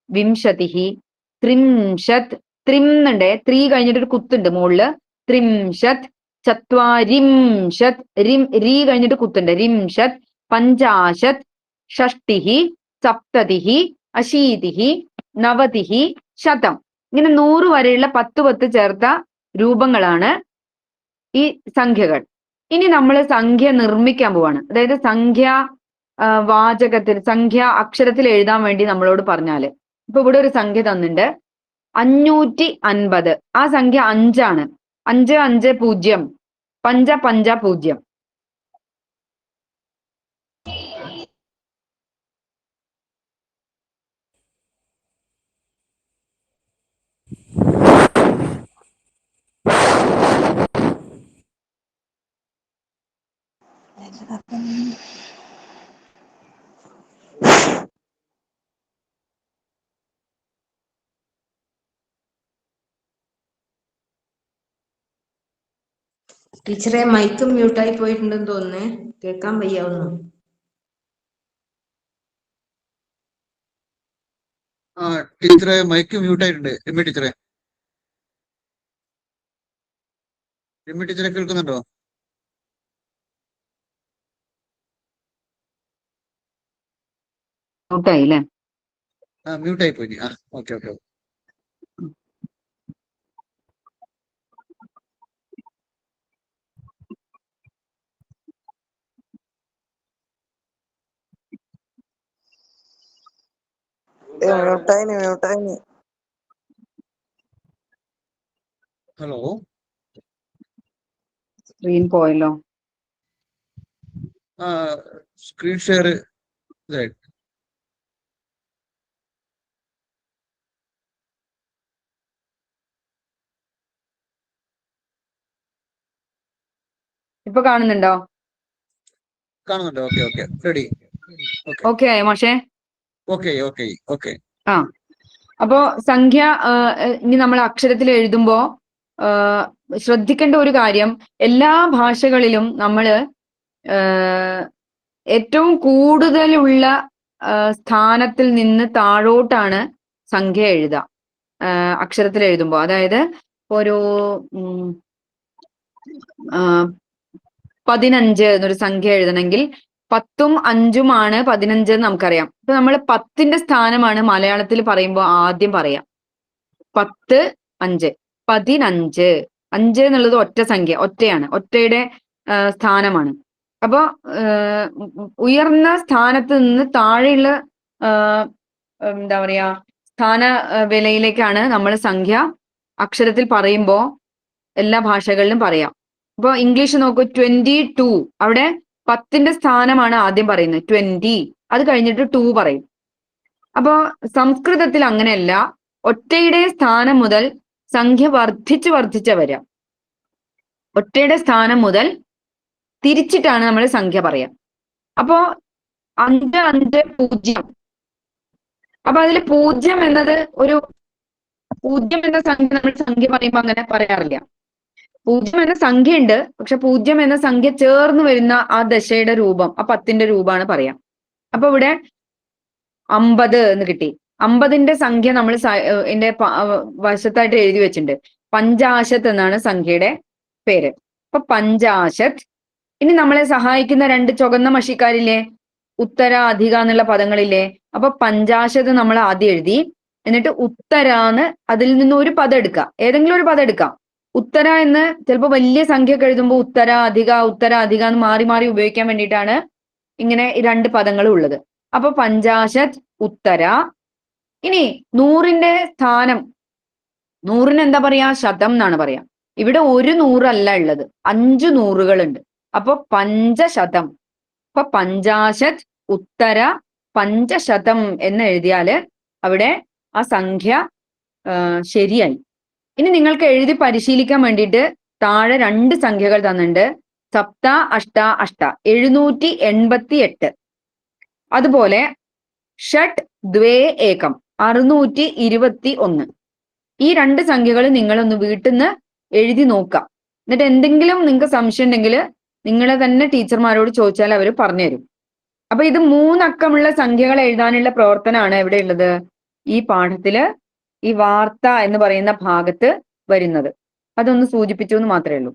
വിംശതിഹി, ത്രിംശത്, ത്രിംന്നുണ്ട്, 3 കഴിഞ്ഞിട്ട് ഒരു കുത്തുണ്ട് മുകളില്. ത്രിംശത്, ചത്വാരിംശത്, രീ കഴിഞ്ഞിട്ട് കുത്തുണ്ട്, രിംശത്, പഞ്ചാശത്, ഷഷ്ടിഹി, സപ്തതിഹി, അശീതിഹി, നവതിഹി, ശതം. ഇങ്ങനെ 100 വരെയുള്ള 10 ചേർത്ത രൂപങ്ങളാണ് ഈ സംഖ്യകൾ. ഇനി നമ്മൾ സംഖ്യ നിർമ്മിക്കാൻ പോവാണ്. അതായത് സംഖ്യ വാചകത്തിൽ സംഖ്യ അക്ഷരത്തിൽ എഴുതാൻ വേണ്ടി നമ്മളോട് പറഞ്ഞാല്, ഇപ്പൊ ഇവിടെ ഒരു സംഖ്യ തന്നിട്ടുണ്ട് 550. ആ സംഖ്യ 5 ആണ്. 550 550. ടീച്ചറെ മൈക്ക് മ്യൂട്ടായി പോയിട്ടുണ്ടെന്ന് തോന്നുന്നേ, കേൾക്കാൻ വയ്യ ഒന്നും. ടീച്ചറെ മൈക്ക് മ്യൂട്ടായിട്ടുണ്ട്. രമ്യ ടീച്ചറെ കേൾക്കുന്നുണ്ടോ? മ്യൂട്ടായി അല്ലേ? മ്യൂട്ടായി പോയി. ഓക്കെ. ഹലോ, സ്ക്രീൻ പോയല്ലോ. സ്ക്രീൻ ഷെയർ ഇപ്പൊ കാണുന്നുണ്ടോ? കാണുന്നുണ്ട്. Okay ready. ഓക്കെ ആയോ മാഷേ? ഓക്കെ. അപ്പോ സംഖ്യ ഇനി നമ്മൾ അക്ഷരത്തിൽ എഴുതുമ്പോ ശ്രദ്ധിക്കേണ്ട ഒരു കാര്യം, എല്ലാ ഭാഷകളിലും നമ്മള് ഏറ്റവും കൂടുതലുള്ള സ്ഥാനത്തിൽ നിന്ന് താഴോട്ടാണ് സംഖ്യ എഴുതുക അക്ഷരത്തിൽ എഴുതുമ്പോ. അതായത് ഒരു 15 എന്നൊരു സംഖ്യ എഴുതണമെങ്കിൽ 10ഉം 5ഉം ആണ് 15 എന്ന് നമുക്കറിയാം. ഇപ്പൊ നമ്മൾ 10ന്റെ സ്ഥാനമാണ് മലയാളത്തിൽ പറയുമ്പോൾ ആദ്യം പറയാം. 10 5 15. 5 എന്നുള്ളത് ഒറ്റ സംഖ്യ, ഒറ്റയാണ്, ഒറ്റയുടെ സ്ഥാനമാണ്. അപ്പൊ ഉയർന്ന സ്ഥാനത്ത് നിന്ന് താഴെയുള്ള എന്താ പറയാ സ്ഥാന വിലയിലേക്കാണ് നമ്മൾ സംഖ്യ അക്ഷരത്തിൽ പറയുമ്പോ എല്ലാ ഭാഷകളിലും പറയാം. ഇപ്പൊ ഇംഗ്ലീഷ് നോക്കൂ, 22. അവിടെ 10ന്റെ സ്ഥാനമാണ് ആദ്യം പറയുന്നത്, 20. അത് കഴിഞ്ഞിട്ട് 2 പറയും. അപ്പോ സംസ്കൃതത്തിൽ അങ്ങനെയല്ല, ഒറ്റയുടെ സ്ഥാനം മുതൽ സംഖ്യ വർദ്ധിച്ച് വരിക. ഒറ്റയുടെ സ്ഥാനം മുതൽ തിരിച്ചിട്ടാണ് നമ്മൾ സംഖ്യ പറയാം. അപ്പോ 550. അപ്പൊ അതിൽ 0 എന്നത് ഒരു 0 എന്ന സംഖ്യ നമ്മൾ സംഖ്യ പറയുമ്പോൾ അങ്ങനെ പറയാറില്ല. 0 എന്ന സംഖ്യ ഉണ്ട്, പക്ഷെ 0 എന്ന സംഖ്യ ചേർന്ന് വരുന്ന ആ ദശയുടെ രൂപം, ആ 10ന്റെ രൂപമാണ് പറയാം. അപ്പൊ ഇവിടെ 50 എന്ന് കിട്ടി. 50ന്റെ സംഖ്യ നമ്മൾ എന്റെ വശത്തായിട്ട് എഴുതി വെച്ചിട്ടുണ്ട്. പഞ്ചാശത്ത് എന്നാണ് സംഖ്യയുടെ പേര്. അപ്പൊ പഞ്ചാശത്ത്. ഇനി നമ്മളെ സഹായിക്കുന്ന 2 ചുവന്ന മഷിക്കാരില്ലേ, ഉത്തര അധിക എന്നുള്ള പദങ്ങളില്ലേ. അപ്പൊ പഞ്ചാശത്ത് നമ്മൾ ആദ്യം എഴുതി, എന്നിട്ട് ഉത്തരാന്ന് അതിൽ നിന്ന് ഒരു പദം എടുക്കാം, ഏതെങ്കിലും ഒരു പദം എടുക്കാം. ഉത്തര എന്ന് ചിലപ്പോൾ വലിയ സംഖ്യ ഒക്കെ എഴുതുമ്പോൾ ഉത്തര അധിക എന്ന് മാറി മാറി ഉപയോഗിക്കാൻ വേണ്ടിയിട്ടാണ് ഇങ്ങനെ 2 പദങ്ങൾ ഉള്ളത്. അപ്പൊ പഞ്ചാശത്ത് ഉത്തര. ഇനി 100ന്റെ സ്ഥാനം, 100ന് എന്താ പറയാ, ശതം എന്നാണ് പറയാ. ഇവിടെ ഒരു 100 അല്ല ഉള്ളത്, 5 100കളുണ്ട്. അപ്പൊ പഞ്ചശതം. അപ്പൊ പഞ്ചാശത്ത് ഉത്തര പഞ്ചശതം എന്ന് എഴുതിയാല് അവിടെ ആ സംഖ്യ ശരിയായി. ഇനി നിങ്ങൾക്ക് എഴുതി പരിശീലിക്കാൻ വേണ്ടിയിട്ട് താഴെ 2 സംഖ്യകൾ തന്നിട്ടുണ്ട്. സപ്ത അഷ്ട അഷ്ട 788. അതുപോലെ ഷട്ട് ദ്വേ ഏകം 621. ഈ 2 സംഖ്യകൾ നിങ്ങളൊന്ന് വീട്ടിൽ നിന്ന് എഴുതി നോക്കാം. എന്നിട്ട് എന്തെങ്കിലും നിങ്ങൾക്ക് സംശയം ഉണ്ടെങ്കിൽ നിങ്ങളെ തന്നെ ടീച്ചർമാരോട് ചോദിച്ചാൽ അവർ പറഞ്ഞുതരും. അപ്പൊ ഇത് 3 അക്കമുള്ള സംഖ്യകൾ എഴുതാനുള്ള പ്രവർത്തനമാണ് എവിടെയുള്ളത്, ഈ പാഠത്തില് ഈ വാർത്ത എന്ന് പറയുന്ന ഭാഗത്ത് വരുന്നത്. അതൊന്ന് സൂചിപ്പിച്ചു എന്ന് മാത്രമേ ഉള്ളൂ.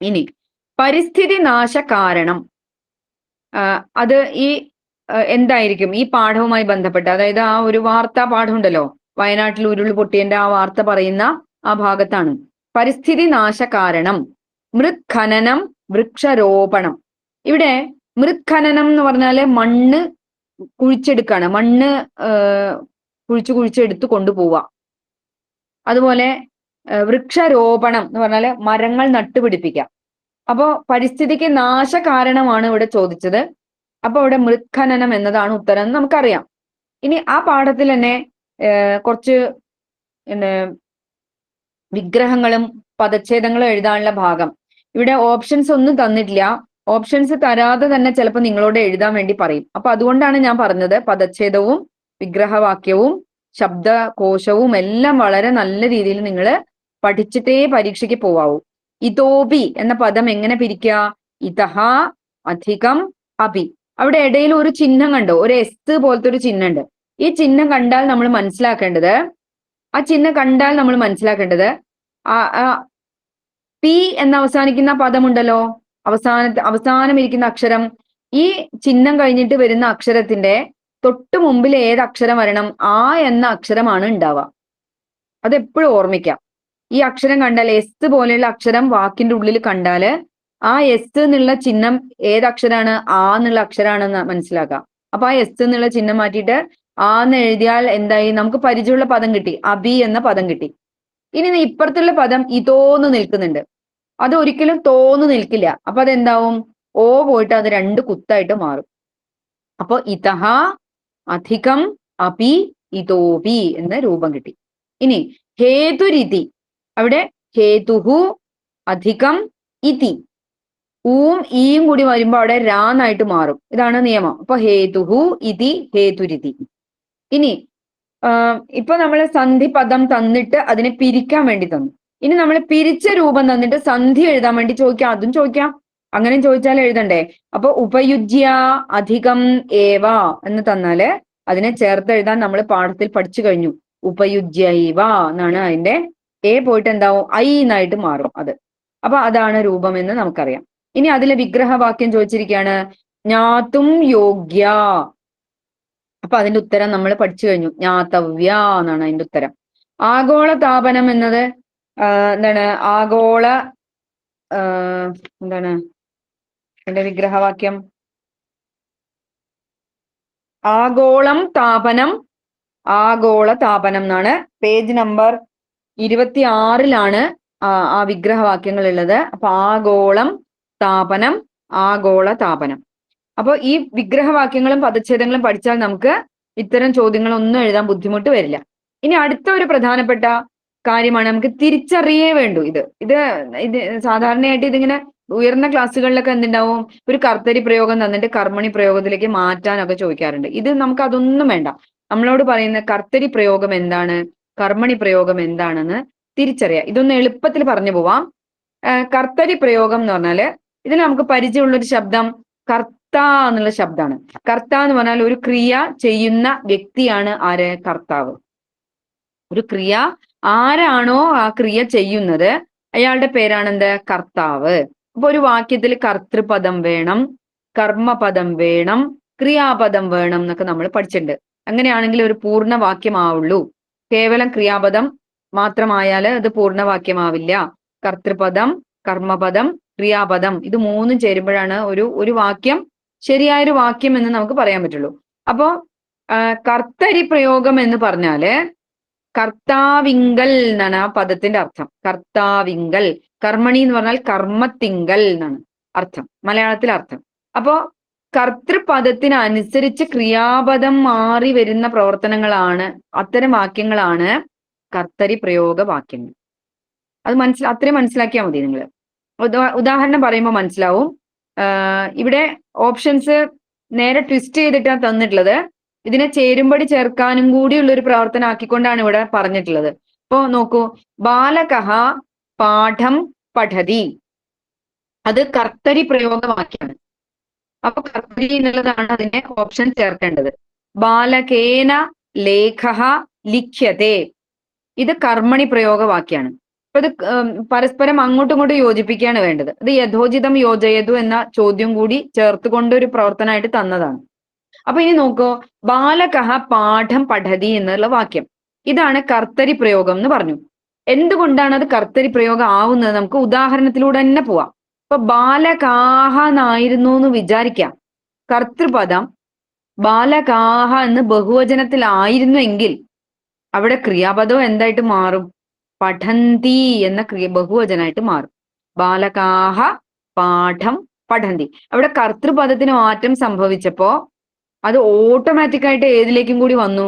ഇനി പരിസ്ഥിതി നാശ കാരണം, അത് ഈ എന്തായിരിക്കും ഈ പാഠവുമായി ബന്ധപ്പെട്ട്, അതായത് ആ ഒരു വാർത്താ പാഠം ഉണ്ടല്ലോ, വയനാട്ടിൽ ഉരുൾപൊട്ടിയതിന്റെ ആ വാർത്ത പറയുന്ന ആ ഭാഗത്താണ്. പരിസ്ഥിതി നാശ കാരണം മൃത് ഖനനം വൃക്ഷരോപണം. ഇവിടെ മൃത്ഖനനം എന്ന് പറഞ്ഞാല് മണ്ണ് കുഴിച്ചെടുക്കാണ്, മണ്ണ് കുഴിച്ചെടുത്ത് കൊണ്ടുപോവുക. അതുപോലെ വൃക്ഷാരോപണം എന്ന് പറഞ്ഞാല് മരങ്ങൾ നട്ടുപിടിപ്പിക്കുക. അപ്പോ പരിസ്ഥിതിക്ക് നാശകാരണമാണ് ഇവിടെ ചോദിച്ചത്. അപ്പൊ ഇവിടെ മൃത്ഖനനം എന്നതാണ് ഉത്തരം എന്ന് നമുക്കറിയാം. ഇനി ആ പാഠത്തിൽ തന്നെ കുറച്ച് പിന്നെ വിഗ്രഹങ്ങളും പദച്ഛേദങ്ങളും എഴുതാനുള്ള ഭാഗം. ഇവിടെ ഓപ്ഷൻസ് ഒന്നും തന്നിട്ടില്ല. ഓപ്ഷൻസ് തരാതെ തന്നെ ചിലപ്പോൾ നിങ്ങളോട് എഴുതാൻ വേണ്ടി പറയും. അപ്പൊ അതുകൊണ്ടാണ് ഞാൻ പറഞ്ഞത് പദച്ഛേദവും വിഗ്രഹവാക്യവും ശബ്ദകോശവും എല്ലാം വളരെ നല്ല രീതിയിൽ നിങ്ങൾ പഠിച്ചിട്ടേ പരീക്ഷയ്ക്ക് പോവാവൂ. ഇതോപി എന്ന പദം എങ്ങനെ പിരിക്കുക? ഇതഹ, അധികം, അപി. അവിടെ ഇടയിൽ ഒരു ചിഹ്നം കണ്ടോ? ഒരു എസ് പോലത്തെ ഒരു ചിഹ്നം ഉണ്ട്. ഈ ചിഹ്നം കണ്ടാൽ നമ്മൾ മനസ്സിലാക്കേണ്ടത് പി എന്ന് അവസാനിക്കുന്ന പദമുണ്ടല്ലോ, അവസാനം ഇരിക്കുന്ന അക്ഷരം. ഈ ചിഹ്നം കഴിഞ്ഞിട്ട് വരുന്ന അക്ഷരത്തിന്റെ തൊട്ടു മുമ്പിൽ ഏത് അക്ഷരം വരണം? ആ എന്ന അക്ഷരമാണ് ഉണ്ടാവുക. അതെപ്പോഴും ഓർമ്മിക്കാം. ഈ അക്ഷരം കണ്ടാൽ, എസ് പോലെയുള്ള അക്ഷരം വാക്കിന്റെ ഉള്ളിൽ കണ്ടാല് ആ എസ് എന്നുള്ള ചിഹ്നം ഏതക്ഷരാണ്? ആ എന്നുള്ള അക്ഷരാണെന്ന് മനസ്സിലാക്കാം. അപ്പൊ ആ എസ് എന്നുള്ള ചിഹ്നം മാറ്റിയിട്ട് ആന്ന് എഴുതിയാൽ എന്തായി? നമുക്ക് പരിചയമുള്ള പദം കിട്ടി, അബി എന്ന പദം കിട്ടി. ഇനി ഇപ്പുറത്തുള്ള പദം ഇതോന്ന് നിൽക്കുന്നുണ്ട്, അത് ഒരിക്കലും തോന്ന് നിൽക്കില്ല. അപ്പൊ അതെന്താവും? ഓ പോയിട്ട് അത് രണ്ട് കുത്തായിട്ട് മാറും. അപ്പൊ ഇതഹ, അധികം, അപി, ഇതോപി എന്ന രൂപം കിട്ടി. ഇനി ഹേതുരിതി, അവിടെ ഹേതുഹു, അധികം, ഇതി, ഊം ഈയും കൂടി വരുമ്പോ അവിടെ രാന്നായിട്ട് മാറും. ഇതാണ് നിയമം. അപ്പൊ ഹേതുഹു, ഇതി, ഹേതുരിതി. ഇനി ഇപ്പൊ നമ്മൾ സന്ധി പദം തന്നിട്ട് അതിനെ പിരിക്കാൻ വേണ്ടി തന്നു. ഇനി നമ്മൾ പിരിച്ച രൂപം തന്നിട്ട് സന്ധി എഴുതാൻ വേണ്ടി ചോദിക്കാം, അതും ചോദിക്കാം. അങ്ങനെ ചോദിച്ചാൽ എഴുതണ്ടേ? അപ്പൊ ഉപയുജ്യ, അധികം, ഏവ എന്ന് തന്നാല് അതിനെ ചേർത്ത് എഴുതാൻ നമ്മൾ പാഠത്തിൽ പഠിച്ചു കഴിഞ്ഞു. ഉപയുജ്യൈവ എന്നാണ് അതിന്റെ എ പോയിട്ട് എന്താവും? ഐ എന്നായിട്ട് മാറും അത്. അപ്പൊ അതാണ് രൂപം എന്ന് നമുക്കറിയാം. ഇനി അതിലെ വിഗ്രഹവാക്യം ചോദിച്ചിരിക്കുകയാണ്, ജ്ഞാതും യോഗ്യ. അപ്പൊ അതിന്റെ ഉത്തരം നമ്മൾ പഠിച്ചു കഴിഞ്ഞു, ജ്ഞാതവ്യ എന്നാണ് അതിന്റെ ഉത്തരം. ആഗോള താപനം എന്നത് എന്താണ്? ആഗോള എന്താണ് അതിന്റെ വിഗ്രഹവാക്യം? ആഗോളം താപനം, ആഗോള താപനം എന്നാണ്. പേജ് നമ്പർ 26 ആ വിഗ്രഹവാക്യങ്ങൾ ഉള്ളത്. അപ്പൊ ആഗോളം താപനം, ആഗോള താപനം. അപ്പോൾ ഈ വിഗ്രഹവാക്യങ്ങളും പദച്ഛേദങ്ങളും പഠിച്ചാൽ നമുക്ക് ഇത്തരം ചോദ്യങ്ങളൊന്നും എഴുതാൻ ബുദ്ധിമുട്ട് വരില്ല. ഇനി അടുത്ത ഒരു പ്രധാനപ്പെട്ട കാര്യമാണ്, നമുക്ക് തിരിച്ചറിയേ വേണ്ടു. ഇത് സാധാരണയായിട്ട് ഇതിങ്ങനെ ഉയർന്ന ക്ലാസ്സുകളിലൊക്കെ എന്തുണ്ടാവും? ഒരു കർത്തരി പ്രയോഗം തന്നിട്ട് കർമ്മണി പ്രയോഗത്തിലേക്ക് മാറ്റാനൊക്കെ ചോദിക്കാറുണ്ട്. ഇത് നമുക്ക് അതൊന്നും വേണ്ട. നമ്മളോട് പറയുന്ന കർത്തരി പ്രയോഗം എന്താണ്, കർമ്മണി പ്രയോഗം എന്താണെന്ന് തിരിച്ചറിയാം. ഇതൊന്ന് എളുപ്പത്തിൽ പറഞ്ഞു പോവാം. കർത്തരി പ്രയോഗം എന്ന് പറഞ്ഞാല് ഇതിൽ നമുക്ക് പരിചയമുള്ളൊരു ശബ്ദം കർത്ത എന്നുള്ള ശബ്ദമാണ്. കർത്ത എന്ന് പറഞ്ഞാൽ ഒരു ക്രിയ ചെയ്യുന്ന വ്യക്തിയാണ് ആര്? കർത്താവ്. ഒരു ക്രിയ ആരാണോ ആ ക്രിയ ചെയ്യുന്നത് അയാളുടെ പേരാണ് എന്ത്? കർത്താവ്. അപ്പൊ ഒരു വാക്യത്തിൽ കർത്തൃപദം വേണം, കർമ്മപദം വേണം, ക്രിയാപദം വേണം എന്നൊക്കെ നമ്മൾ പഠിച്ചിട്ടുണ്ട്. അങ്ങനെയാണെങ്കിൽ ഒരു പൂർണ്ണവാക്യമാവുള്ളൂ. കേവലം ക്രിയാപദം മാത്രമായാൽ അത് പൂർണ്ണവാക്യമാവില്ല. കർത്തൃപദം, കർമ്മപദം, ക്രിയാപദം ഇത് മൂന്നും ചേരുമ്പോഴാണ് ഒരു വാക്യം ശരിയായൊരു വാക്യം എന്ന് നമുക്ക് പറയാൻ പറ്റുള്ളൂ. അപ്പോ കർത്തരി പ്രയോഗം എന്ന് പറഞ്ഞാല് കർത്താവിങ്കൽ എന്നാണ് ആ പദത്തിന്റെ അർത്ഥം. കർത്താവിങ്കൽ. കർമ്മണി എന്ന് പറഞ്ഞാൽ കർമ്മത്തിങ്കൽ എന്നാണ് അർത്ഥം, മലയാളത്തിൽ അർത്ഥം. അപ്പോ കർത്തൃപദത്തിനനുസരിച്ച് ക്രിയാപദം മാറി വരുന്ന പ്രവർത്തനങ്ങളാണ്, അത്തരം വാക്യങ്ങളാണ് കർത്തരി പ്രയോഗ വാക്യങ്ങൾ. അത് അത്രയും മനസ്സിലാക്കിയാൽ മതി. നിങ്ങൾ ഉദാഹരണം പറയുമ്പോൾ മനസ്സിലാവും. ഇവിടെ ഓപ്ഷൻസ് നേരെ ട്വിസ്റ്റ് ചെയ്തിട്ടാണ് തന്നിട്ടുള്ളത്. ഇതിനെ ചേരുംപടി ചേർക്കാനും കൂടിയുള്ള ഒരു പ്രവർത്തനം ആക്കിക്കൊണ്ടാണ് ഇവിടെ പറഞ്ഞിട്ടുള്ളത്. ഇപ്പോ നോക്കൂ, ബാലകഃ പാഠം പഠതി, അത് കർത്തരി പ്രയോഗവാക്യാണ്. അപ്പൊ കർത്തരി എന്നുള്ളതാണ് അതിനെ ഓപ്ഷൻ ചേർക്കേണ്ടത്. ബാലകേന ലേഖഃ ലിഖ്യതേ, ഇത് കർമ്മണി പ്രയോഗവാക്യാണ്. അപ്പൊ ഇത് പരസ്പരം അങ്ങോട്ടും ഇങ്ങോട്ടും യോജിപ്പിക്കുകയാണ് വേണ്ടത്. ഇത് യഥോചിതം യോജയതു എന്ന ചോദ്യം കൂടി ചേർത്തുകൊണ്ട് ഒരു പ്രവർത്തനമായിട്ട് തന്നതാണ്. അപ്പൊ ഇനി നോക്കൂ, ബാലകഃ പാഠം പഠതി എന്നുള്ള വാക്യം, ഇതാണ് കർത്തരി പ്രയോഗം എന്ന് പറഞ്ഞു. എന്തുകൊണ്ടാണ് അത് കർത്തരി പ്രയോഗം ആവുന്നത്? നമുക്ക് ഉദാഹരണത്തിലൂടെ തന്നെ പോവാം. ഇപ്പൊ ബാലകാഹ എന്നായിരുന്നു എന്ന് വിചാരിക്കാം. കർത്തൃപദം ബാലകാഹ എന്ന് ബഹുവചനത്തിലായിരുന്നുവെങ്കിൽ അവിടെ ക്രിയാപദം എന്തായിട്ട് മാറും? പഠന്തി എന്ന ബഹുവചനായിട്ട് മാറും. ബാലകാഹ പാഠം പഠന്തി. അവിടെ കർത്തൃപദത്തിന് മാറ്റം സംഭവിച്ചപ്പോ അത് ഓട്ടോമാറ്റിക് ആയിട്ട് ഏതിലേക്കും കൂടി വന്നു?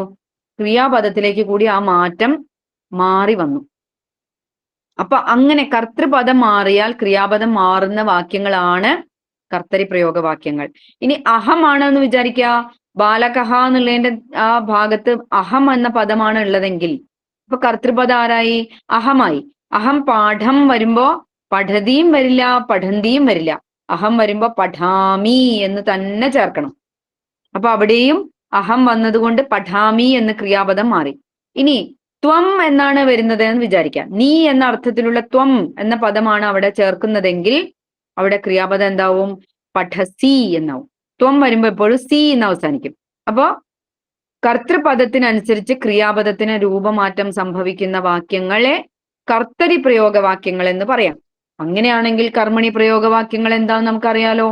ക്രിയാപദത്തിലേക്ക് കൂടി ആ മാറ്റം മാറി വന്നു. അപ്പൊ അങ്ങനെ കർത്തൃപദം മാറിയാൽ ക്രിയാപദം മാറുന്ന വാക്യങ്ങളാണ് കർത്തരി പ്രയോഗ വാക്യങ്ങൾ. ഇനി അഹമാണ് എന്ന് വിചാരിക്കുക, ബാലകഹ എന്നുള്ളതിന്റെ ആ ഭാഗത്ത് അഹം എന്ന പദമാണ് ഉള്ളതെങ്കിൽ ഇപ്പൊ കർത്തൃപദം ആരായി? അഹമായി. അഹം പാഠം വരുമ്പോ പഠതിയും വരില്ല, പഠന്തിയും വരില്ല. അഹം വരുമ്പോ പഠാമി എന്ന് തന്നെ ചേർക്കണം. അപ്പൊ അവിടെയും അഹം വന്നതുകൊണ്ട് പഠാമി എന്ന് ക്രിയാപദം മാറി. ഇനി ത്വം എന്നാണ് വരുന്നത് എന്ന് വിചാരിക്കാം. നീ എന്ന അർത്ഥത്തിലുള്ള ത്വം എന്ന പദമാണ് അവിടെ ചേർക്കുന്നതെങ്കിൽ അവിടെ ക്രിയാപദം എന്താവും? പഠസി എന്നാവും. ത്വം വരുമ്പോ എപ്പോഴും സി എന്ന് അവസാനിക്കും. അപ്പോ കർത്തൃപദത്തിനനുസരിച്ച് ക്രിയാപദത്തിന് രൂപമാറ്റം സംഭവിക്കുന്ന വാക്യങ്ങളെ കർത്തരി പ്രയോഗവാക്യങ്ങൾ എന്ന് പറയാം. അങ്ങനെയാണെങ്കിൽ കർമ്മണി പ്രയോഗവാക്യങ്ങൾ എന്താന്ന് നമുക്കറിയാലോ.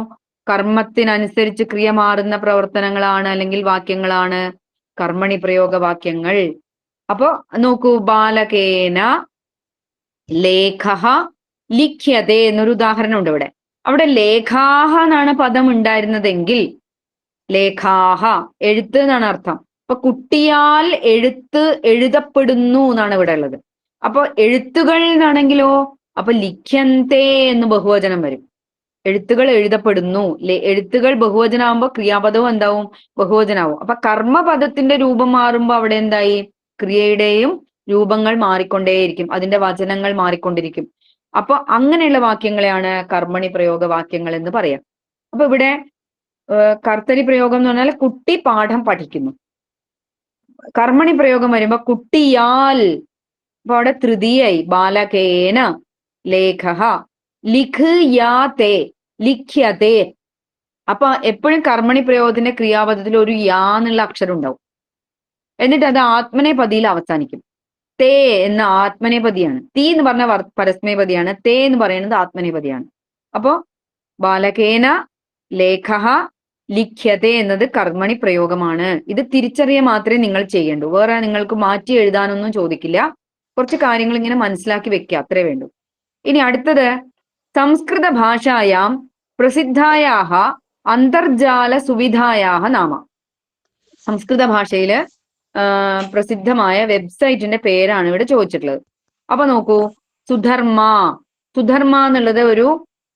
കർമ്മത്തിനനുസരിച്ച് ക്രിയ മാറുന്ന പ്രവർത്തനങ്ങളാണ് അല്ലെങ്കിൽ വാക്യങ്ങളാണ് കർമ്മണി പ്രയോഗവാക്യങ്ങൾ. അപ്പോ നോക്കൂ, ബാലകേന ലേഖഃ ലിഖ്യതേ എന്നൊരു ഉദാഹരണം ഉണ്ട് ഇവിടെ. അവിടെ ലേഖാഹ എന്നാണ് പദം ഉണ്ടായിരുന്നതെങ്കിൽ ലേഖാഹ എഴുത്ത് എന്നാണ് അർത്ഥം. അപ്പൊ കുട്ടിയാൽ എഴുത്ത് എഴുതപ്പെടുന്നു എന്നാണ് ഇവിടെ ഉള്ളത്. അപ്പൊ എഴുത്തുകൾ എന്നാണെങ്കിലോ അപ്പൊ ലിഖ്യന്തേ എന്ന് ബഹുവചനം വരും. എഴുത്തുകൾ എഴുതപ്പെടുന്നു. എഴുത്തുകൾ ബഹുവചനാവുമ്പോ ക്രിയാപദവും എന്താവും? ബഹുവചനാവും. അപ്പൊ കർമ്മപദത്തിന്റെ രൂപം മാറുമ്പോ അവിടെ എന്തായി? ക്രിയയുടെയും രൂപങ്ങൾ മാറിക്കൊണ്ടേയിരിക്കും, അതിന്റെ വചനങ്ങൾ മാറിക്കൊണ്ടിരിക്കും. അപ്പൊ അങ്ങനെയുള്ള വാക്യങ്ങളെയാണ് കർമ്മണി പ്രയോഗ വാക്യങ്ങൾ എന്ന് പറയാം. അപ്പൊ ഇവിടെ കർത്തരി പ്രയോഗം എന്ന് പറഞ്ഞാൽ കുട്ടി പാഠം പഠിക്കുന്നു. കർമ്മണി പ്രയോഗം വരുമ്പോ കുട്ടിയാൽ, അപ്പൊ അവിടെ തൃതീയായി ബാലകേന ലേഖഃ ലിഖ് യാതേ ലിഖ്യതേ. അപ്പൊ എപ്പോഴും കർമ്മണി പ്രയോഗത്തിന്റെ ക്രിയാപദത്തിൽ ഒരു യാ എന്നുള്ള അക്ഷരം ഉണ്ടാവും. എന്നിട്ട് അത് ആത്മനേപതിയിൽ അവസാനിക്കും. തേ എന്ന ആത്മനേപതിയാണ്. തീ എന്ന് പറഞ്ഞ പരസ്മേപതിയാണ്. തേ എന്ന് പറയുന്നത് ആത്മനേപതിയാണ്. അപ്പോ ബാലകേന ലേഖഃ ലിഖ്യതേ എന്നത് കർമ്മണി പ്രയോഗമാണ്. ഇത് തിരിച്ചറിയ മാത്രമേ നിങ്ങൾ ചെയ്യേണ്ടൂ. വേറെ നിങ്ങൾക്ക് മാറ്റി എഴുതാനൊന്നും ചോദിക്കില്ല. കുറച്ച് കാര്യങ്ങൾ ഇങ്ങനെ മനസ്സിലാക്കി വെക്കുക, അത്രേ വേണ്ടൂ. ഇനി അടുത്തത് സംസ്കൃത ഭാഷായാം പ്രസിദ്ധായാഹ അന്തർജാല സുവിധായാഹ നാമ. സംസ്കൃത ഭാഷയില് പ്രസിദ്ധമായ വെബ്സൈറ്റിന്റെ പേരാണ് ഇവിടെ ചോദിച്ചിട്ടുള്ളത്. അപ്പൊ നോക്കൂ, സുധർമ്മ. സുധർമ്മ എന്നുള്ളത് ഒരു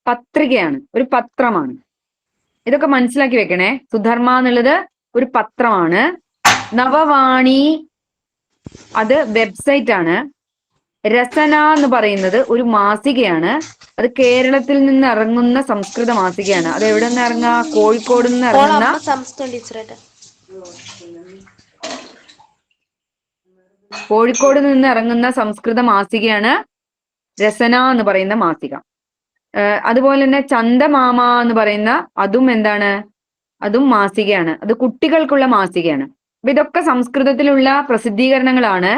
പത്രികയാണ്, ഒരു പത്രമാണ്. ഇതൊക്കെ മനസ്സിലാക്കി വെക്കണേ. സുധർമ്മ എന്നുള്ളത് ഒരു പത്രമാണ്. നവവാണി അത് വെബ്സൈറ്റ് ആണ്. രസന എന്ന് പറയുന്നത് ഒരു മാസികയാണ്. അത് കേരളത്തിൽ നിന്ന് ഇറങ്ങുന്ന സംസ്കൃത മാസികയാണ്. അത് എവിടെ നിന്ന് ഇറങ്ങുക? കോഴിക്കോട് നിന്ന് ഇറങ്ങുന്ന സംസ്കൃത മാസികയാണ് രസന എന്ന് പറയുന്ന മാസിക. അതുപോലെ തന്നെ ചന്ദമാമ എന്ന് പറയുന്ന അതും എന്താണ്? അതും മാസികയാണ്. അത് കുട്ടികൾക്കുള്ള മാസികയാണ്. അപ്പൊ ഇതൊക്കെ സംസ്കൃതത്തിലുള്ള പ്രസിദ്ധീകരണങ്ങളാണ്.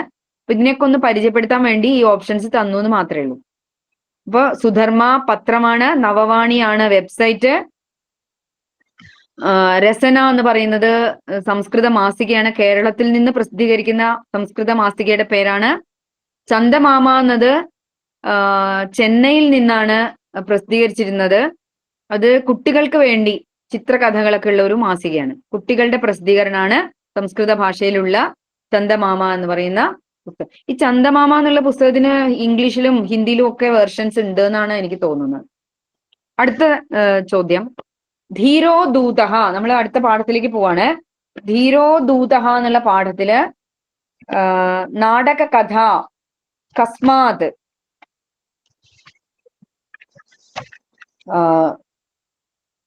ഇതിനെയൊക്കെ ഒന്ന് പരിചയപ്പെടുത്താൻ വേണ്ടി ഈ ഓപ്ഷൻസ് തന്നു എന്ന് മാത്രമേ ഉള്ളൂ. അപ്പൊ സുധർമ്മ പത്രമാണ്, നവവാണിയാണ് വെബ്സൈറ്റ്, രസന എന്ന് പറയുന്നത് സംസ്കൃത മാസികയാണ്, കേരളത്തിൽ നിന്ന് പ്രസിദ്ധീകരിക്കുന്ന സംസ്കൃത മാസികയുടെ പേരാണ്. ചന്ദമാമ എന്നത് ചെന്നൈയിൽ നിന്നാണ് പ്രസിദ്ധീകരിച്ചിരുന്നത്. അത് കുട്ടികൾക്ക് വേണ്ടി ചിത്രകഥകളൊക്കെ ഉള്ള ഒരു മാസികയാണ്. കുട്ടികളുടെ പ്രസിദ്ധീകരണമാണ് സംസ്കൃത ഭാഷയിലുള്ള ചന്ദമാമ എന്ന് പറയുന്ന പുസ്തകം. ഈ ചന്ദമാമ എന്നുള്ള പുസ്തകത്തിന് ഇംഗ്ലീഷിലും ഹിന്ദിയിലും ഒക്കെ വേർഷൻസ് ഉണ്ട് എന്നാണ് എനിക്ക് തോന്നുന്നത്. അടുത്ത ചോദ്യം, ധീരോ ദൂതഃ. നമ്മൾ അടുത്ത പാഠത്തിലേക്ക് പോവാണ്. ധീരോ ദൂതഃ എന്നുള്ള പാഠത്തില് നാടക കഥ കസ്മാത്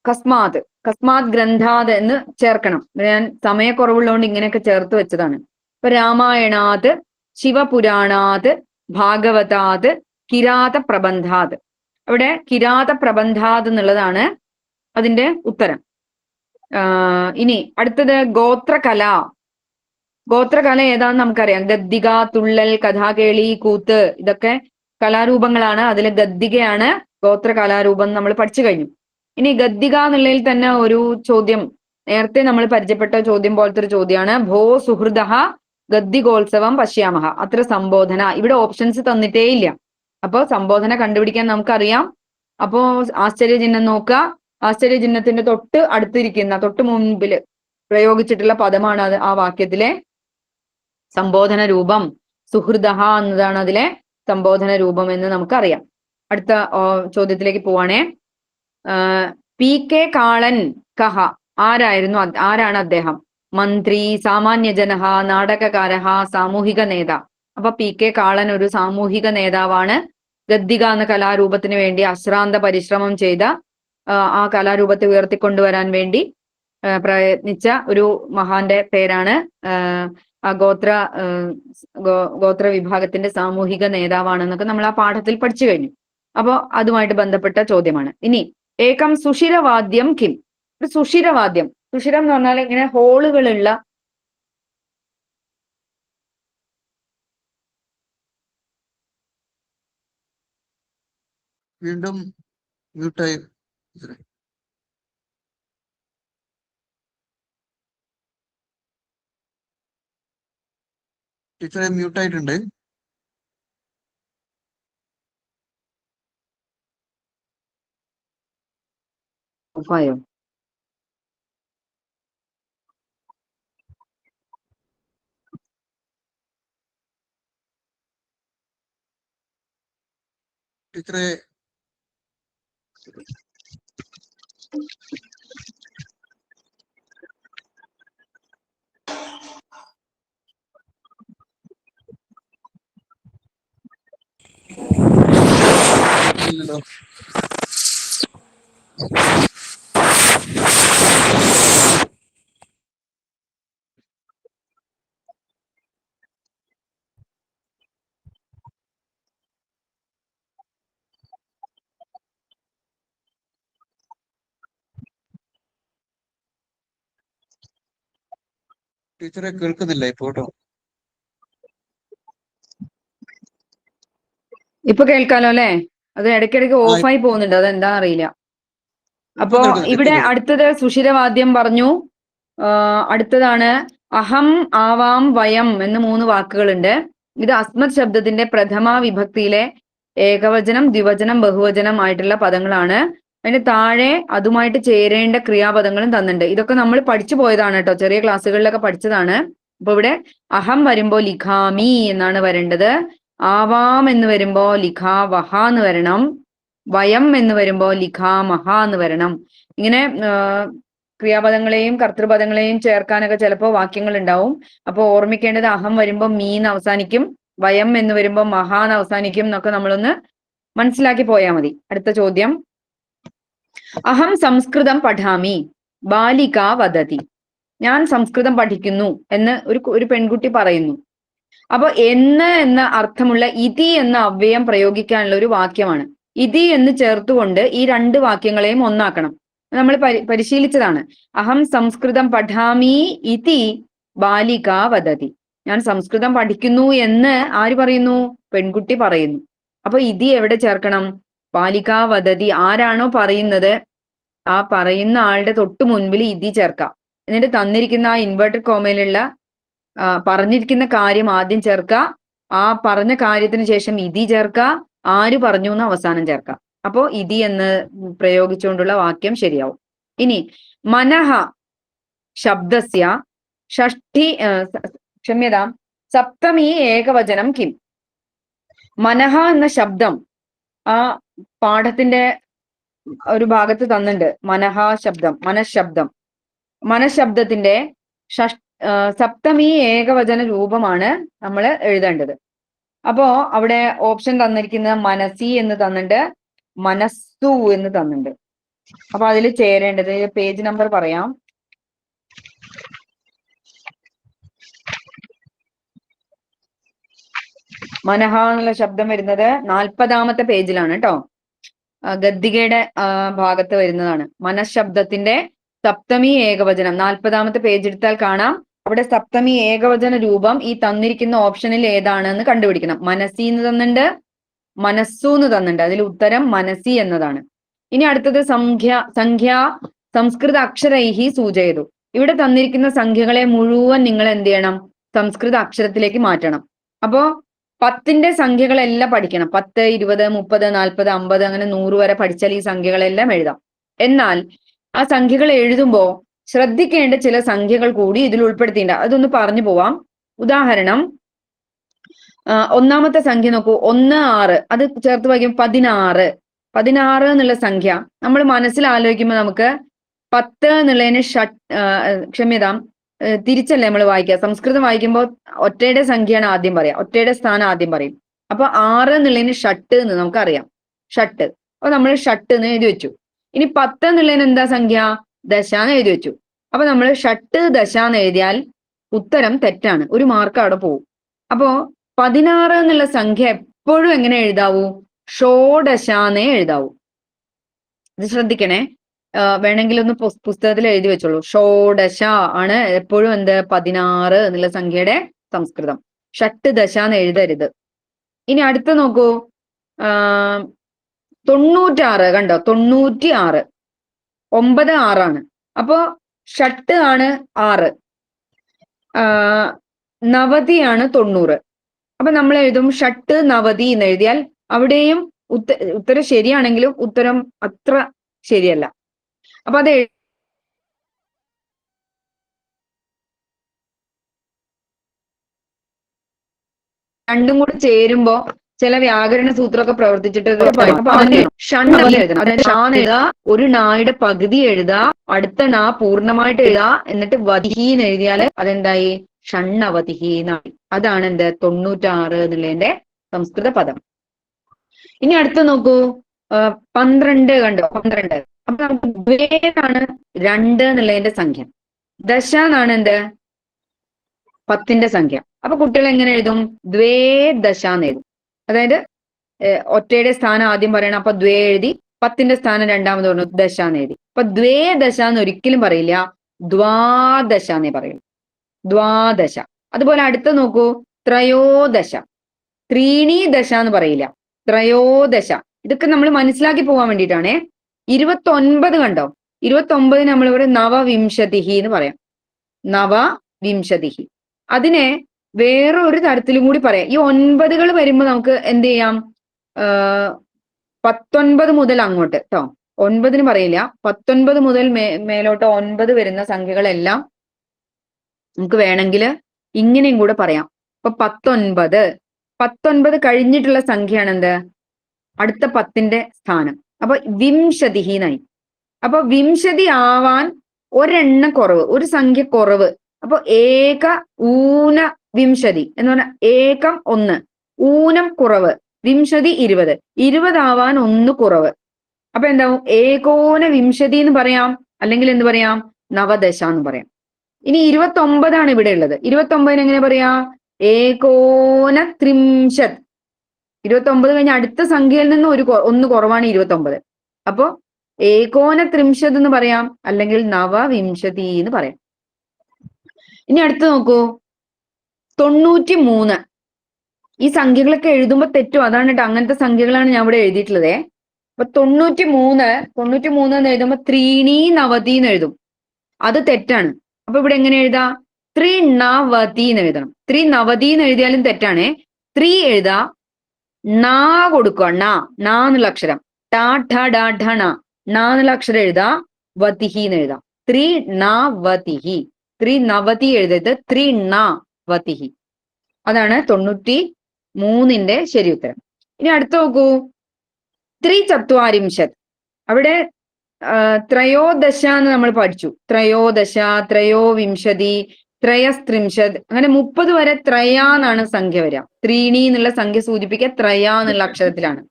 കസ്മാത് ഗ്രന്ഥാത് എന്ന് ചേർക്കണം. ഞാൻ സമയക്കുറവുള്ളതുകൊണ്ട് ഇങ്ങനെയൊക്കെ ചേർത്ത് വെച്ചതാണ്. ഇപ്പൊ രാമായണാത്, ശിവപുരാണാത്, ഭാഗവതാത്, കിരാത പ്രബന്ധാത്. അവിടെ കിരാത പ്രബന്ധാത് എന്നുള്ളതാണ് അതിന്റെ ഉത്തരം. ഇനി അടുത്തത് ഗോത്രകല. ഗോത്രകല ഏതാന്ന് നമുക്കറിയാം. ഗദ്ദിക, തുള്ളൽ, കഥാകേളി, കൂത്ത്, ഇതൊക്കെ കലാരൂപങ്ങളാണ്. അതിൽ ഗദ്ദികയാണ് ഗോത്ര കലാരൂപം നമ്മൾ പഠിച്ചു കഴിഞ്ഞു. ഇനി ഗദ്ദിക എന്നുള്ളതിൽ തന്നെ ഒരു ചോദ്യം നേരത്തെ നമ്മൾ പരിചയപ്പെട്ട ചോദ്യം പോലത്തെ ഒരു ചോദ്യമാണ്. ഭോ സുഹൃദ ഗദ്ദികോത്സവം പശ്യാമഹ. അത്ര സംബോധന. ഇവിടെ ഓപ്ഷൻസ് തന്നിട്ടേ ഇല്ല. അപ്പോ സംബോധന കണ്ടുപിടിക്കാൻ നമുക്കറിയാം. അപ്പോ ആശ്ചര്യചിഹ്നം നോക്കുക. ആശ്ചര്യചിഹ്നത്തിന്റെ തൊട്ട് മുമ്പിൽ പ്രയോഗിച്ചിട്ടുള്ള പദമാണ് അത്. ആ വാക്യത്തിലെ സംബോധന രൂപം. സുഹൃദഹ എന്നതാണ് അതിലെ സംബോധന രൂപം എന്ന് നമുക്കറിയാം. അടുത്ത ചോദ്യത്തിലേക്ക് പോവാണേ. പി കെ കാളൻ കഹ. ആരാണ് അദ്ദേഹം? മന്ത്രി, സാമാന്യജനഹ, നാടകകാരഹ, സാമൂഹിക നേതാ. അപ്പൊ പി കെ കാളൻ ഒരു സാമൂഹിക നേതാവാണ്. ഗദ്ദിക എന്ന കലാരൂപത്തിന് വേണ്ടി അശ്രാന്ത പരിശ്രമം ചെയ്ത, ആ കലാരൂപത്തെ ഉയർത്തിക്കൊണ്ടുവരാൻ വേണ്ടി പ്രയത്നിച്ച ഒരു മഹാന്റെ പേരാണ്. ആ ഗോത്ര വിഭാഗത്തിന്റെ സാമൂഹിക നേതാവാണെന്നൊക്കെ നമ്മൾ ആ പാഠത്തിൽ പഠിച്ചു കഴിഞ്ഞു. അപ്പോ അതുമായിട്ട് ബന്ധപ്പെട്ട ചോദ്യമാണ്. ഇനി ഏകം സുഷിരവാദ്യം കിം. ഒരു സുഷിരവാദ്യം. സുഷിരം എന്ന് പറഞ്ഞാൽ ഇങ്ങനെ ഹോളുകളുള്ള വീണ്ടും മ്യൂട്ടായി. ടീച്ചറെ മ്യൂട്ടായിട്ടുണ്ട്. ഉപ്പായോ? ടീച്ചറെ ഇല്ലല്ലോ. ടീച്ചറെ കേൾക്കുന്നില്ല ഇപ്പൊ കേട്ടോ. ഇപ്പൊ കേൾക്കാലോ അല്ലെ? അത് ഇടയ്ക്കിടയ്ക്ക് ഓഫായി പോകുന്നുണ്ട്. അതെന്താ അറിയില്ല. അപ്പോ ഇവിടെ അടുത്തത് സുഷിരവാദ്യം പറഞ്ഞു. അടുത്തതാണ് അഹം, ആവാം, വയം എന്ന് 3 വാക്കുകളുണ്ട്. ഇത് അസ്മത് ശബ്ദത്തിന്റെ പ്രഥമ വിഭക്തിയിലെ ഏകവചനം, ദ്വിവചനം, ബഹുവചനം ആയിട്ടുള്ള പദങ്ങളാണ്. അതിന് താഴെ അതുമായിട്ട് ചേരേണ്ട ക്രിയാപദങ്ങളും തന്നിട്ടുണ്ട്. ഇതൊക്കെ നമ്മൾ പഠിച്ചു പോയതാണ് കേട്ടോ, ചെറിയ ക്ലാസ്സുകളിലൊക്കെ പഠിച്ചതാണ്. അപ്പൊ ഇവിടെ അഹം വരുമ്പോ ലിഖാമി എന്നാണ് വരേണ്ടത്. ആവാം എന്ന് വരുമ്പോ ലിഖാവഹ എന്ന് വരണം. വയം എന്ന് വരുമ്പോ ലിഖാമഹ എന്ന് വരണം. ഇങ്ങനെ ക്രിയാപദങ്ങളെയും കർത്തൃപദങ്ങളെയും ചേർക്കാനൊക്കെ ചിലപ്പോൾ വാക്യങ്ങൾ ഉണ്ടാവും. അപ്പൊ ഓർമ്മിക്കേണ്ടത് അഹം വരുമ്പോ മീന്ന് അവസാനിക്കും, വയം എന്ന് വരുമ്പോ മഹാന്ന് അവസാനിക്കും എന്നൊക്കെ നമ്മളൊന്ന് മനസ്സിലാക്കി പോയാൽ മതി. അടുത്ത ചോദ്യം. അഹം സംസ്കൃതം പഠാമി ബാലിക വദതി. ഞാൻ സംസ്കൃതം പഠിക്കുന്നു എന്ന് ഒരു പെൺകുട്ടി പറയുന്നു. അപ്പൊ എന്ന അർത്ഥമുള്ള ഇതി എന്ന അവ്യയം പ്രയോഗിക്കാനുള്ള ഒരു വാക്യമാണ്. ഇതി എന്ന് ചേർത്തുകൊണ്ട് ഈ 2 വാക്യങ്ങളെയും ഒന്നാക്കണം. നമ്മൾ പരിശീലിച്ചതാണ്. അഹം സംസ്കൃതം പഠാമി ഇതി ബാലിക വദതി. ഞാൻ സംസ്കൃതം പഠിക്കുന്നു എന്ന് ആര് പറയുന്നു? പെൺകുട്ടി പറയുന്നു. അപ്പൊ ഇതി എവിടെ ചേർക്കണം? ബാലിക വദതി. ആരാണോ പറയുന്നത് ആ പറയുന്ന ആളുടെ തൊട്ട് മുൻപിൽ ഇതി ചേർക്കാം. എന്നിട്ട് തന്നിരിക്കുന്ന ആ ഇൻവേർട്ടഡ് കോമയിലുള്ള പറഞ്ഞിരിക്കുന്ന കാര്യം ആദ്യം ചേർക്കുക. ആ പറഞ്ഞ കാര്യത്തിന് ശേഷം ഇതി ചേർക്കുക. ആര് പറഞ്ഞു എന്ന് അവസാനം ചേർക്കാം. അപ്പോ ഇതി എന്ന് പ്രയോഗിച്ചുകൊണ്ടുള്ള വാക്യം ശരിയാവും. ഇനി മനഃ ശബ്ദസ്യ ഷഷ്ഠി ക്ഷമ്യതാം സപ്തമി ഏകവചനം കിം. മനഃ എന്ന ശബ്ദം ആ പാഠത്തിന്റെ ഒരു ഭാഗത്ത് തന്നിട്ടുണ്ട്. മനഃ ശബ്ദം, മനഃശബ്ദം. മനഃശബ്ദത്തിന്റെ സപ്തമി ഏകവചന രൂപമാണ് നമ്മൾ എഴുതേണ്ടത്. അപ്പോ അവിടെ ഓപ്ഷൻ തന്നിരിക്കുന്നത് മനസി എന്ന് തന്നിട്ടുണ്ട്, മനസ്സു എന്ന് തന്നിട്ടുണ്ട്. അപ്പൊ അതിൽ ചേരേണ്ടത് പേജ് നമ്പർ പറയാം. മനഃ എന്നുള്ള ശബ്ദം വരുന്നത് 40ാമത്തെ പേജിലാണ് കേട്ടോ. ഗദ്ദികയുടെ ഭാഗത്ത് വരുന്നതാണ്. മനഃശബ്ദത്തിന്റെ സപ്തമി ഏകവചനം 40ാമത്തെ പേജ് എടുത്താൽ കാണാം. അവിടെ സപ്തമി ഏകവചന രൂപം ഈ തന്നിരിക്കുന്ന ഓപ്ഷനിൽ ഏതാണെന്ന് കണ്ടുപിടിക്കണം. മനസി എന്ന് തന്നിട്ടുണ്ട്, മനസ്സു എന്ന് തന്നിട്ടുണ്ട്. അതിൽ ഉത്തരം മനസി എന്നതാണ്. ഇനി അടുത്തത് സംഖ്യ സംസ്കൃത അക്ഷരൈഹി സൂചയതു. ഇവിടെ തന്നിരിക്കുന്ന സംഖ്യകളെ മുഴുവൻ നിങ്ങൾ എന്ത് ചെയ്യണം? സംസ്കൃത അക്ഷരത്തിലേക്ക് മാറ്റണം. അപ്പോ 10ന്റെ സംഖ്യകളെല്ലാം പഠിക്കണം. 10, 20, 30, 40, 50 അങ്ങനെ 100 വരെ പഠിച്ചാൽ ഈ സംഖ്യകളെല്ലാം എഴുതാം. എന്നാൽ ആ സംഖ്യകൾ എഴുതുമ്പോ ശ്രദ്ധിക്കേണ്ട ചില സംഖ്യകൾ കൂടി ഇതിൽ ഉൾപ്പെടുത്തിയിട്ടുണ്ട്. അതൊന്ന് പറഞ്ഞു പോവാം. ഉദാഹരണം, ഒന്നാമത്തെ സംഖ്യ നോക്കൂ, 1, 6. അത് ചേർത്ത് വായിക്കും 16. 16 എന്നുള്ള സംഖ്യ നമ്മൾ മനസ്സിൽ ആലോചിക്കുമ്പോൾ നമുക്ക് 10 എന്നുള്ളതിന് ക്ഷമ്യതാം, തിരിച്ചല്ലേ നമ്മൾ വായിക്കുക. സംസ്കൃതം വായിക്കുമ്പോൾ ഒറ്റയുടെ സംഖ്യയാണ് ആദ്യം പറയാം, ഒറ്റയുടെ സ്ഥാനം ആദ്യം പറയും. അപ്പൊ 6 എന്നുള്ളതിന് ഷട്ട് എന്ന് നമുക്കറിയാം, ഷട്ട്. അപ്പൊ നമ്മൾ ഷട്ട് എന്ന് എഴുതി വെച്ചു. ഇനി 10 എന്നുള്ളതിന് എന്താ സംഖ്യ? ദശ എന്ന് എഴുതി വെച്ചു. അപ്പൊ നമ്മൾ ഷട്ട് ദശ എന്ന് എഴുതിയാൽ ഉത്തരം തെറ്റാണ്, ഒരു മാർക്ക് അവിടെ പോകും. അപ്പോ 16 എന്നുള്ള സംഖ്യ എപ്പോഴും എങ്ങനെ എഴുതാവൂ? ഷോഡശാന്നേ എഴുതാവൂ. ഇത് ശ്രദ്ധിക്കണേ. വേണമെങ്കിൽ ഒന്ന് പുസ്തകത്തിൽ എഴുതി വെച്ചോളൂ. ഷോഡശ ആണ് എപ്പോഴും എന്ത്? 16 എന്നുള്ള സംഖ്യയുടെ സംസ്കൃതം. ഷട്ട് ദശ എന്ന് എഴുതരുത്. ഇനി അടുത്ത നോക്കൂ, 96. കണ്ടോ? 96. 9, 6 ആണ്. അപ്പോ ഷട്ട് ആണ് 6, നവതിയാണ് 90. അപ്പൊ നമ്മൾ എഴുതും ഷട്ട് നവതി എന്ന് എഴുതിയാൽ അവിടെയും ഉത്തരം ശരിയാണെങ്കിലും ഉത്തരം അത്ര ശരിയല്ല. അപ്പൊ അത് രണ്ടും കൂടി ചേരുമ്പോ ചില വ്യാകരണ സൂത്രമൊക്കെ പ്രവർത്തിച്ചിട്ട് ഒരു നായുടെ പകുതി എഴുതാ, അടുത്ത നാ പൂർണ്ണമായിട്ട് എഴുതാ, എന്നിട്ട് വതിഹി എന്ന് എഴുതിയാല് അതെന്തായി? ഷണ്ണവതിഹി എന്നായി. അതാണ് എന്ത്? 96 എന്നുള്ളതിന്റെ സംസ്കൃത പദം. ഇനി അടുത്ത് നോക്കൂ, 12. കണ്ടോ? 12. അപ്പൊ നമുക്ക് ദ്വേന്നാണ് 2 എന്നുള്ളതിന്റെ സംഖ്യ. ദശ എന്നാണ് എന്ത്? 10ന്റെ സംഖ്യ. അപ്പൊ കുട്ടികൾ എങ്ങനെ എഴുതും? ദ്വേ ദശ എന്ന് എഴുതും. അതായത് ഒറ്റയുടെ സ്ഥാനം ആദ്യം പറയണം, അപ്പൊ ദ്വേ എഴുതി. 10ന്റെ സ്ഥാനം രണ്ടാമത് പറഞ്ഞു, ദശ എന്ന് എഴുതി. അപ്പൊ ദ്വേ ദശ എന്ന് ഒരിക്കലും പറയില്ല, ദ്വാദശ എന്നേ പറയുള്ളൂ. ദ്വാദശ. അതുപോലെ അടുത്ത നോക്കൂ, ത്രയോദശ. ത്രീണി ദശ എന്ന് പറയില്ല, ത്രയോദശ. ഇതൊക്കെ നമ്മൾ മനസ്സിലാക്കി പോകാൻ വേണ്ടിയിട്ടാണേ. 29 കണ്ടോ? 29 നമ്മളിവിടെ നവവിംശതിഹി എന്ന് പറയാം, നവവിംശതിഹി. അതിനെ വേറെ ഒരു തരത്തിലും കൂടി പറയാം. ഈ 9കൾ വരുമ്പോൾ നമുക്ക് എന്ത് ചെയ്യാം? 19 മുതൽ അങ്ങോട്ട് കേട്ടോ, 9ന് പറയില്ല, 19 മുതൽ മേലോട്ട് 9 വരുന്ന സംഖ്യകളെല്ലാം നമുക്ക് വേണമെങ്കിൽ ഇങ്ങനെയും കൂടെ പറയാം. അപ്പൊ 19 കഴിഞ്ഞിട്ടുള്ള സംഖ്യയാണ് എന്ത്? അടുത്ത 10ന്റെ സ്ഥാനം. അപ്പൊ വിംശതിഹിനായി. അപ്പൊ വിംശതി ആവാൻ ഒരെണ്ണം കുറവ്, ഒരു സംഖ്യ കുറവ്. അപ്പൊ ഏക ഊന വിംശതി എന്ന് പറഞ്ഞാൽ ഏകം 1, ഊനം കുറവ്, വിംശതി 20. 20 ആവാൻ 1 കുറവ്. അപ്പൊ എന്താവും? ഏകോന വിംശതി എന്ന് പറയാം, അല്ലെങ്കിൽ എന്ത് പറയാം? നവദശ എന്ന് പറയാം. ഇനി 29 ഇവിടെ ഉള്ളത്. 29 എങ്ങനെ പറയാ? ഏകോന ത്രിംശത്. 29 കഴിഞ്ഞ അടുത്ത സംഖ്യയിൽ നിന്ന് 1 കുറവാണ് 29. അപ്പോ ഏകോന ത്രിംശത് എന്ന് പറയാം, അല്ലെങ്കിൽ നവവിംശതി എന്ന് പറയാം. ഇനി അടുത്ത് നോക്കൂ, 93. ഈ സംഖ്യകളൊക്കെ എഴുതുമ്പോ തെറ്റും, അതാണ് കേട്ടോ. അങ്ങനത്തെ സംഖ്യകളാണ് ഞാൻ ഇവിടെ എഴുതിയിട്ടുള്ളത്. അപ്പൊ 93 എന്ന് എഴുതുമ്പോ ത്രീണി നവതി എന്ന് എഴുതും, അത് തെറ്റാണ്. അപ്പൊ ഇവിടെ എങ്ങനെ എഴുതാ? ത്രിനവതി എന്ന് എഴുതണം. ത്രിനവതി എന്ന് എഴുതിയാലും തെറ്റാണേ. ത്രീ എഴുതാ, നാ കൊടുക്കുക, നാ എന്നുള്ള അക്ഷരം, ടാ ഠ ഡാ ഠ ണ, നാ എന്നുള്ള അക്ഷരം എഴുതാ, വതിഹി എന്ന് എഴുതാം. ത്രിനവതിഹി. ത്രിനവതി എഴുതരുത്, ത്രിനവതിഹി. അതാണ് 93ന്റെ ശരി ഉത്തരം. ഇനി അടുത്ത് നോക്കൂ, ത്രിചത്വാരിംശത്. അവിടെ ത്രയോദശ എന്ന് നമ്മൾ പഠിച്ചു. ത്രയോദശ, ത്രയോവിംശതി, ത്രയസ്ത്രിംശത്, അങ്ങനെ 30 വരെ ത്രയാന്നാണ് സംഖ്യ വരിക. ത്രീണി എന്നുള്ള സംഖ്യ സൂചിപ്പിക്കുക ത്രയ എന്നുള്ള അക്ഷരത്തിലാണ്.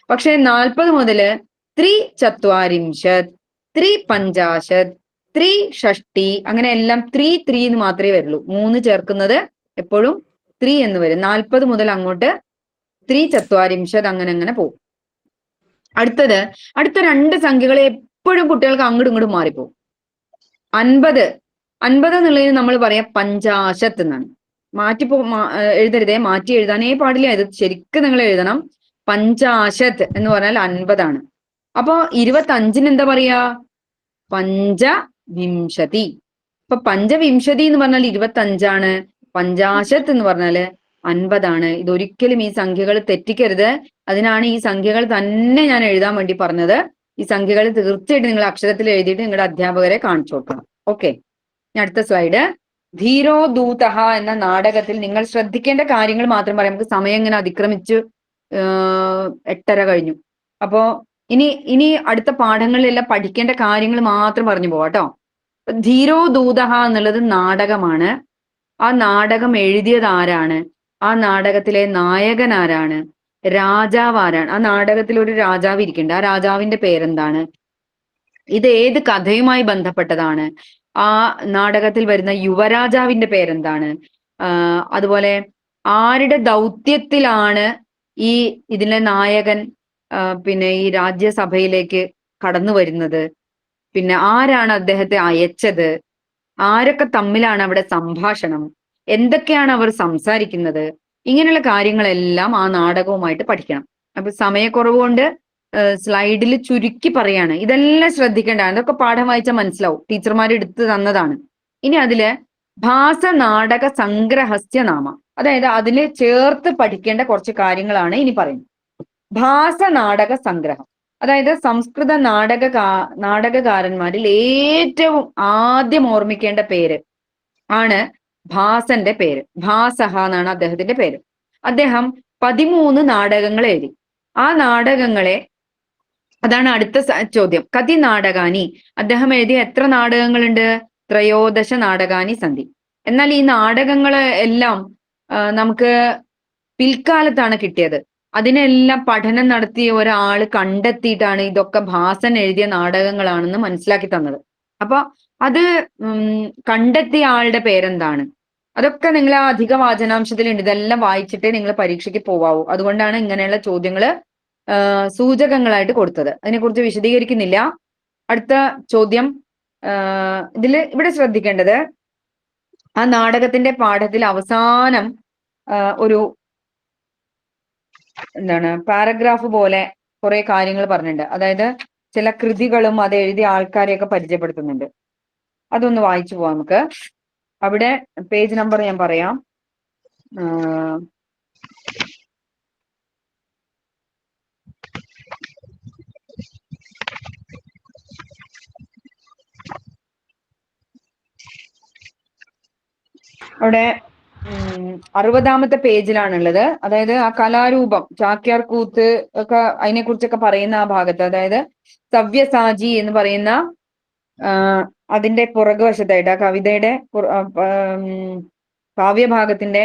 പക്ഷെ 40 മുതല് ത്രിചത്വാരിംശത്, ത്രിപഞ്ചാശത്, ത്രിഷഷ്ടി, അങ്ങനെ എല്ലാം ത്രീ എന്ന് മാത്രമേ വരുള്ളൂ. 3 ചേർക്കുന്നത് എപ്പോഴും 3 എന്ന് വരും. 40 മുതൽ അങ്ങോട്ട് ത്രിചത്വാരിംശത് അങ്ങനെ പോകും. അടുത്ത 2 സംഖ്യകൾ എപ്പോഴും കുട്ടികൾക്ക് അങ്ങോട്ടും ഇങ്ങോട്ടും മാറിപ്പോകും. 50 എന്നുള്ളതിന് നമ്മൾ പറയാം പഞ്ചാശത്ത് എന്നാണ്. എഴുതരുതേ, മാറ്റി എഴുതാനേ പാടില്ല. ഇത് ശരിക്കും നിങ്ങൾ എഴുതണം. പഞ്ചാശത്ത് എന്ന് പറഞ്ഞാൽ 50 ആണ്. അപ്പോ 25-ന് എന്താ പറയാ? പഞ്ചവിംശതി. ഇപ്പൊ പഞ്ചവിംശതി എന്ന് പറഞ്ഞാൽ 25, പഞ്ചാശത്ത് എന്ന് പറഞ്ഞാല് 50. ഇതൊരിക്കലും ഈ സംഖ്യകൾ തെറ്റിക്കരുത്. അതിനാണ് ഈ സംഖ്യകൾ തന്നെ ഞാൻ എഴുതാൻ വേണ്ടി പറഞ്ഞത്. ഈ സംഖ്യകൾ തീർച്ചയായിട്ടും നിങ്ങൾ അക്ഷരത്തിൽ എഴുതിയിട്ട് നിങ്ങളുടെ അധ്യാപകരെ കാണിച്ചു കൊടുക്കണം. ഓക്കെ, അടുത്ത സ്ലൈഡ്. ധീരോ ദൂതഹ എന്ന നാടകത്തിൽ നിങ്ങൾ ശ്രദ്ധിക്കേണ്ട കാര്യങ്ങൾ മാത്രം പറയാം. നമുക്ക് സമയം ഇങ്ങനെ അതിക്രമിച്ച് 8:30 കഴിഞ്ഞു. അപ്പോ ഇനി അടുത്ത പാഠങ്ങളിലെല്ലാം പഠിക്കേണ്ട കാര്യങ്ങൾ മാത്രം പറഞ്ഞു പോവാട്ടോ. ധീരോ ദൂതഹ എന്നുള്ളത് നാടകമാണ്. ആ നാടകം എഴുതിയത് ആരാണ്? ആ നാടകത്തിലെ നായകൻ ആരാണ്? രാജാവ് ആരാണ്? ആ നാടകത്തിൽ ഒരു രാജാവ് ഇരിക്കുന്നുണ്ട്. ആ രാജാവിന്റെ പേരെന്താണ്? ഇത് ഏത് കഥയുമായി ബന്ധപ്പെട്ടതാണ്? ആ നാടകത്തിൽ വരുന്ന യുവരാജാവിന്റെ പേരെന്താണ്? അതുപോലെ ആരുടെ ദൗത്യത്തിലാണ് ഇതിലെ നായകൻ പിന്നെ ഈ രാജ്യസഭയിലേക്ക് കടന്നു വരുന്നത്? പിന്നെ ആരാണ് അദ്ദേഹത്തെ അയച്ചത്? ആരൊക്കെ തമ്മിലാണ് അവിടെ സംഭാഷണം? എന്തൊക്കെയാണ് അവർ സംസാരിക്കുന്നത്? ഇങ്ങനെയുള്ള കാര്യങ്ങളെല്ലാം ആ നാടകവുമായിട്ട് പഠിക്കണം. അപ്പൊ സമയക്കുറവ് കൊണ്ട് സ്ലൈഡിൽ ചുരുക്കി പറയാണ്. ഇതെല്ലാം ശ്രദ്ധിക്കേണ്ടതാണ്. ഇതൊക്കെ പാഠം വായിച്ചാൽ മനസ്സിലാവും. ടീച്ചർമാർ എടുത്തു തന്നതാണ്. ഇനി അതില് ഭാസനാടക സംഗ്രഹസ്യ നാമ, അതായത് അതിൽ ചേർത്ത് പഠിക്കേണ്ട കുറച്ച് കാര്യങ്ങളാണ് ഇനി പറയുന്നത്. ഭാസനാടക സംഗ്രഹം, അതായത് സംസ്കൃത നാടകകാരന്മാരിൽ ഏറ്റവും ആദ്യം ഓർമ്മിക്കേണ്ട പേര് ആണ് ഭാസന്റെ പേര്. ഭാസഹ എന്നാണ് അദ്ദേഹത്തിന്റെ പേര്. അദ്ദേഹം 13 നാടകങ്ങൾ എഴുതി. ആ നാടകങ്ങളെ, അതാണ് അടുത്ത ചോദ്യം. കതി നാടകാനി, അദ്ദേഹം എഴുതിയ എത്ര നാടകങ്ങളുണ്ട്? 13 നാടകാനി സന്ധി. എന്നാൽ ഈ നാടകങ്ങള് എല്ലാം നമുക്ക് പിൽക്കാലത്താണ് കിട്ടിയത്. അതിനെല്ലാം പഠനം നടത്തിയ ഒരാള് കണ്ടെത്തിയിട്ടാണ് ഇതൊക്കെ ഭാസൻ എഴുതിയ നാടകങ്ങളാണെന്ന് മനസ്സിലാക്കി തന്നത്. അപ്പൊ അത് കണ്ടെത്തിയ ആളുടെ പേരെന്താണ്? അതൊക്കെ നിങ്ങൾ ആ അധിക വാചനാംശത്തിലുണ്ട്. ഇതെല്ലാം വായിച്ചിട്ടേ നിങ്ങൾ പരീക്ഷയ്ക്ക് പോവാവൂ. അതുകൊണ്ടാണ് ഇങ്ങനെയുള്ള ചോദ്യങ്ങള് സൂചകങ്ങളായിട്ട് കൊടുത്തത്. അതിനെക്കുറിച്ച് വിശദീകരിക്കുന്നില്ല. അടുത്ത ചോദ്യം, ഇവിടെ ശ്രദ്ധിക്കേണ്ടത്, ആ നാടകത്തിന്റെ പാഠത്തിൽ അവസാനം ഒരു പാരഗ്രാഫ് പോലെ കുറെ കാര്യങ്ങൾ പറഞ്ഞിട്ടുണ്ട്. അതായത് ചില കൃതികളും അത് എഴുതിയ ആൾക്കാരെയൊക്കെ പരിചയപ്പെടുത്തുന്നുണ്ട്. അതൊന്ന് വായിച്ചു പോവാം നമുക്ക്. അവിടെ പേജ് നമ്പർ ഞാൻ പറയാം. അവിടെ 60-ാമത്തെ പേജിലാണുള്ളത്. അതായത് ആ കലാരൂപം, ചാക്യാർ കൂത്ത് ഒക്കെ അതിനെ കുറിച്ചൊക്കെ പറയുന്ന ആ ഭാഗത്ത്, അതായത് സവ്യസാചി എന്ന് പറയുന്ന അതിന്റെ പുറകുവശത്തായിട്ട് ആ കവിതയുടെ കാവ്യഭാഗത്തിന്റെ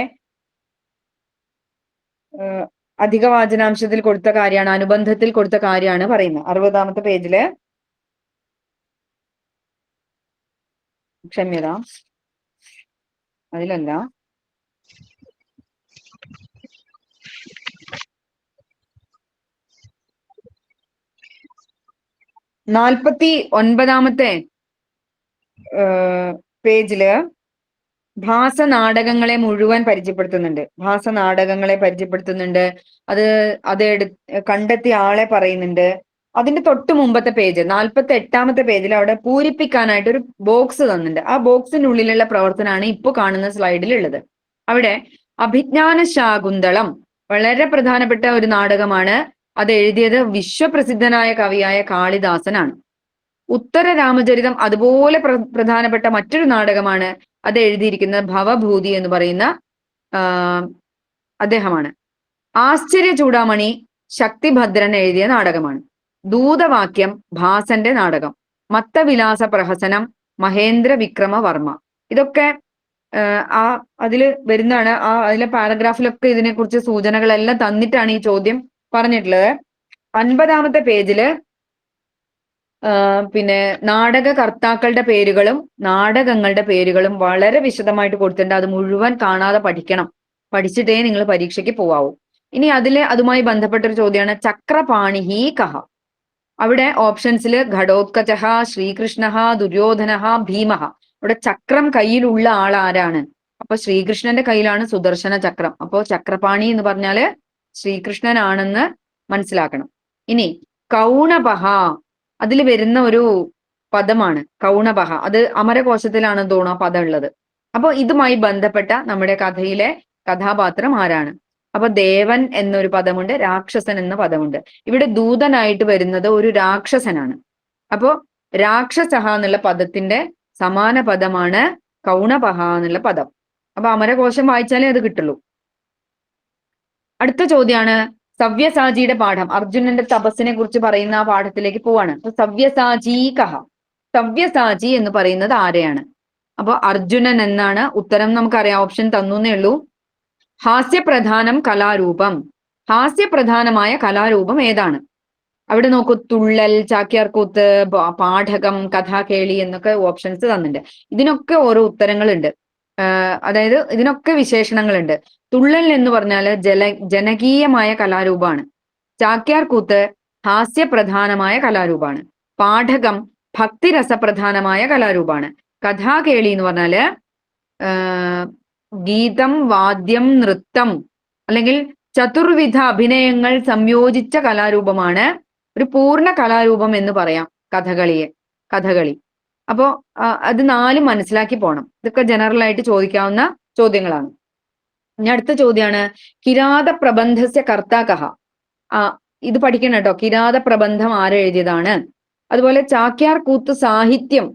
അധിക വാചനാംശത്തിൽ കൊടുത്ത കാര്യമാണ്, അനുബന്ധത്തിൽ കൊടുത്ത കാര്യമാണ് പറയുന്നത്. 60-ാമത്തെ പേജില്, ക്ഷമ്യത, അതിലല്ല, 49-ാമത്തെ പേജില് ഭാസനാടകങ്ങളെ മുഴുവൻ പരിചയപ്പെടുത്തുന്നുണ്ട്. ഭാസനാടകങ്ങളെ പരിചയപ്പെടുത്തുന്നുണ്ട്. അത് കണ്ടെത്തിയ ആളെ പറയുന്നുണ്ട്. അതിന്റെ തൊട്ട് മുമ്പത്തെ പേജ് 48-ാമത്തെ പേജിൽ അവിടെ പൂരിപ്പിക്കാനായിട്ട് ഒരു ബോക്സ് തന്നിട്ടുണ്ട്. ആ ബോക്സിനുള്ളിലുള്ള പ്രവർത്തനമാണ് ഇപ്പോൾ കാണുന്ന സ്ലൈഡിലുള്ളത്. അവിടെ അഭിജ്ഞാന ശാകുന്തളം വളരെ പ്രധാനപ്പെട്ട ഒരു നാടകമാണ്. അത് എഴുതിയത് വിശ്വപ്രസിദ്ധനായ കവിയായ കാളിദാസനാണ്. ഉത്തര രാമചരിതം അതുപോലെ പ്രധാനപ്പെട്ട മറ്റൊരു നാടകമാണ്. അത് എഴുതിയിരിക്കുന്നത് ഭവഭൂതി എന്ന് പറയുന്ന അദ്ദേഹമാണ്. ആശ്ചര്യ ചൂടാമണി ശക്തിഭദ്രൻ എഴുതിയ നാടകമാണ്. ദൂതവാക്യം ഭാസന്റെ നാടകം. മത്തവിലാസ പ്രഹസനം മഹേന്ദ്ര വിക്രമവർമ്മ. ഇതൊക്കെ അതിൽ വരുന്നതാണ്. അതിലെ പാരഗ്രാഫിലൊക്കെ ഇതിനെക്കുറിച്ച് സൂചനകളെല്ലാം തന്നിട്ടാണ് ഈ ചോദ്യം പറഞ്ഞിട്ടുള്ളത്. 50-ാമത്തെ പേജില് പിന്നെ നാടകകർത്താക്കളുടെ പേരുകളും നാടകങ്ങളുടെ പേരുകളും വളരെ വിശദമായിട്ട് കൊടുത്തിട്ടുണ്ട്. അത് മുഴുവൻ കാണാതെ പഠിക്കണം. പഠിച്ചിട്ടേ നിങ്ങൾ പരീക്ഷയ്ക്ക് പോവാവൂ. ഇനി അതുമായി ബന്ധപ്പെട്ടൊരു ചോദ്യമാണ് ചക്രപാണിഹി കഹ. അവിടെ ഓപ്ഷൻസിൽ ഘടോത്കചഹ, ശ്രീകൃഷ്ണ, ദുര്യോധന, ഭീമഹ. ഇവിടെ ചക്രം കയ്യിലുള്ള ആൾ ആരാണ്? അപ്പൊ ശ്രീകൃഷ്ണന്റെ കയ്യിലാണ് സുദർശന ചക്രം. അപ്പോ ചക്രപാണി എന്ന് പറഞ്ഞാല് ശ്രീകൃഷ്ണനാണെന്ന് മനസ്സിലാക്കണം. ഇനി കൗണപഹ, അതിൽ വരുന്ന ഒരു പദമാണ് കൗണപഹ. അത് അമരകോശത്തിലാണ് തോന്നുന്നു ആ പദം ഉള്ളത്. അപ്പൊ ഇതുമായി ബന്ധപ്പെട്ട നമ്മുടെ കഥയിലെ കഥാപാത്രം ആരാണ്? അപ്പൊ ദേവൻ എന്നൊരു പദമുണ്ട്, രാക്ഷസൻ എന്ന പദമുണ്ട്. ഇവിടെ ദൂതനായിട്ട് വരുന്നത് ഒരു രാക്ഷസനാണ്. അപ്പോ രാക്ഷസഹ എന്നുള്ള പദത്തിന്റെ സമാന പദമാണ് കൗണപഹ എന്നുള്ള പദം. അപ്പൊ അമരകോശം വായിച്ചാലേ അത് കിട്ടുള്ളൂ. അടുത്ത ചോദ്യമാണ് സവ്യസാചിയുടെ പാഠം. അർജുനന്റെ തപസ്സിനെ കുറിച്ച് പറയുന്ന ആ പാഠത്തിലേക്ക് പോവാണ്. സവ്യസാചീ കഹ. സവ്യസാചി എന്ന് പറയുന്നത് ആരെയാണ്? അപ്പൊ അർജുനൻ എന്നാണ് ഉത്തരം. നമുക്കറിയാം, ഓപ്ഷൻ തന്നേ ഉള്ളൂ. ഹാസ്യപ്രധാനം കലാരൂപം. ഹാസ്യപ്രധാനമായ കലാരൂപം ഏതാണ്? അവിടെ നോക്കൂ, തുള്ളൽ, ചാക്യാർകൂത്ത്, പാഠകം, കഥാകേളി എന്നൊക്കെ ഓപ്ഷൻസ് തന്നിട്ടുണ്ട്. ഇതിനൊക്കെ ഓരോ ഉത്തരങ്ങളുണ്ട്. അതായത് ഇതിനൊക്കെ വിശേഷണങ്ങളുണ്ട്. തുള്ളൽ എന്ന് പറഞ്ഞാൽ ജനകീയമായ കലാരൂപമാണ്. ചാക്യാർകൂത്ത് ഹാസ്യപ്രധാനമായ കലാരൂപമാണ്. പാഠകം ഭക്തിരസപ്രധാനമായ കലാരൂപമാണ്. കഥാകേളി എന്ന് പറഞ്ഞാല് ഗീതം, വാദ്യം, നൃത്തം അല്ലെങ്കിൽ ചതുർവിധ അഭിനയങ്ങൾ സംയോജിച്ച കലാരൂപമാണ്. ഒരു പൂർണ്ണ കലാരൂപം എന്ന് പറയാം കഥകളി. അപ്പോ അത് നാലും മനസ്സിലാക്കി പോണം. ഇതൊക്കെ ജനറൽ ആയിട്ട് ചോദിക്കാവുന്ന ചോദ്യങ്ങളാണ്. ഇനി അടുത്ത ചോദ്യമാണ് കിരാത പ്രബന്ധസ്യ കർത്താകഹ. ഇത് പഠിക്കണം കേട്ടോ. കിരാത പ്രബന്ധം ആരെഴുതിയതാണ്? അതുപോലെ ചാക്യാർ കൂത്ത് സാഹിത്യം,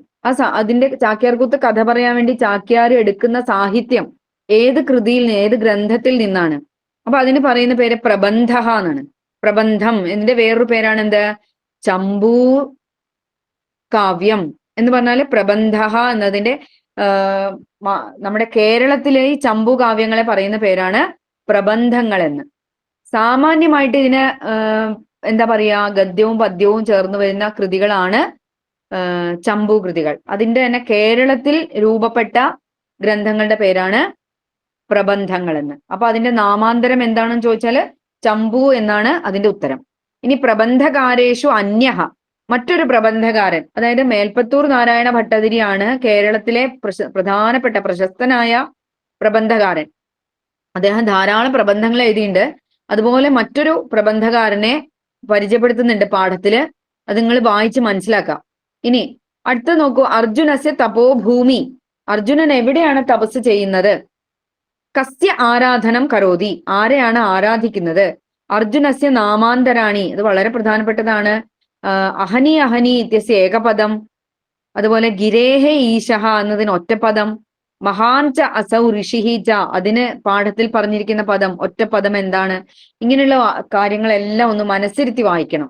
അതിന്റെ ചാക്യാർ കൂത്ത് കഥ പറയാൻ വേണ്ടി ചാക്യാർ എടുക്കുന്ന സാഹിത്യം ഏത് കൃതിയിൽ നിന്ന്, ഏത് ഗ്രന്ഥത്തിൽ നിന്നാണ്? അപ്പൊ അതിന് പറയുന്ന പേര് പ്രബന്ധ എന്നാണ്. പ്രബന്ധം ഇതിന്റെ വേറൊരു പേരാണ് എന്ത്? ചമ്പൂ കാവ്യം എന്ന് പറഞ്ഞാല് പ്രബന്ധ എന്നതിന്റെ നമ്മുടെ കേരളത്തിലെ ഈ ചമ്പു കാവ്യങ്ങളെ പറയുന്ന പേരാണ് പ്രബന്ധങ്ങൾ എന്ന്. സാമാന്യമായിട്ട് ഇതിന് എന്താ പറയാ, ഗദ്യവും പദ്യവും ചേർന്ന് വരുന്ന കൃതികളാണ് ചമ്പു കൃതികൾ. അതിന്റെ തന്നെ കേരളത്തിൽ രൂപപ്പെട്ട ഗ്രന്ഥങ്ങളുടെ പേരാണ് പ്രബന്ധങ്ങൾ എന്ന്. അപ്പൊ അതിന്റെ നാമാന്തരം എന്താണെന്ന് ചോദിച്ചാല് ചമ്പു എന്നാണ് അതിന്റെ ഉത്തരം. ഇനി പ്രബന്ധകാരേഷു അന്യഹ, മറ്റൊരു പ്രബന്ധകാരൻ, അതായത് മേൽപ്പത്തൂർ നാരായണ ഭട്ടതിരിയാണ് കേരളത്തിലെ പ്രധാനപ്പെട്ട പ്രശസ്തനായ പ്രബന്ധകാരൻ. അദ്ദേഹം ധാരാളം പ്രബന്ധങ്ങൾ എഴുതിയിട്ടുണ്ട്. അതുപോലെ മറ്റൊരു പ്രബന്ധകാരനെ പരിചയപ്പെടുത്തുന്നുണ്ട് പാഠത്തില്. അത് നിങ്ങൾ വായിച്ച് മനസ്സിലാക്കാം. ഇനി അടുത്ത നോക്കൂ, അർജുനസ്യ തപോഭൂമി. അർജുനൻ എവിടെയാണ് തപസ് ചെയ്യുന്നത്? കസ്യ ആരാധനം കരോതി, ആരെയാണ് ആരാധിക്കുന്നത്? അർജുനസ്യ നാമാന്തരാണി, ഇത് വളരെ പ്രധാനപ്പെട്ടതാണ്. അഹനി അഹനി ഇത്യസ്യ ഏകപദം. അതുപോലെ ഗിരേഹേ ഈശഹ എന്നതിന് ഒറ്റപ്പദം. മഹാൻ ച അസൗ ഋഷിഹി ച, അതിന് പാഠത്തിൽ പറഞ്ഞിരിക്കുന്ന പദം ഒറ്റപ്പദം എന്താണ്? ഇങ്ങനെയുള്ള കാര്യങ്ങളെല്ലാം ഒന്ന് മനസ്സിരുത്തി വായിക്കണം.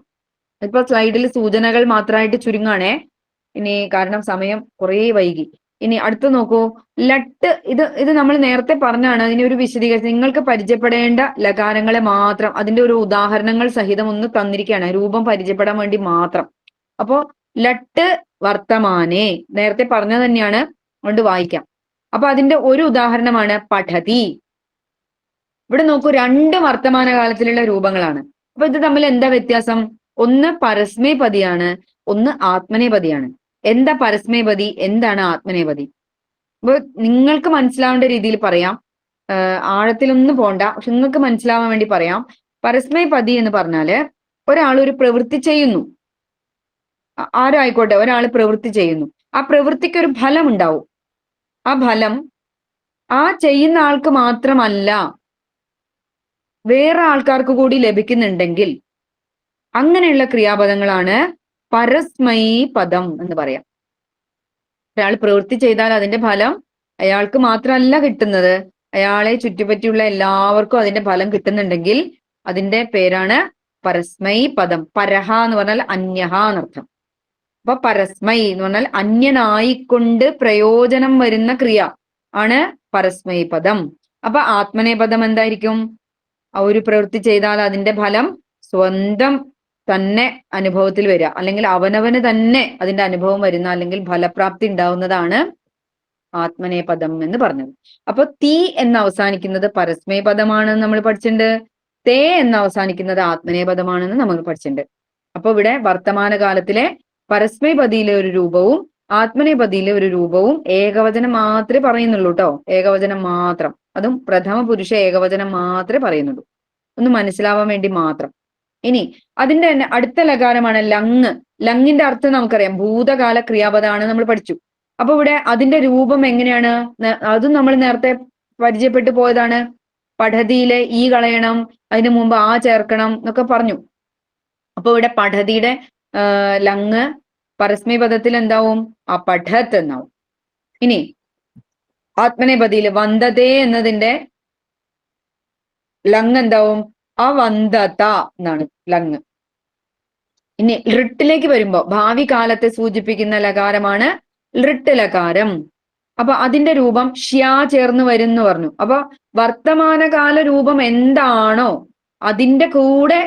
ഇപ്പൊ സ്ലൈഡിൽ സൂചനകൾ മാത്രമായിട്ട് ചുരുങ്ങാണേ. ഇനി കാരണം സമയം കുറേ വൈകി. ഇനി അടുത്ത് നോക്കൂ, ലട്ട്. ഇത് നമ്മൾ നേരത്തെ പറഞ്ഞാണ്. അതിനെ ഒരു വിശദീകരിച്ച് നിങ്ങൾക്ക് പരിചയപ്പെടേണ്ട ലകാരങ്ങളെ മാത്രം അതിന്റെ ഒരു ഉദാഹരണങ്ങൾ സഹിതം ഒന്ന് തന്നിരിക്കുകയാണ്, രൂപം പരിചയപ്പെടാൻ വേണ്ടി മാത്രം. അപ്പോ ലട്ട് വർത്തമാനേ, നേരത്തെ പറഞ്ഞത് തന്നെയാണ്, കൊണ്ട് വായിക്കാം. അപ്പൊ അതിന്റെ ഒരു ഉദാഹരണമാണ് പഠതി. ഇവിടെ നോക്കൂ, രണ്ട് വർത്തമാനകാലത്തിലുള്ള രൂപങ്ങളാണ്. അപ്പൊ ഇത് തമ്മിൽ എന്താ വ്യത്യാസം? ഒന്ന് പരസ്മേപതിയാണ്, ഒന്ന് ആത്മനേപതിയാണ്. എന്താ പരസ്മേപതി, എന്താണ് ആത്മനേപതി? അപ്പൊ നിങ്ങൾക്ക് മനസ്സിലാവേണ്ട രീതിയിൽ പറയാം, ആഴത്തിലൊന്നും പോണ്ട, പക്ഷെ നിങ്ങൾക്ക് മനസ്സിലാവാൻ വേണ്ടി പറയാം. പരസ്മേപതി എന്ന് പറഞ്ഞാല് ഒരാൾ ഒരു പ്രവൃത്തി ചെയ്യുന്നു, ആരും ആയിക്കോട്ടെ, ഒരാൾ പ്രവൃത്തി ചെയ്യുന്നു. ആ പ്രവൃത്തിക്ക് ഒരു ഫലം ഉണ്ടാവും. ആ ഫലം ആ ചെയ്യുന്ന ആൾക്ക് മാത്രമല്ല വേറെ ആൾക്കാർക്ക് കൂടി ലഭിക്കുന്നുണ്ടെങ്കിൽ അങ്ങനെയുള്ള ക്രിയാപദങ്ങളാണ് പരസ്മൈ പദം എന്ന് പറയാം. ഒരാൾ പ്രവൃത്തി ചെയ്താൽ അതിന്റെ ഫലം അയാൾക്ക് മാത്രമല്ല കിട്ടുന്നത്, അയാളെ ചുറ്റുപറ്റിയുള്ള എല്ലാവർക്കും അതിന്റെ ഫലം കിട്ടുന്നുണ്ടെങ്കിൽ അതിന്റെ പേരാണ് പരസ്മൈ പദം. പരഹ എന്ന് പറഞ്ഞാൽ അന്യഹ എന്നർത്ഥം. അപ്പൊ പരസ്മൈ എന്ന് പറഞ്ഞാൽ അന്യനായിക്കൊണ്ട് പ്രയോജനം വരുന്ന ക്രിയ ആണ് പരസ്മൈ പദം. അപ്പൊ ആത്മനേപദം എന്തായിരിക്കും? ഒരു പ്രവൃത്തി ചെയ്താൽ അതിന്റെ ഫലം സ്വന്തം തന്നെ അനുഭവത്തിൽ വരിക, അല്ലെങ്കിൽ അവനവന് തന്നെ അതിന്റെ അനുഭവം വരുന്ന, അല്ലെങ്കിൽ ഫലപ്രാപ്തി ഉണ്ടാവുന്നതാണ് ആത്മനേപദം എന്ന് പറഞ്ഞത്. അപ്പൊ തീ എന്ന് അവസാനിക്കുന്നത് പരസ്മേപദമാണെന്ന് നമ്മൾ പഠിച്ചിട്ടുണ്ട്. തേ എന്ന് അവസാനിക്കുന്നത് ആത്മനേപദമാണെന്ന് നമ്മൾ പഠിച്ചിട്ടുണ്ട്. അപ്പൊ ഇവിടെ വർത്തമാനകാലത്തിലെ പരസ്മേപതിയിലെ ഒരു രൂപവും ആത്മനേപതിയിലെ ഒരു രൂപവും ഏകവചനം മാത്രമേ പറയുന്നുള്ളൂ കേട്ടോ. ഏകവചനം മാത്രം, അതും പ്രഥമ പുരുഷ ഏകവചനം മാത്രമേ പറയുന്നുള്ളൂ. ഒന്ന് മനസ്സിലാവാൻ വേണ്ടി മാത്രം. ഇനി അതിന്റെ തന്നെ അടുത്ത ലകാരമാണ് ലങ്. ലങ്ങിന്റെ അർത്ഥം നമുക്കറിയാം, ഭൂതകാല ക്രിയാപദമാണ്, നമ്മൾ പഠിച്ചു. അപ്പൊ ഇവിടെ അതിന്റെ രൂപം എങ്ങനെയാണ്? അതും നമ്മൾ നേരത്തെ പരിചയപ്പെട്ടു പോയതാണ്. പഠതിയിലെ ഈ കളയണം, അതിനു മുമ്പ് ആ ചേർക്കണം എന്നൊക്കെ പറഞ്ഞു. അപ്പൊ ഇവിടെ പഠതിയുടെ ലങ് പരസ്മൈപദത്തിൽ എന്താവും? ആ പഠത്ത് എന്നാവും. ഇനി ആത്മനേപതിയിൽ വന്ദതേ എന്നതിന്റെ ലങ് എന്താവും? അവന്ദത എന്നാണ് ലങ്. ഇനി ഋട്ടിലേക്ക് വരുമ്പോ ഭാവി കാലത്തെ സൂചിപ്പിക്കുന്ന ലകാരമാണ് ഋട്ട് ലകാരം. അപ്പൊ അതിന്റെ രൂപം ഷ്യാ ചേർന്ന് വരും എന്ന് പറഞ്ഞു. അപ്പൊ വർത്തമാനകാല രൂപം എന്താണോ അതിന്റെ കൂടെ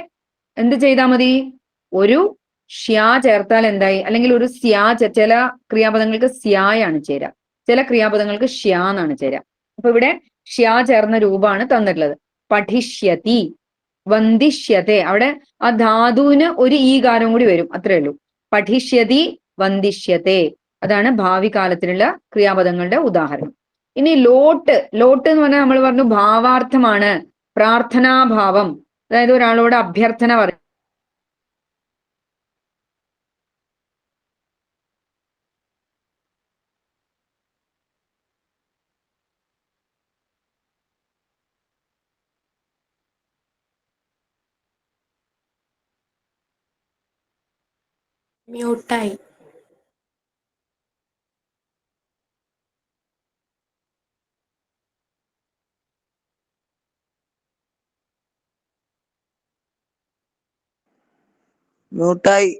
എന്ത് ചെയ്താൽ മതി? ഒരു ഷ്യാ ചേർത്താൽ എന്തായി? അല്ലെങ്കിൽ ഒരു സ്യാ, ചില ക്രിയാപദങ്ങൾക്ക് സ്യായാണ് ചേരുക, ചില ക്രിയാപദങ്ങൾക്ക് ഷ്യാ എന്നാണ് ചേരുക. അപ്പൊ ഇവിടെ ഷ്യാ ചേർന്ന രൂപമാണ് തന്നിട്ടുള്ളത്. പഠിഷ്യതി, വന്ദിഷ്യത്തെ, അവിടെ ആ ധാതുവിന് ഒരു ഈകാരം കൂടി വരും, അത്രേ ഉള്ളൂ. പഠിഷ്യതി, വന്ദിഷ്യത്തെ, അതാണ് ഭാവി കാലത്തിലുള്ള ക്രിയാപദങ്ങളുടെ ഉദാഹരണം. ഇനി ലോട്ട്. ലോട്ട് എന്ന് പറഞ്ഞാൽ നമ്മൾ പറഞ്ഞു ഭാവാർത്ഥമാണ്, പ്രാർത്ഥനാഭാവം. അതായത് ഒരാളോട് അഭ്യർത്ഥന പറയും. മ്യൂട്ടായി. മ്യൂട്ടായി.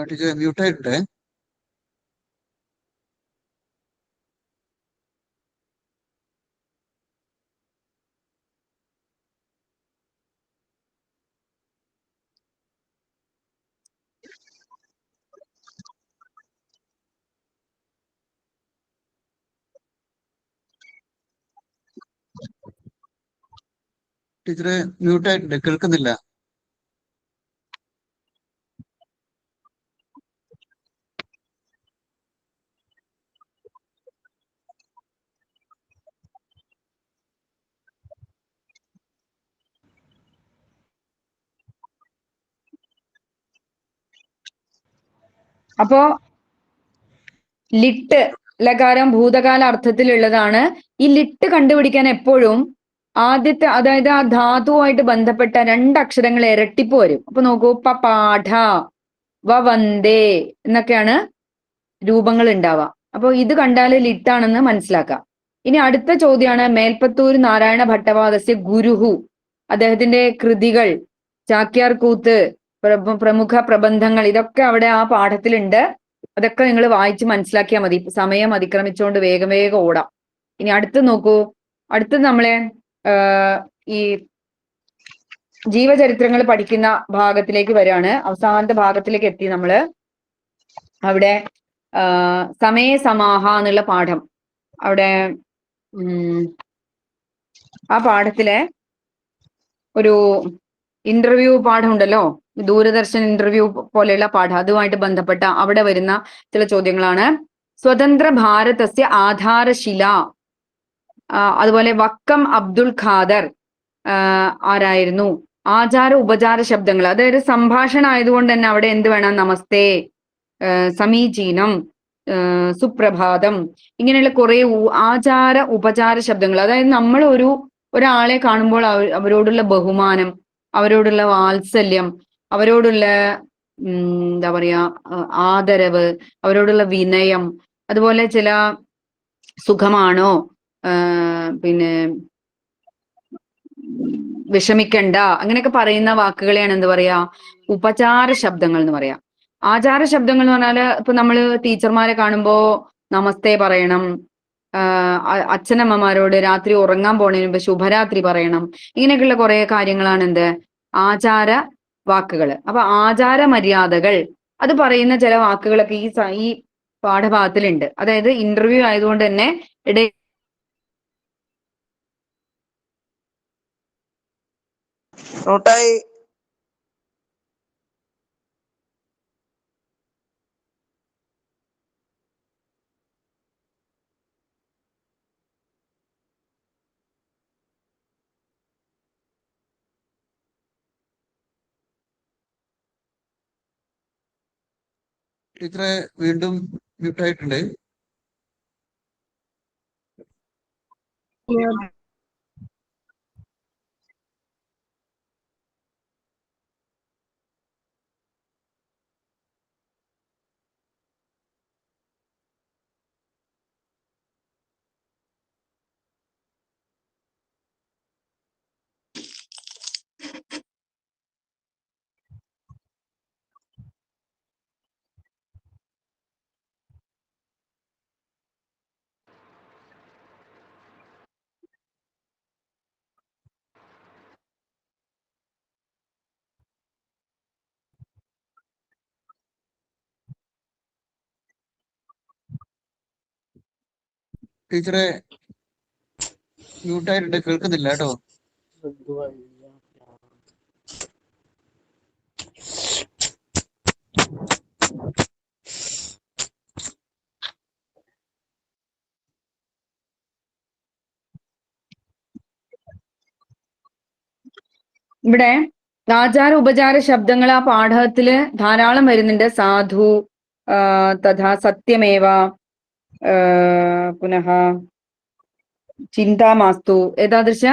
ടീച്ചറെ മ്യൂട്ടായിട്ടുണ്ട്. ടീച്ചറെ മ്യൂട്ടായിട്ടുണ്ട്, കേൾക്കുന്നില്ല. അപ്പോ ലിട്ട് ലകാരം ഭൂതകാല അർത്ഥത്തിലുള്ളതാണ്. ഈ ലിട്ട് കണ്ടുപിടിക്കാൻ എപ്പോഴും ആദ്യത്തെ, അതായത് ആ ധാതുവായിട്ട് ബന്ധപ്പെട്ട രണ്ടക്ഷരങ്ങൾ ഇരട്ടിപ്പ് വരും. അപ്പൊ നോക്കൂ, പാഠ, വന്ദേ എന്നൊക്കെയാണ് രൂപങ്ങൾ ഉണ്ടാവുക. അപ്പൊ ഇത് കണ്ടാൽ ലിട്ടാണെന്ന് മനസ്സിലാക്കാം. ഇനി അടുത്ത ചോദ്യമാണ് മേൽപ്പത്തൂർ നാരായണ ഭട്ടവാദസ്യ ഗുരുഹു, അദ്ദേഹത്തിന്റെ കൃതികൾ, ചാക്യാർ കൂത്ത്, പ്രമുഖ പ്രബന്ധങ്ങൾ, ഇതൊക്കെ അവിടെ ആ പാഠത്തിലുണ്ട്. അതൊക്കെ നിങ്ങൾ വായിച്ച് മനസ്സിലാക്കിയാൽ മതി. സമയം അതിക്രമിച്ചുകൊണ്ട് വേഗം വേഗം ഓടാം. ഇനി അടുത്ത് നോക്കൂ. അടുത്ത് നമ്മളെ ഈ ജീവചരിത്രങ്ങൾ പഠിക്കുന്ന ഭാഗത്തിലേക്ക് വരികയാണ്. അവസാനത്തെ ഭാഗത്തിലേക്ക് എത്തി നമ്മള്. അവിടെ സമയ സമാഹ എന്നുള്ള പാഠം, അവിടെ ആ പാഠത്തിലെ ഒരു ഇന്റർവ്യൂ പാഠം ഉണ്ടല്ലോ, ദൂരദർശൻ ഇന്റർവ്യൂ പോലെയുള്ള പാഠം, അതുമായിട്ട് ബന്ധപ്പെട്ട അവിടെ വരുന്ന ചില ചോദ്യങ്ങളാണ്. സ്വതന്ത്ര ഭാരതസ്യ ആധാരശില, അതുപോലെ വക്കം അബ്ദുൽ ഖാദർ ആരായിരുന്നു? ആചാര ഉപചാര ശബ്ദങ്ങൾ, അതായത് സംഭാഷണം ആയതുകൊണ്ട് തന്നെ അവിടെ എന്ത് വേണം? നമസ്തേ, സമീചീനം, സുപ്രഭാതം, ഇങ്ങനെയുള്ള കുറെ ആചാര ഉപചാര ശബ്ദങ്ങൾ. അതായത് നമ്മൾ ഒരാളെ കാണുമ്പോൾ അവരോടുള്ള ബഹുമാനം, അവരോടുള്ള വാത്സല്യം, അവരോടുള്ള എന്താ പറയാ ആദരവ്, അവരോടുള്ള വിനയം, അതുപോലെ ചില സുഖമാണോ, പിന്നെ വിഷമിക്കണ്ട, അങ്ങനെയൊക്കെ പറയുന്ന വാക്കുകളെയാണ് എന്ത് പറയാ? ഉപചാര ശബ്ദങ്ങൾ എന്ന് പറയാം. ആചാര ശബ്ദങ്ങൾ എന്ന് പറഞ്ഞാല് ഇപ്പൊ നമ്മള് ടീച്ചർമാരെ കാണുമ്പോ നമസ്തേ പറയണം, അച്ഛനമ്മമാരോട് രാത്രി ഉറങ്ങാൻ പോണതിന് മുമ്പ് ശുഭരാത്രി പറയണം. ഇങ്ങനെയൊക്കെയുള്ള കുറെ കാര്യങ്ങളാണ് എന്ത്? ആചാര വാക്കുകൾ. അപ്പൊ ആചാര മര്യാദകൾ അത് പറയുന്ന ചില വാക്കുകളൊക്കെ ഈ പാഠഭാഗത്തിലുണ്ട്. അതായത് ഇന്റർവ്യൂ ആയതുകൊണ്ട് തന്നെ മ്യൂട്ടായി. ടീച്ചറെ വീണ്ടും മ്യൂട്ടായിട്ടുണ്ട്. ടീച്ചറെ മ്യൂട്ടായിട്ടുണ്ട്, കേൾക്കുന്നില്ല കേട്ടോ. ഇവിടെ ആചാര ഉപചാര ശബ്ദങ്ങൾ ആ പാഠത്തില് ധാരാളം വരുന്നുണ്ട്. സാധു, തഥാ സത്യമേവ, പുനഃ ചിന്താമാസ്തു, ഏതാദൃശ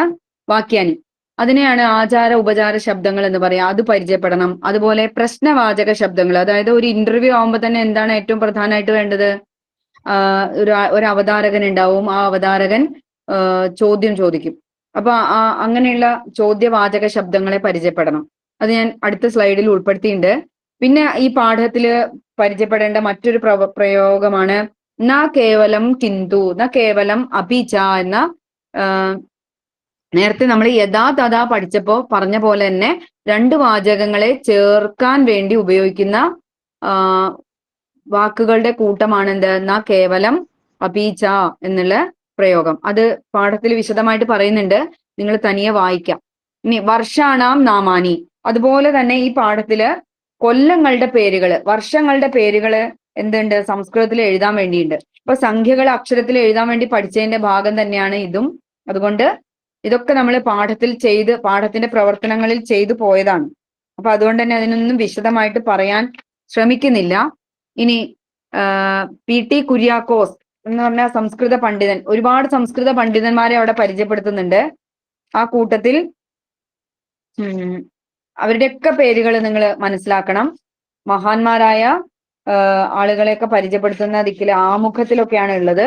വാക്യാനി. അതിനെയാണ് ആചാര ഉപചാര ശബ്ദങ്ങൾ എന്ന് പറയാം. അത് പരിചയപ്പെടണം. അതുപോലെ പ്രശ്നവാചക ശബ്ദങ്ങൾ, അതായത് ഒരു ഇന്റർവ്യൂ ആവുമ്പോൾ തന്നെ എന്താണ് ഏറ്റവും പ്രധാനമായിട്ട് വേണ്ടത്? ഒരു അവതാരകൻ ഉണ്ടാവും. ആ അവതാരകൻ ചോദ്യം ചോദിക്കും. അപ്പൊ അങ്ങനെയുള്ള ചോദ്യവാചക ശബ്ദങ്ങളെ പരിചയപ്പെടണം. അത് ഞാൻ അടുത്ത സ്ലൈഡിൽ ഉൾപ്പെടുത്തിയിട്ടുണ്ട്. പിന്നെ ഈ പാഠത്തില് പരിചയപ്പെടേണ്ട മറ്റൊരു പ്രയോഗമാണ് ന കേവലം കിന്തു ന കേവലം അപിച എന്ന. നേരത്തെ നമ്മൾ യഥാ തഥാ പഠിച്ചപ്പോ പറഞ്ഞ പോലെ തന്നെ രണ്ട് വാചകങ്ങളെ ചേർക്കാൻ വേണ്ടി ഉപയോഗിക്കുന്ന വാക്കുകളുടെ കൂട്ടമാണ് എന്ത്? ന കേവലം അപീച്ച എന്നുള്ള പ്രയോഗം. അത് പാഠത്തിൽ വിശദമായിട്ട് പറയുന്നുണ്ട്, നിങ്ങൾ തനിയെ വായിക്കാം. ഇനി വർഷാണാം നാമാനി, അതുപോലെ തന്നെ ഈ പാഠത്തില് കൊല്ലങ്ങളുടെ പേരുകള്, വർഷങ്ങളുടെ പേരുകള് എന്തുണ്ട്? സംസ്കൃതത്തിൽ എഴുതാൻ വേണ്ടിയുണ്ട്. അപ്പൊ സംഖ്യകൾ അക്ഷരത്തിൽ എഴുതാൻ വേണ്ടി പഠിച്ചതിന്റെ ഭാഗം തന്നെയാണ് ഇതും. അതുകൊണ്ട് ഇതൊക്കെ നമ്മൾ പാഠത്തിന്റെ പ്രവർത്തനങ്ങളിൽ ചെയ്തു പോയതാണ്. അപ്പൊ അതുകൊണ്ട് തന്നെ അതിനൊന്നും വിശദമായിട്ട് പറയാൻ ശ്രമിക്കുന്നില്ല. ഇനി PT കുര്യാക്കോസ് എന്ന് പറഞ്ഞ സംസ്കൃത പണ്ഡിതൻ, ഒരുപാട് സംസ്കൃത പണ്ഡിതന്മാരെ അവിടെ പരിചയപ്പെടുത്തുന്നുണ്ട്. ആ കൂട്ടത്തിൽ അവരുടെയൊക്കെ പേരുകൾ നിങ്ങൾ മനസ്സിലാക്കണം. മഹാന്മാരായ ആളുകളെയൊക്കെ പരിചയപ്പെടുത്തുന്ന ദിക്കിൽ ആമുഖത്തിലൊക്കെയാണ് ഉള്ളത്.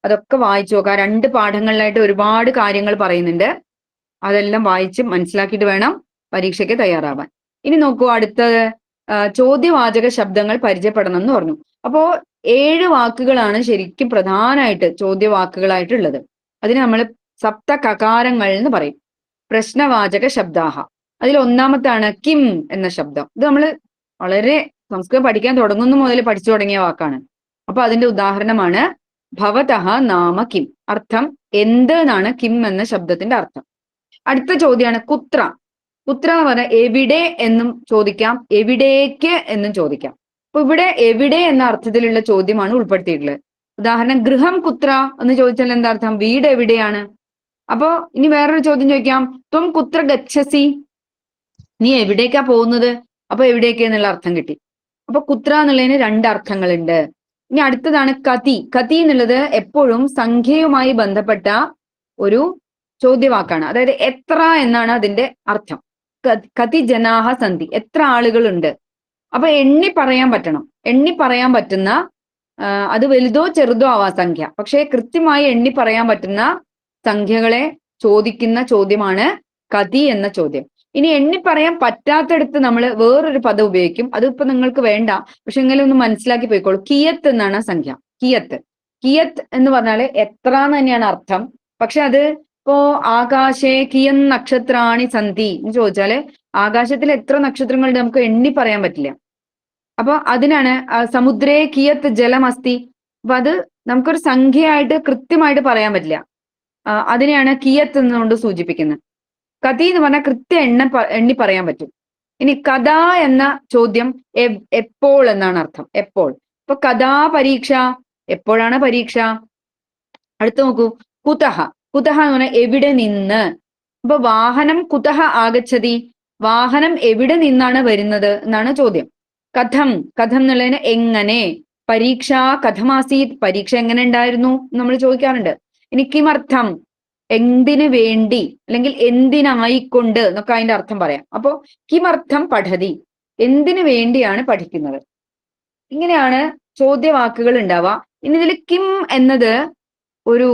അതൊക്കെ വായിച്ചു നോക്കാം. 2 പാഠങ്ങളിലായിട്ട് ഒരുപാട് കാര്യങ്ങൾ പറയുന്നുണ്ട്. അതെല്ലാം വായിച്ച് മനസ്സിലാക്കിയിട്ട് വേണം പരീക്ഷയ്ക്ക് തയ്യാറാവാൻ. ഇനി നോക്കൂ, അടുത്തത് ചോദ്യവാചക ശബ്ദങ്ങൾ പരിചയപ്പെടണം എന്ന് പറഞ്ഞു. അപ്പോ 7 വാക്കുകളാണ് ശരിക്കും പ്രധാനമായിട്ട് ചോദ്യവാക്കുകളായിട്ടുള്ളത്. അതിന് നമ്മൾ സപ്ത കകാരങ്ങൾ എന്ന് പറയും. പ്രശ്നവാചക ശബ്ദാഹ. അതിൽ ഒന്നാമത്താണ് കിം എന്ന ശബ്ദം. ഇത് നമ്മൾ വളരെ സംസ്കൃതം പഠിക്കാൻ തുടങ്ങുന്ന മുതൽ പഠിച്ചു തുടങ്ങിയ വാക്കാണ്. അപ്പൊ അതിന്റെ ഉദാഹരണമാണ് ഭവതഃ നാമ കിം. അർത്ഥം എന്ത് എന്നാണ് കിം എന്ന ശബ്ദത്തിന്റെ അർത്ഥം. അടുത്ത ചോദ്യമാണ് കുത്ര. കുത്ര എന്ന് പറഞ്ഞാൽ എവിടെ എന്നും ചോദിക്കാം, എവിടേക്ക് എന്നും ചോദിക്കാം. അപ്പൊ ഇവിടെ എവിടെ എന്ന അർത്ഥത്തിലുള്ള ചോദ്യമാണ് ഉൾപ്പെടുത്തിയിട്ടുള്ളത്. ഉദാഹരണം ഗൃഹം കുത്ര എന്ന് ചോദിച്ചാൽ എന്താ അർത്ഥം? വീട് എവിടെയാണ്. അപ്പോ ഇനി വേറൊരു ചോദ്യം ചോദിക്കാം, ത്വം കുത്ര ഗച്ഛസി, നീ എവിടേക്കാ പോകുന്നത്. അപ്പൊ എവിടേക്ക് എന്നുള്ള അർത്ഥം കിട്ടി. അപ്പൊ കുത്ര എന്നുള്ളതിന് 2 അർത്ഥങ്ങളുണ്ട്. ഇനി അടുത്തതാണ് കതി. കതി എന്നുള്ളത് എപ്പോഴും സംഖ്യയുമായി ബന്ധപ്പെട്ട ഒരു ചോദ്യവാക്കാണ്. അതായത് എത്ര എന്നാണ് അതിന്റെ അർത്ഥം. കതി ജനാഹ സന്ധി, എത്ര ആളുകളുണ്ട്. അപ്പൊ എണ്ണി പറയാൻ പറ്റണം. എണ്ണി പറയാൻ പറ്റുന്ന, അത് വലുതോ ചെറുതോ ആവാം സംഖ്യ, പക്ഷെ കൃത്യമായി എണ്ണി പറയാൻ പറ്റുന്ന സംഖ്യകളെ ചോദിക്കുന്ന ചോദ്യമാണ് കതി എന്ന ചോദ്യം. ഇനി എണ്ണി പറയാൻ പറ്റാത്തടത്ത് നമ്മൾ വേറൊരു പദം ഉപയോഗിക്കും. അതിപ്പോ നിങ്ങൾക്ക് വേണ്ട, പക്ഷെ എങ്കിലും ഒന്ന് മനസ്സിലാക്കി പോയിക്കോളൂ. കിയത്ത് എന്നാണ് സംഖ്യ. കിയത്ത്. കിയത്ത് എന്ന് പറഞ്ഞാല് എത്ര എന്ന് തന്നെയാണ് അർത്ഥം. പക്ഷെ അത് ഇപ്പോ ആകാശേ കിയൻ നക്ഷത്രാണി സന്ധി എന്ന് ചോദിച്ചാല് ആകാശത്തിൽ എത്ര നക്ഷത്രങ്ങളുണ്ട് നമുക്ക് എണ്ണി പറയാൻ പറ്റില്ല. അപ്പൊ അതിനാണ് സമുദ്രേ കിയത്ത് ജലം അസ്തി. അപ്പൊ അത് നമുക്കൊരു സംഖ്യയായിട്ട് കൃത്യമായിട്ട് പറയാൻ പറ്റില്ല. അതിനെയാണ് കിയത്ത് എന്നുകൊണ്ട് സൂചിപ്പിക്കുന്നത്. കതി എന്ന് പറഞ്ഞാൽ കൃത്യ എണ്ണി പറയാൻ പറ്റും. ഇനി കഥ എന്ന ചോദ്യം എപ്പോൾ എന്നാണ് അർത്ഥം. എപ്പോൾ. ഇപ്പൊ കഥാ പരീക്ഷ, എപ്പോഴാണ് പരീക്ഷ. അടുത്ത് നോക്കൂ, കുതഹ. കുതഹ എന്ന് പറഞ്ഞാൽ എവിടെ നിന്ന്. അപ്പൊ വാഹനം കുതഹ ആഗച്ഛതി, വാഹനം എവിടെ നിന്നാണ് വരുന്നത് എന്നാണ് ചോദ്യം. കഥം, കഥം എന്നുള്ളതിന് എങ്ങനെ, പരീക്ഷ കഥമാസീത്, പരീക്ഷ എങ്ങനെ ഉണ്ടായിരുന്നു നമ്മൾ ചോദിക്കാറുണ്ട്. ഇനി കിമർത്ഥം, എന്തിനു വേണ്ടി അല്ലെങ്കിൽ എന്തിനായിക്കൊണ്ട് എന്നൊക്കെ അതിന്റെ അർത്ഥം പറയാം. അപ്പോ കിമർത്ഥം പഠതി, എന്തിനു വേണ്ടിയാണ് പഠിക്കുന്നത്. ഇങ്ങനെയാണ് ചോദ്യവാക്കുകൾ ഉണ്ടാവുക. ഇനി ഇതിൽ കിം എന്നത് ഒരു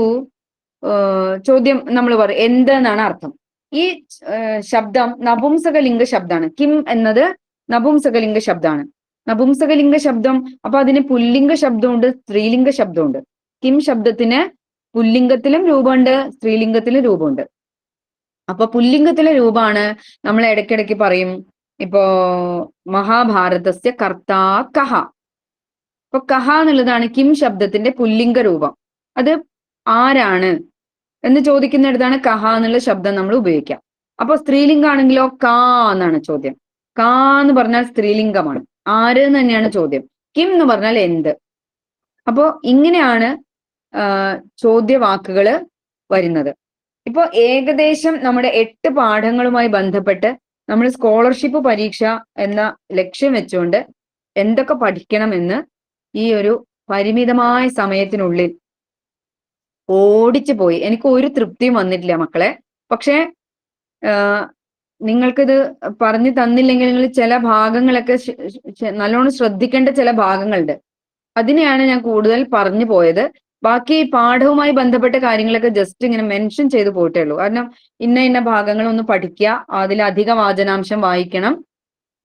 ചോദ്യം നമ്മൾ പറയും എന്ത് എന്നാണ് അർത്ഥം. ഈ ശബ്ദം നപുംസകലിംഗ ശബ്ദമാണ്. കിം എന്നത് നപുംസകലിംഗ ശബ്ദമാണ്. നപുംസകലിംഗ ശബ്ദം, അപ്പൊ അതിന് പുല്ലിംഗ ശബ്ദമുണ്ട്, സ്ത്രീലിംഗ ശബ്ദമുണ്ട്. കിം ശബ്ദത്തിന് പുല്ലിംഗത്തിലും രൂപമുണ്ട്, സ്ത്രീലിംഗത്തിലും രൂപമുണ്ട്. അപ്പൊ പുല്ലിംഗത്തിലെ രൂപമാണ് നമ്മൾ ഇടയ്ക്കിടയ്ക്ക് പറയും. ഇപ്പോ മഹാഭാരതസ്യ കർത്താ കഹ. അപ്പൊ കഹ എന്നുള്ളതാണ് കിം ശബ്ദത്തിന്റെ പുല്ലിംഗ രൂപം. അത് ആരാണ് എന്ന് ചോദിക്കുന്നിടത്താണ് കഹ എന്നുള്ള ശബ്ദം നമ്മൾ ഉപയോഗിക്കാം. അപ്പൊ സ്ത്രീലിംഗാണെങ്കിലോ കാ എന്നാണ് ചോദ്യം. കാ എന്ന് പറഞ്ഞാൽ സ്ത്രീലിംഗമാണ്. ആര് എന്ന് തന്നെയാണ് ചോദ്യം. കിം എന്ന് പറഞ്ഞാൽ എന്ത്. അപ്പോ ഇങ്ങനെയാണ് ചോദ്യവാക്കുകള് വരുന്നത്. ഇപ്പൊ ഏകദേശം നമ്മുടെ 8 പാഠങ്ങളുമായി ബന്ധപ്പെട്ട് നമ്മൾ സ്കോളർഷിപ്പ് പരീക്ഷ എന്ന ലക്ഷ്യം വെച്ചുകൊണ്ട് എന്തൊക്കെ പഠിക്കണമെന്ന് ഈ ഒരു പരിമിതമായ സമയത്തിനുള്ളിൽ ഓടിച്ചു പോയി. എനിക്ക് ഒരു തൃപ്തിയും വന്നിട്ടില്ല മക്കളെ. പക്ഷേ നിങ്ങൾക്കിത് പറഞ്ഞു തന്നില്ലെങ്കിൽ നിങ്ങൾ ചില ഭാഗങ്ങളൊക്കെ നല്ലോണം ശ്രദ്ധിക്കേണ്ട ചില ഭാഗങ്ങളുണ്ട്. അതിനെയാണ് ഞാൻ കൂടുതൽ പറഞ്ഞു പോയത്. ബാക്കി പാഠവുമായി ബന്ധപ്പെട്ട കാര്യങ്ങളൊക്കെ ജസ്റ്റ് ഇങ്ങനെ മെൻഷൻ ചെയ്ത് പോയിട്ടേ ഉള്ളൂ. കാരണം ഇന്ന ഭാഗങ്ങൾ ഒന്ന് പഠിക്കുക, അതിലധിക വാചനാംശം വായിക്കണം,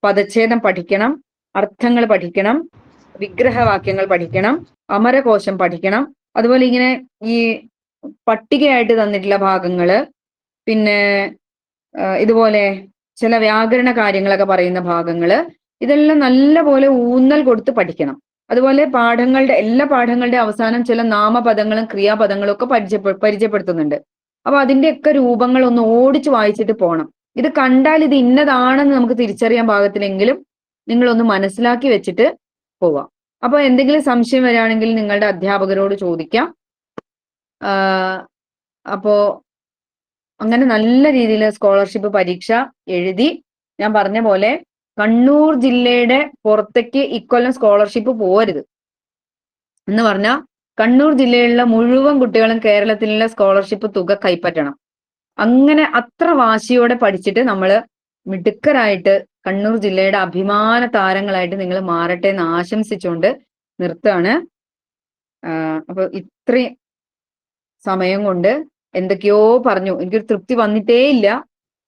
പദച്ഛേദം പഠിക്കണം, അർത്ഥങ്ങൾ പഠിക്കണം, വിഗ്രഹവാക്യങ്ങൾ പഠിക്കണം, അമരകോശം പഠിക്കണം. അതുപോലെ ഇങ്ങനെ ഈ പട്ടികയായിട്ട് തന്നിട്ടുള്ള ഭാഗങ്ങള്, പിന്നെ ഇതുപോലെ ചില വ്യാകരണ കാര്യങ്ങളൊക്കെ പറയുന്ന ഭാഗങ്ങള്, ഇതെല്ലാം നല്ലപോലെ ഊന്നൽ കൊടുത്ത് പഠിക്കണം. അതുപോലെ എല്ലാ പാഠങ്ങളുടെ അവസാനം ചില നാമപദങ്ങളും ക്രിയാപദങ്ങളും ഒക്കെ പരിചയപ്പെടുത്തുന്നുണ്ട്. അപ്പൊ അതിന്റെയൊക്കെ രൂപങ്ങൾ ഒന്ന് ഓടിച്ചു വായിച്ചിട്ട് പോകണം. ഇത് കണ്ടാൽ ഇത് ഇന്നതാണെന്ന് നമുക്ക് തിരിച്ചറിയാൻ പാകത്തിലെങ്കിലും നിങ്ങളൊന്ന് മനസ്സിലാക്കി വെച്ചിട്ട് പോവാം. അപ്പൊ എന്തെങ്കിലും സംശയം വരികയാണെങ്കിൽ നിങ്ങളുടെ അധ്യാപകരോട് ചോദിക്കാം. അപ്പോ അങ്ങനെ നല്ല രീതിയിൽ സ്കോളർഷിപ്പ് പരീക്ഷ എഴുതി, ഞാൻ പറഞ്ഞ പോലെ കണ്ണൂർ ജില്ലയുടെ പുറത്തേക്ക് ഇക്കൊല്ലം സ്കോളർഷിപ്പ് പോരുത് എന്ന് പറഞ്ഞാൽ കണ്ണൂർ ജില്ലയിലുള്ള മുഴുവൻ കുട്ടികളും കേരളത്തിലുള്ള സ്കോളർഷിപ്പ് തുക കൈപ്പറ്റണം. അങ്ങനെ അത്ര വാശിയോടെ പഠിച്ചിട്ട് നമ്മൾ മിടുക്കരായിട്ട് കണ്ണൂർ ജില്ലയുടെ അഭിമാന താരങ്ങളായിട്ട് നിങ്ങൾ മാറട്ടെ എന്ന് ആശംസിച്ചുകൊണ്ട് നിർത്തുകയാണ്. അപ്പൊ ഇത്രയും സമയം കൊണ്ട് എന്തൊക്കെയോ പറഞ്ഞു, എനിക്കൊരു തൃപ്തി വന്നിട്ടേ ഇല്ല.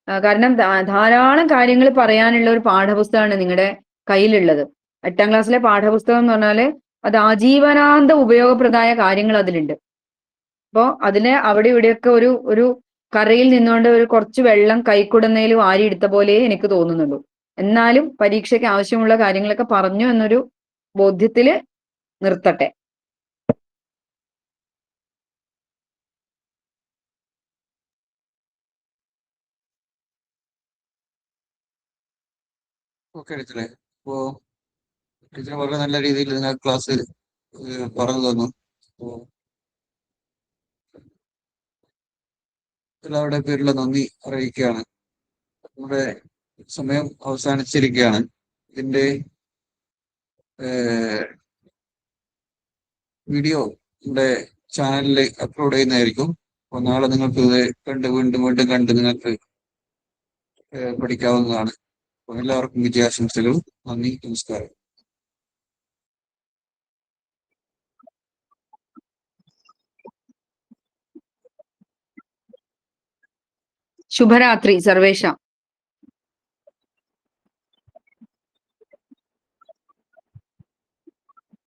കാരണം ധാരാളം കാര്യങ്ങൾ പറയാനുള്ള ഒരു പാഠപുസ്തകമാണ് നിങ്ങളുടെ കയ്യിലുള്ളത്. 8ാം ക്ലാസ്സിലെ പാഠപുസ്തകം എന്ന് പറഞ്ഞാല് അത് ആജീവനാന്ത ഉപയോഗപ്രദമായ കാര്യങ്ങൾ അതിലുണ്ട്. അപ്പോ അതിന് അവിടെ ഇവിടെയൊക്കെ ഒരു കരയിൽ നിന്നുകൊണ്ട് ഒരു കുറച്ച് വെള്ളം കൈക്കുടന്നയിൽ വാരി എടുത്ത പോലെ എനിക്ക് തോന്നുന്നുള്ളൂ. എന്നാലും പരീക്ഷയ്ക്ക് ആവശ്യമുള്ള കാര്യങ്ങളൊക്കെ പറഞ്ഞു എന്നൊരു ബോധ്യത്തില് നിർത്തട്ടെ. ഓക്കെ ടീച്ചറെ. അപ്പോ ടീച്ചർ വളരെ നല്ല രീതിയിൽ നിങ്ങൾ ക്ലാസ് പറഞ്ഞു തന്നു. അപ്പോ എല്ലാവരുടെ പേരിലുള്ള നന്ദി അറിയിക്കുകയാണ്. നമ്മുടെ സമയം അവസാനിച്ചിരിക്കുകയാണ്. ഇതിന്റെ വീഡിയോ നമ്മുടെ ചാനലിൽ അപ്ലോഡ് ചെയ്യുന്നതായിരിക്കും. അപ്പോൾ നാളെ നിങ്ങൾക്ക് ഇത് വീണ്ടും കണ്ട് നിങ്ങൾക്ക് പഠിക്കാവുന്നതാണ്. അപ്പോൾ എല്ലാവർക്കും വിജയാശംസകൾ. നന്ദി, നമസ്കാരം. ശുഭരാത്രി സർവേഷാം.